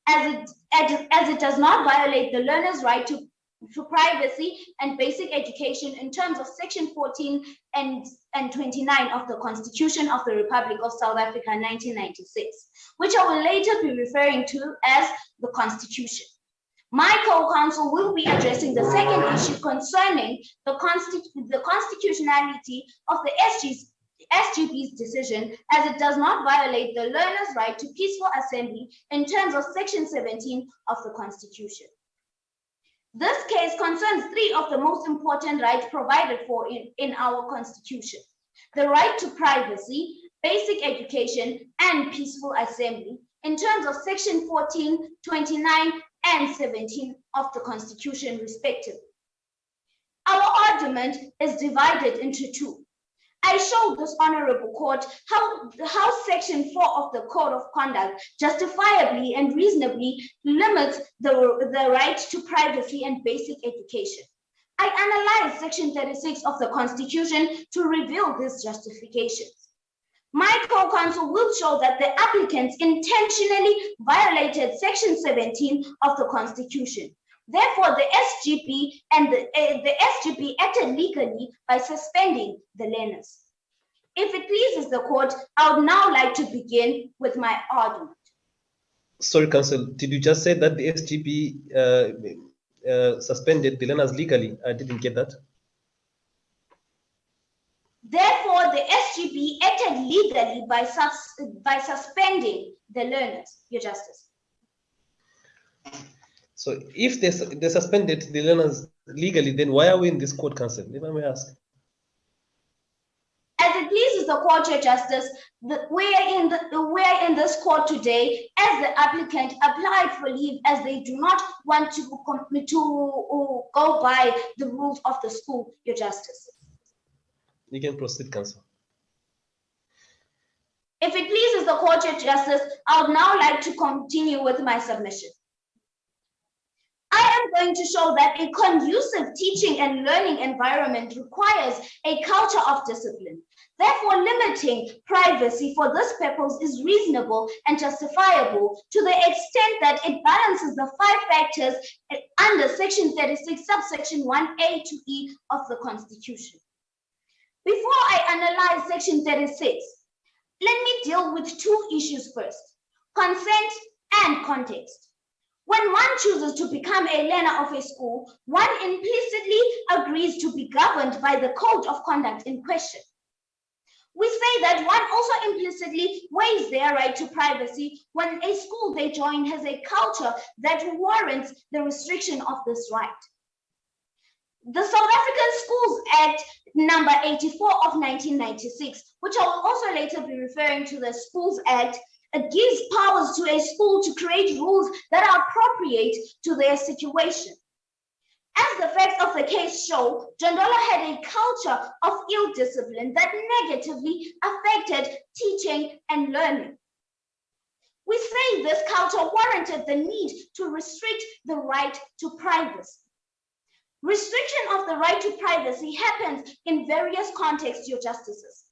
as it does not violate the learner's right to privacy and basic education in terms of Section 14 and 29 of the Constitution of the Republic of South Africa 1996, which I will later be referring to as the Constitution. My co-counsel will be addressing the second issue concerning the constitutionality of the SGB's decision, as it does not violate the learner's right to peaceful assembly in terms of Section 17 of the Constitution. This case concerns three of the most important rights provided for in our Constitution: the right to privacy, basic education, and peaceful assembly in terms of Section 14, 29, and 17 of the Constitution, respectively. Our argument is divided into two. I showed this honorable court how Section 4 of the Code of Conduct justifiably and reasonably limits the right to privacy and basic education. I analyzed Section 36 of the Constitution to reveal these justifications. My co-counsel will show that the applicants intentionally violated Section 17 of the Constitution. Therefore, the SGB acted legally by suspending the learners. If it pleases the court, I would now like to begin with my argument. Sorry, counsel, did you just say that the SGB suspended the learners legally? I didn't get that. Therefore, the SGB acted legally by suspending the learners, Your Justice. So if they suspended the learners legally, then why are we in this court, counsel? If I may ask. As it pleases the court, Your Justice, we are in this court today as the applicant applied for leave, as they do not want to go by the rules of the school, Your Justice. You can proceed, counsel. If it pleases the Court of Justice, I would now like to continue with my submission. I am going to show that a conducive teaching and learning environment requires a culture of discipline. Therefore, limiting privacy for this purpose is reasonable and justifiable to the extent that it balances the 5 factors under Section 36, subsection 1A to E of the Constitution. Before I analyze Section 36, let me deal with 2 issues first: consent and context. When one chooses to become a learner of a school, one implicitly agrees to be governed by the code of conduct in question. We say that one also implicitly waives their right to privacy when a school they join has a culture that warrants the restriction of this right. The South African Schools Act number 84 of 1996, which I will also later be referring to the Schools Act, gives powers to a school to create rules that are appropriate to their situation. As the facts of the case show, Jondola had a culture of ill discipline that negatively affected teaching and learning. We say this culture warranted the need to restrict the right to privacy. Restriction of the right to privacy happens in various contexts, Your Justices.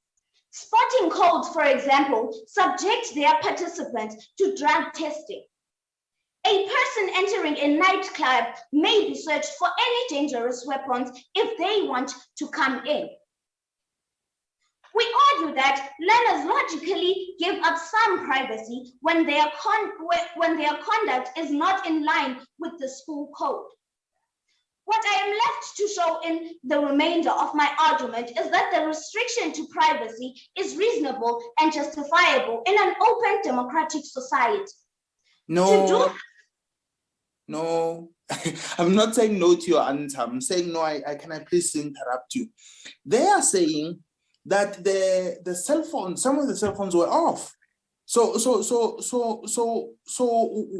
Sporting codes, for example, subject their participants to drug testing. A person entering a nightclub may be searched for any dangerous weapons if they want to come in. We argue that learners logically give up some privacy when their conduct is not in line with the school code. What I am left to show in the remainder of my argument is that the restriction to privacy is reasonable and justifiable in an open democratic society. No, I'm not saying no to your answer. I'm saying no, can I please interrupt you? They are saying that the cell phones, some of the cell phones were off. So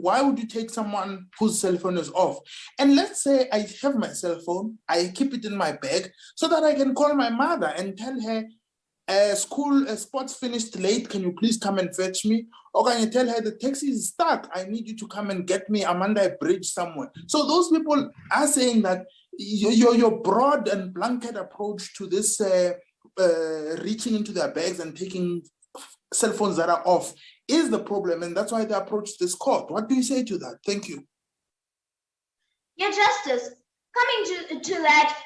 why would you take someone whose cell phone is off? And let's say I have my cell phone, I keep it in my bag so that I can call my mother and tell her, sports finished late, can you please come and fetch me? Or can you tell her the taxi is stuck, I need you to come and get me, I'm under a bridge somewhere. So those people are saying that your broad and blanket approach to this reaching into their bags and taking cell phones that are off is the problem, and that's why they approached this court. What do you say to that? Thank you. Your Justice, coming to that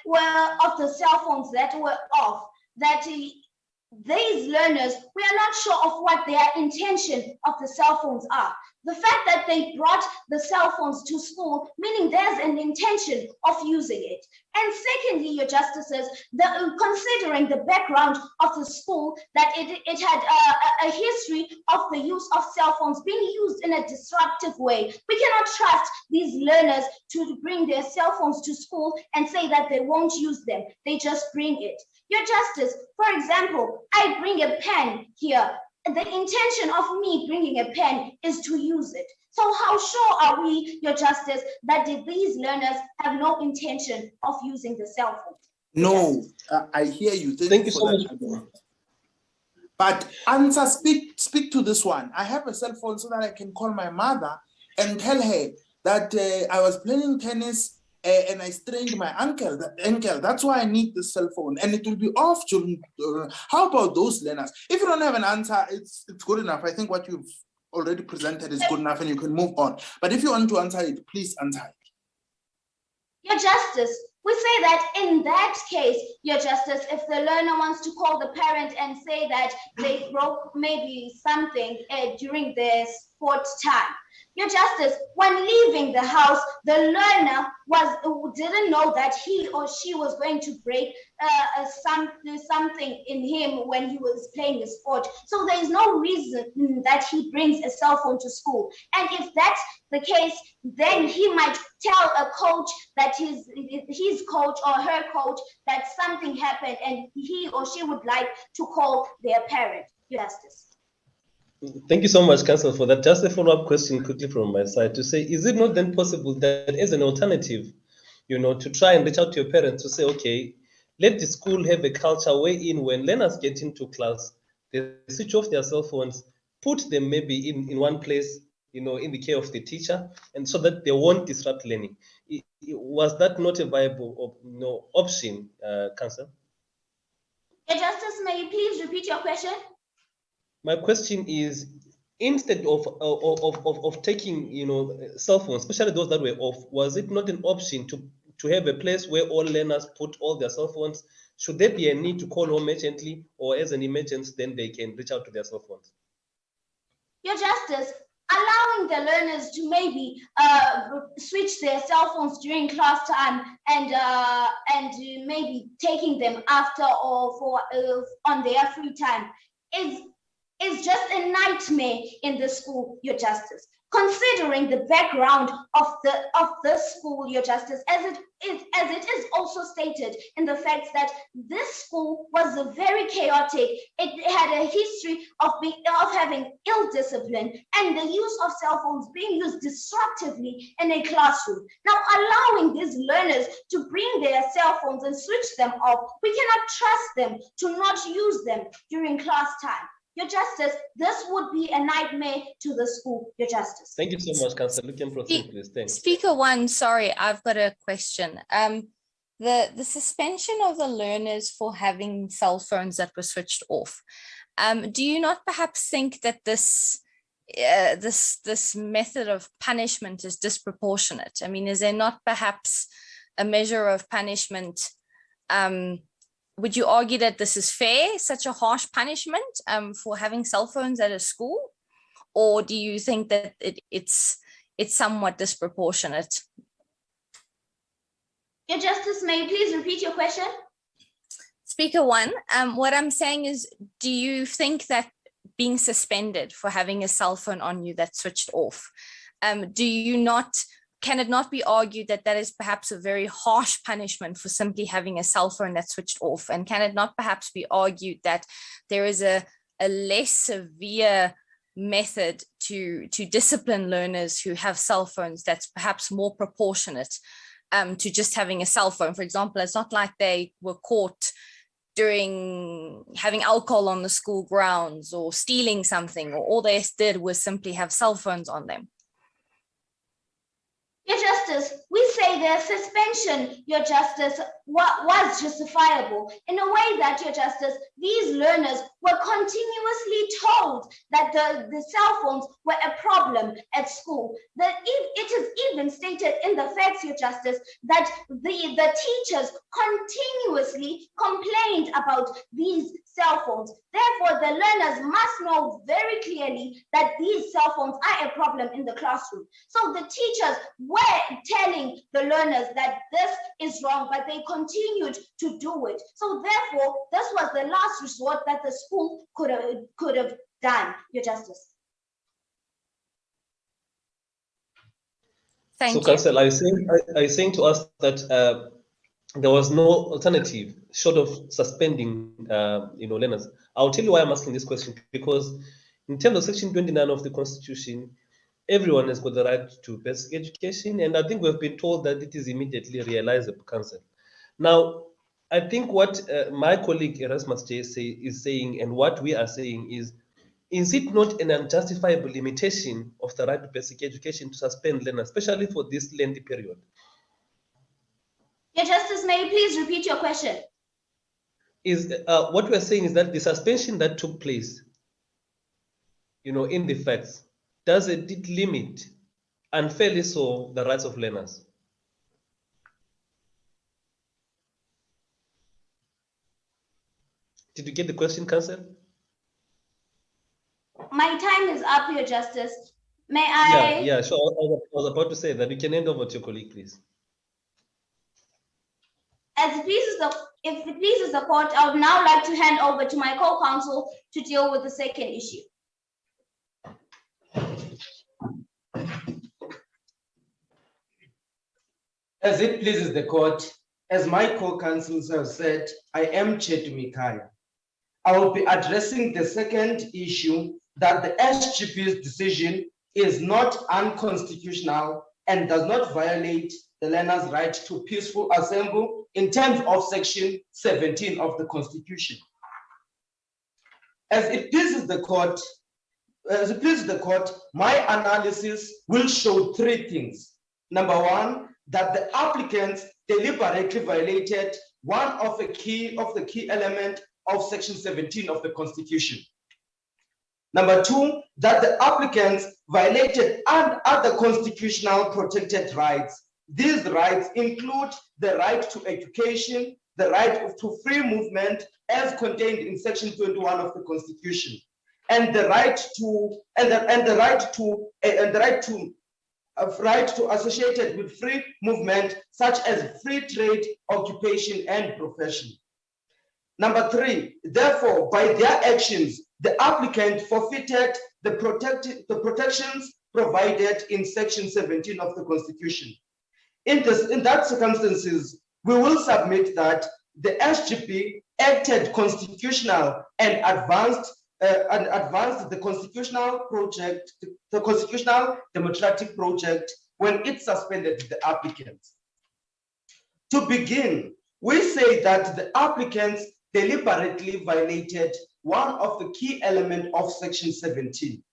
of the cell phones that were off, that these learners, we are not sure of what their intention of the cell phones are. The fact that they brought the cell phones to school, meaning there's an intention of using it. And secondly, Your Justices, considering the background of the school, that it had a history of the use of cell phones being used in a disruptive way. We cannot trust these learners to bring their cell phones to school and say that they won't use them. They just bring it. Your Justice, for example, I bring a pen here. The intention of me bringing a pen is to use it. So how sure are we, Your Justice, that these learners have no intention of using the cell phone? No, I hear you. Thank you so much. But answer, speak to this one. I have a cell phone so that I can call my mother and tell her that I was playing tennis and I strained my ankle. That's why I need the cell phone, and it will be off during. How about those learners? If you don't have an answer, it's good enough. I think what you've already presented is good enough, and you can move on. But if you want to answer it, please answer it. Your Justice, we say that in that case, Your Justice, if the learner wants to call the parent and say that they broke maybe something during their sport time, Your Justice, when leaving the house, the learner didn't know that he or she was going to break something in him when he was playing a sport. So there is no reason that he brings a cell phone to school. And if that's the case, then he might tell a coach that his coach or her coach that something happened and he or she would like to call their parent. Your Justice. Thank you so much, Counsel, for that. Just a follow-up question quickly from my side to say, is it not then possible that as an alternative, to try and reach out to your parents to say, okay, let the school have a culture wherein when learners get into class, they switch off their cell phones, put them maybe in one place, in the care of the teacher, and so that they won't disrupt learning. Was that not a viable option, Council? Your Justice, may you please repeat your question? My question is, instead of taking cell phones, especially those that were off, was it not an option to have a place where all learners put all their cell phones? Should there be a need to call home urgently, or as an emergency, then they can reach out to their cell phones? Your Justice, allowing the learners to maybe switch their cell phones during class time and maybe taking them after or on their free time is just a nightmare in the school, Your Justice. Considering the background of the school, Your Justice, as it is also stated in the fact that this school was very chaotic. It had a history of having ill discipline and the use of cell phones being used disruptively in a classroom. Now, allowing these learners to bring their cell phones and switch them off, we cannot trust them to not use them during class time. Your Justice, this would be a nightmare to the school, Your Justice. Thank you so much, Councillor. You can proceed, please. Thanks. Speaker one, sorry, I've got a question. The suspension of the learners for having cell phones that were switched off. Do you not perhaps think that this method of punishment is disproportionate? I mean, is there not perhaps a measure of punishment? Would you argue that this is fair, such a harsh punishment for having cell phones at a school? Or do you think that it's somewhat disproportionate? Your Justice, may you please repeat your question? Speaker one, what I'm saying is, do you think that being suspended for having a cell phone on you that's switched off, can it not be argued that that is perhaps a very harsh punishment for simply having a cell phone that's switched off? And can it not perhaps be argued that there is a less severe method to discipline learners who have cell phones that's perhaps more proportionate to just having a cell phone? For example, it's not like they were caught during having alcohol on the school grounds or stealing something, or all they did was simply have cell phones on them. Your Justice, we say the suspension, Your Justice, was justifiable in a way that, Your Justice, these learners were continuously told that the cell phones were a problem at school. That it is even stated in the facts, Your Justice, that the teachers continuously complained about these cell phones. Therefore, the learners must know very clearly that these cell phones are a problem in the classroom. So the teachers were telling the learners that this is wrong, but they continued to do it. So therefore, this was the last resort that the school could have done, Your Justice. Thank you. Council, are you saying to us that there was no alternative short of suspending learners? I'll tell you why I'm asking this question, because in terms of Section 29 of the Constitution, everyone has got the right to basic education, and I think we've been told that it is immediately realizable, Council. Now, I think what my colleague Erasmus J is saying, and what we are saying is it not an unjustifiable limitation of the right to basic education to suspend learners, especially for this lengthy period? Your Justice, may you please repeat your question? What we're saying is that the suspension that took place, in the facts, does it limit unfairly so the rights of learners? Did you get the question, Council? My time is up, Your Justice. May I? Yeah, sure. I was about to say that you can hand over to your colleague, please. If it pleases the court, I would now like to hand over to my co-counsel to deal with the second issue. As it pleases the court, as my co-counsels have said, I am Chetu Mikaya. I will be addressing the second issue, that the SGP's decision is not unconstitutional and does not violate the learner's right to peaceful assembly in terms of Section 17 of the Constitution. as it pleases the court, my analysis will show three things. Number one, that the applicants deliberately violated one of the key element of Section 17 of the Constitution. Number two, that the applicants violated other constitutional protected rights. These rights include the right to education, the right to free movement as contained in Section 21 of the Constitution, and the right to associated with free movement, such as free trade, occupation, and profession. Number three, therefore, by their actions, the applicant forfeited the protections provided in Section 17 of the Constitution. In that circumstances, we will submit that the SGB acted constitutional and advanced the constitutional project, the constitutional democratic project, when it suspended the applicants. To begin, we say that the applicants deliberately violated one of the key elements of Section 17.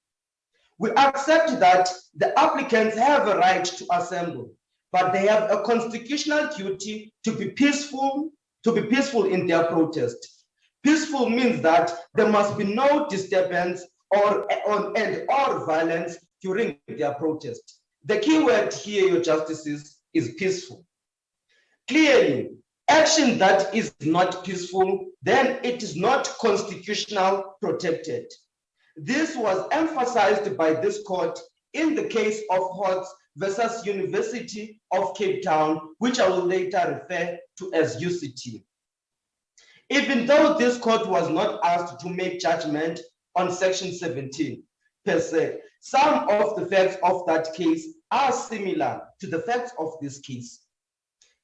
We accept that the applicants have a right to assemble, but they have a constitutional duty to be peaceful in their protest. Peaceful means that there must be no disturbance or violence during their protest. The key word here, Your Justices, is peaceful. Clearly, action that is not peaceful, then it is not constitutional protected. This was emphasized by this court in the case of Hodge versus University of Cape Town, which I will later refer to as UCT. Even though this court was not asked to make judgment on Section 17 per se, some of the facts of that case are similar to the facts of this case.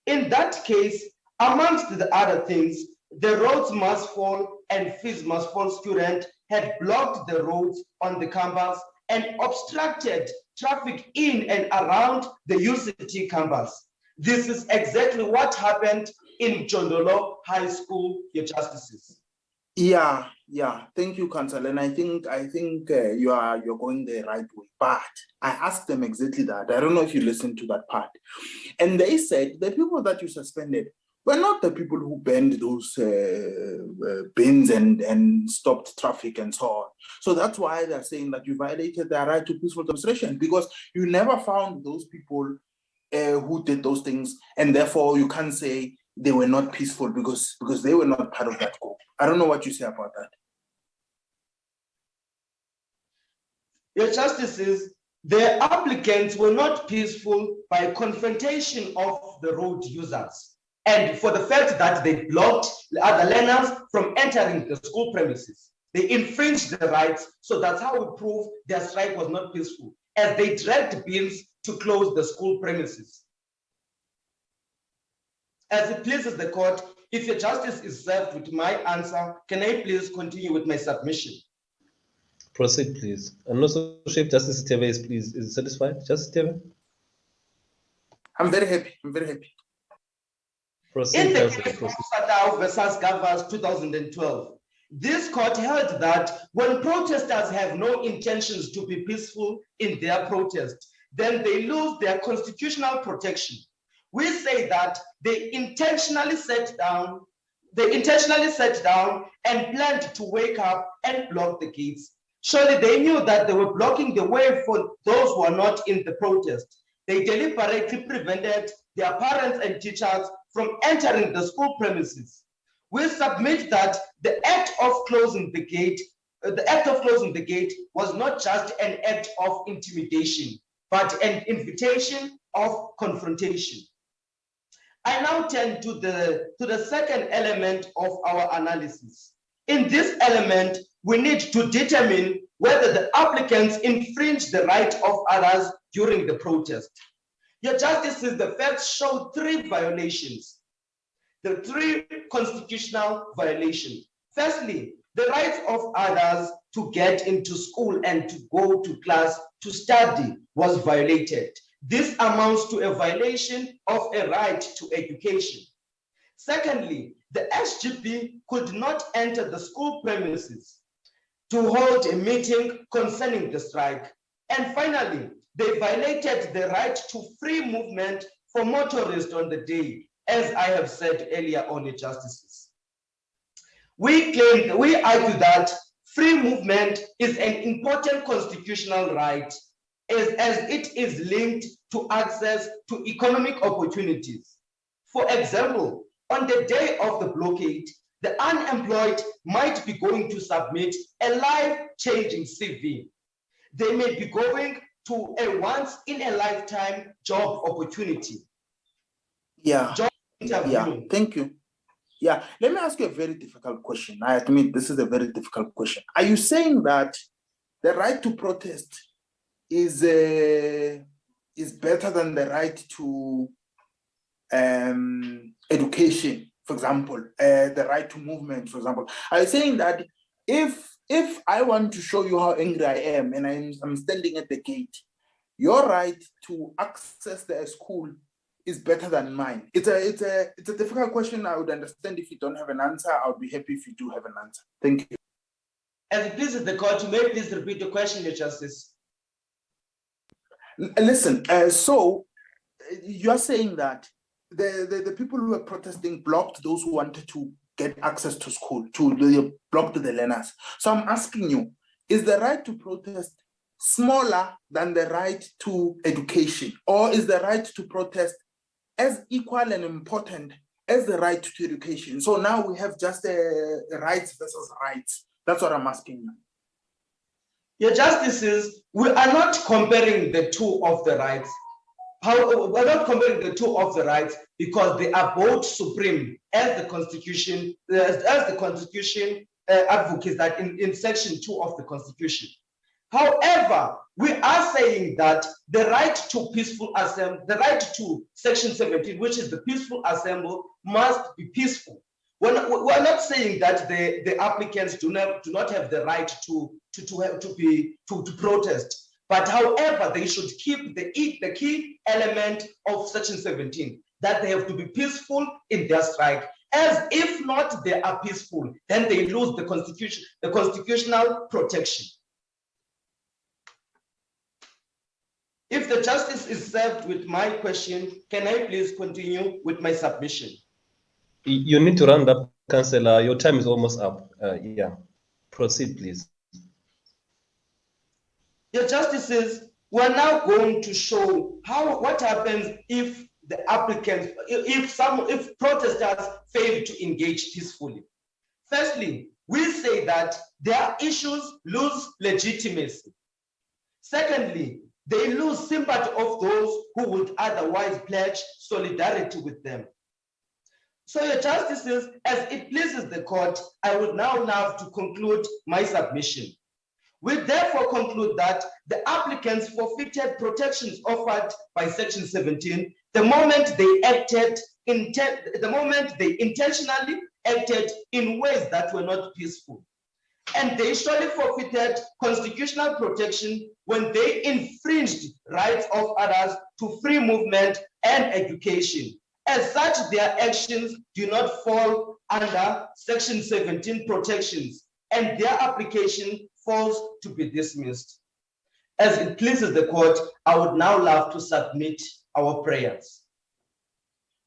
In that case, amongst the other things, the roads must fall and fees must fall student had blocked the roads on the campus and obstructed traffic in and around the UCT campus. This is exactly what happened in Jondolo High School, Your Justices. Yeah. Thank you, Council. And I think you're going the right way. But I asked them exactly that. I don't know if you listened to that part. And they said the people that you suspended were not the people who banned those bins and stopped traffic and so on. So that's why they're saying that you violated their right to peaceful demonstration, because you never found those people who did those things, and therefore you can't say they were not peaceful because they were not part of that group. I don't know what you say about that. Your Justices, the applicants were not peaceful by confrontation of the road users, and for the fact that they blocked the other learners from entering the school premises. They infringed the rights, so that's how we prove their strike was not peaceful, as they dragged bins to close the school premises. As it pleases the court, if Your Justice is served with my answer, can I please continue with my submission? Proceed, please. I'm not so sure if Justice Teve is satisfied. Justice Teve? I'm very happy. Proceed, in the Counsel, case proceed. of Sadao versus Gavas 2012, this court held that when protesters have no intentions to be peaceful in their protest, then they lose their constitutional protection. We say that they intentionally sat down and planned to wake up and block the gates. Surely they knew that they were blocking the way for those who are not in the protest. They deliberately prevented their parents and teachers from entering the school premises. We submit that the act of closing the gate was not just an act of intimidation, but an invitation of confrontation. I now turn to the second element of our analysis. In this element, we need to determine whether the applicants infringe the right of others during the protest. Your Justices, the facts show three violations, the three constitutional violations. Firstly, the rights of others to get into school and to go to class to study was violated. This amounts to a violation of a right to education. Secondly, the SGB could not enter the school premises. to hold a meeting concerning the strike. And finally, they violated the right to free movement for motorists on the day, as I have said earlier on, the justices. We argue that free movement is an important constitutional right as it is linked to access to economic opportunities. For example, on the day of the blockade, the unemployed might be going to submit a life-changing CV. They may be going to a once-in-a-lifetime job opportunity. Yeah. Job interview. Yeah, thank you. Yeah, let me ask you a very difficult question. I admit this is a very difficult question. Are you saying that the right to protest is better than the right to education, for example, the right to movement, for example? Are you saying that if I want to show you how angry I am and I'm standing at the gate, your right to access the school is better than mine? It's a difficult question. I would understand if you don't have an answer. I would be happy if you do have an answer. Thank you. As it pleases the court, you may please repeat the question, Your Justice. Listen, so you are saying that the people who were protesting blocked those who wanted to get access to school, blocked the learners. So I'm asking you, is the right to protest smaller than the right to education, or is the right to protest as equal and important as the right to education? So now we have just rights versus rights. That's what I'm asking you. Your Justices, we are not comparing the two of the rights. We're not comparing the two of the rights because they are both supreme, as the Constitution, advocates that in Section 2 of the Constitution. However, we are saying that the right to peaceful assembly, the right to Section 17, which is the peaceful assembly, must be peaceful. We're not saying that the applicants do not have the right to protest, but however, they should keep the key element of Section 17, that they have to be peaceful in their strike. As if not they are peaceful, then they lose the constitutional protection. If the justice is served with my question, can I please continue with my submission? You need to round up, Councillor. Your time is almost up. Yeah, proceed, please. Your Justices, we're now going to show what happens if the applicants, if protesters fail to engage peacefully. Firstly, we say that their issues lose legitimacy. Secondly, they lose sympathy of those who would otherwise pledge solidarity with them. So, Your Justices, as it pleases the court, I would now love to conclude my submission. We therefore conclude that the applicants forfeited protections offered by Section 17 the moment they intentionally acted in ways that were not peaceful. And they surely forfeited constitutional protection when they infringed rights of others to free movement and education. As such, their actions do not fall under Section 17 protections, and their application falls to be dismissed. As it pleases the court, I would now love to submit our prayers.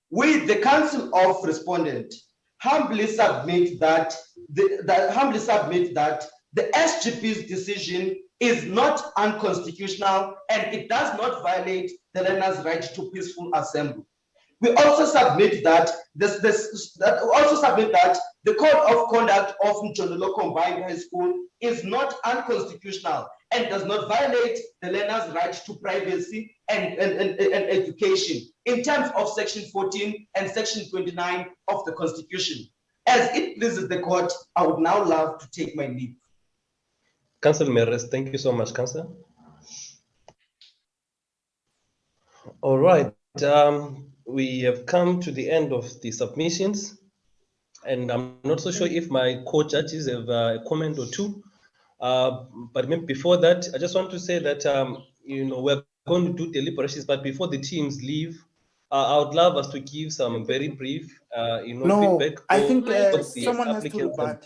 We, the Council of Respondent, humbly submit that the SGP's decision is not unconstitutional and it does not violate the learner's right to peaceful assembly. We also submit that the Code of Conduct of Mjondolo Combined High School is not unconstitutional and does not violate the learner's right to privacy and education in terms of Section 14 and Section 29 of the Constitution. As it pleases the court, I would now love to take my leave. Councillor Meres, thank you so much, Councillor. All right. We have come to the end of the submissions, and I'm not so sure if my co-judges have a comment or two. But maybe before that, I just want to say that we're going to do deliberations. But before the teams leave, I would love us to give some very brief, feedback. I think someone has to rebut.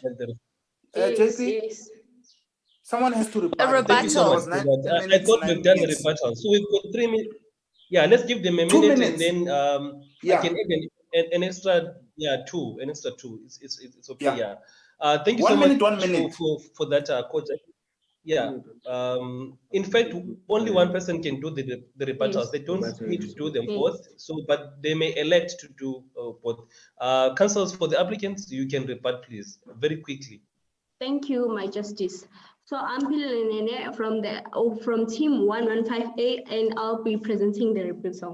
Yes, JP? yes. Someone has to rebut. A Thank you so rebuttal. much for that. I thought we've done the rebuttal. So we've got 3 minutes. Yeah, let's give them a 2 minute minutes. and then Yeah. I can add an extra, an extra 2. It's okay, Yeah. Thank you 1 so minute, much 1 minute. for that, coach. Yeah. In fact, only one person can do the rebuttals. Yes. They don't need to do them Yes. both. So, but they may elect to do both. Counsels for the applicants, you can rebut, please, very quickly. Thank you, my justice. So I'm Pilar from team 115A, and I'll be presenting the rebuttal.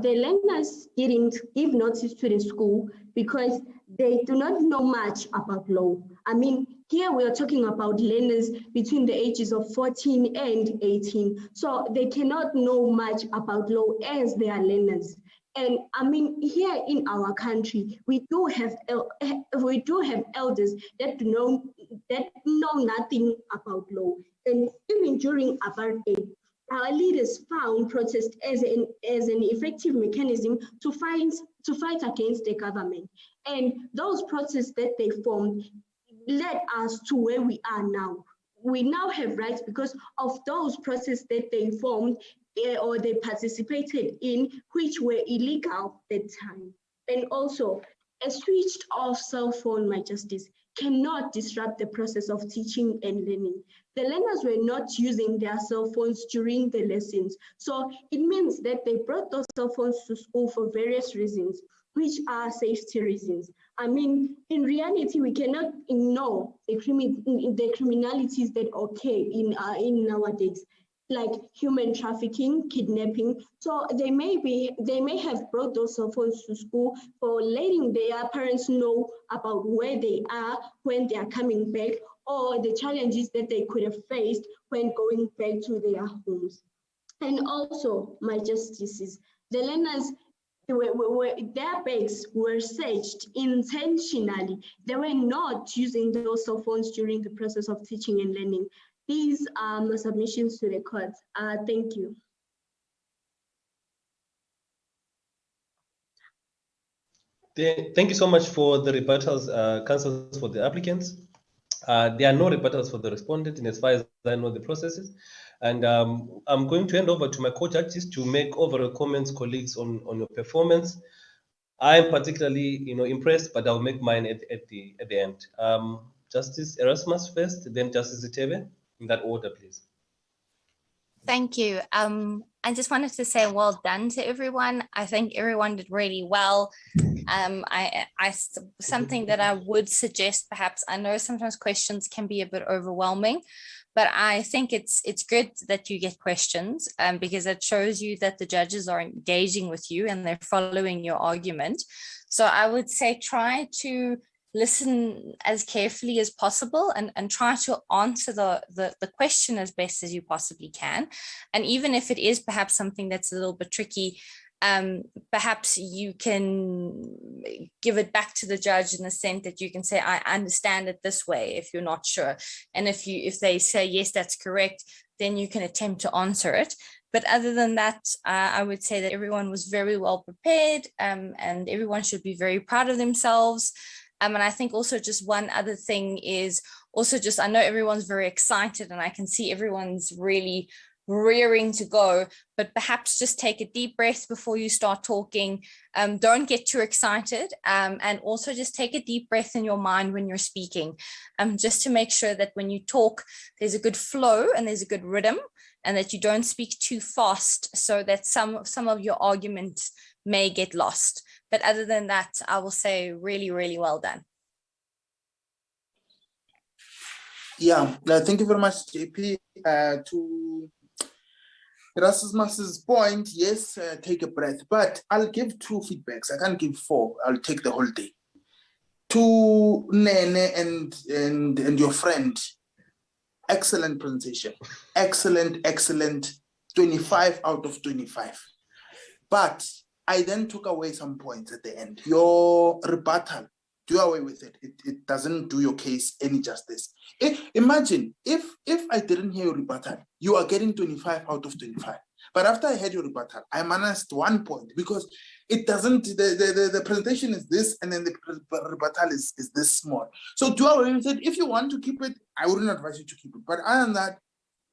The learners didn't give notice to the school because they do not know much about law. I mean, here we are talking about learners between the ages of 14 and 18. So they cannot know much about law as they are learners. And I mean, here in our country, we do have elders that know nothing about law. And even during apartheid, our leaders found protest as an effective mechanism to fight against the government. And those protests that they formed led us to where we are now. We now have rights because of those protests that they formed or they participated in, which were illegal at the time. And also, a switched off cell phone, my justice, cannot disrupt the process of teaching and learning. The learners were not using their cell phones during the lessons. So it means that they brought those cell phones to school for various reasons, which are safety reasons. I mean, in reality, we cannot ignore the criminalities that occur in nowadays, like human trafficking, kidnapping. So they may have brought those cell phones to school for letting their parents know about where they are when they are coming back, or the challenges that they could have faced when going back to their homes. And also, my justices, the learners, their bags were searched intentionally. They were not using those cell phones during the process of teaching and learning. These are my submissions to the court. Thank you. Thank you so much for the rebuttals, counsels for the applicants. There are no rebuttals for the respondent, and as far as I know the processes. And I'm going to hand over to my co-judges to make overall comments, colleagues, on your performance. I'm particularly, impressed, but I'll make mine at the end. Justice Erasmus first, then Justice Itebe, in that order, please. Thank you. I just wanted to say well done to everyone. I think everyone did really well. Something that I would suggest, perhaps, I know sometimes questions can be a bit overwhelming, but I think it's good that you get questions because it shows you that the judges are engaging with you and they're following your argument. So I would say try to listen as carefully as possible and try to answer the question as best as you possibly can. And even if it is perhaps something that's a little bit tricky, perhaps you can give it back to the judge in the sense that you can say, I understand it this way if you're not sure. And if they say, yes, that's correct, then you can attempt to answer it. But other than that, I would say that everyone was very well prepared and everyone should be very proud of themselves. And I think also just one other thing is also just, I know everyone's very excited and I can see everyone's really rearing to go, but perhaps just take a deep breath before you start talking. Don't get too excited, and also just take a deep breath in your mind when you're speaking, just to make sure that when you talk, there's a good flow and there's a good rhythm, and that you don't speak too fast so that some of your argument may get lost. But other than that, I will say really, really well done. Yeah, thank you very much, JP. To Erasmus's point, yes, take a breath, but I'll give 2 feedbacks. I can't give 4. I'll take the whole day. To Nene and your friend, excellent presentation. Excellent. 25 out of 25. But I then took away some points at the end. Your rebuttal, do away with it. It doesn't do your case any justice. Imagine if I didn't hear your rebuttal, you are getting 25 out of 25. But after I heard your rebuttal, I minused 1 point because it doesn't, the presentation is this, and then the rebuttal is this small. So Dua said, if you want to keep it, I wouldn't advise you to keep it. But other than that,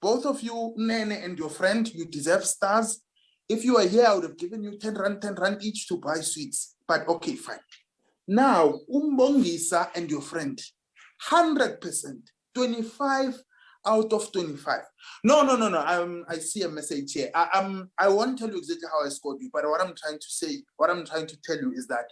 both of you, Nene and your friend, you deserve stars. If you are here, I would have given you 10 rand each to buy sweets. But okay, fine. Now, Umbongisa and your friend, 100%, 25 out of 25. No. I see a message here. I won't tell you exactly how I scored you, but what I'm trying to tell you is that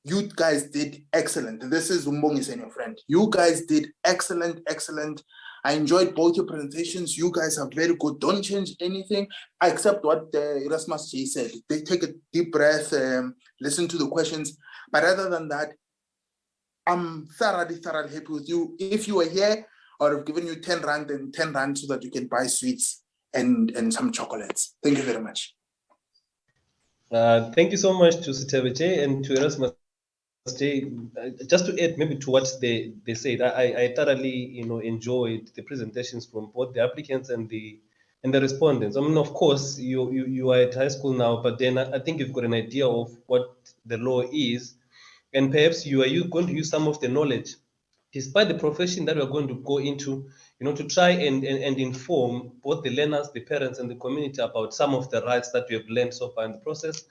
you guys did excellent. This is Umbongisa and your friend. You guys did excellent. I enjoyed both your presentations. You guys are very good. Don't change anything except what Erasmus J said. They take a deep breath, listen to the questions. But other than that, I'm thoroughly happy with you. If you were here, I would have given you 10 rand and 10 rand so that you can buy sweets and some chocolates. Thank you very much. Thank you so much to Sitebete and to Erasmus. Just to add maybe to what they said, I thoroughly enjoyed the presentations from both the applicants and the respondents. I mean, of course, you are at high school now, but then I think you've got an idea of what the law is, and perhaps you are going to use some of the knowledge, despite the profession that we're going to go into, to try and inform both the learners, the parents, and the community about some of the rights that we have learned so far in the process.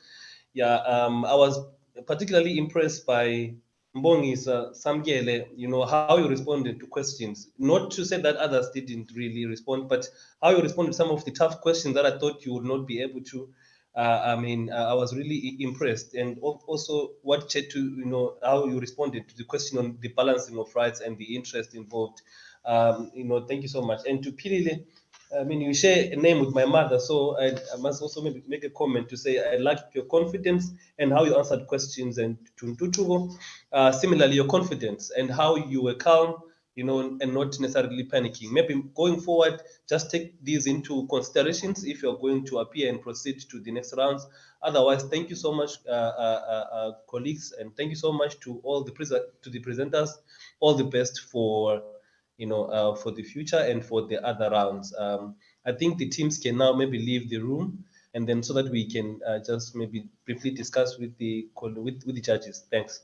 Yeah, I was particularly impressed by Mbongi's Samgele, how you responded to questions. Not to say that others didn't really respond, but how you responded to some of the tough questions that I thought you would not be able to. I was really impressed, and also what Chetu, how you responded to the question on the balancing of rights and the interest involved. Thank you so much. And to Pilile, you share a name with my mother, so I must also maybe make a comment to say I liked your confidence and how you answered questions, and to Ntutugo, similarly your confidence and how you were calm, and not necessarily panicking. Maybe going forward, just take these into considerations if you're going to appear and proceed to the next rounds. Otherwise, thank you so much, colleagues, and thank you so much to all the presenters. All the best for for the future and for the other rounds. I think the teams can now maybe leave the room, and then so that we can just maybe briefly discuss with the judges. Thanks.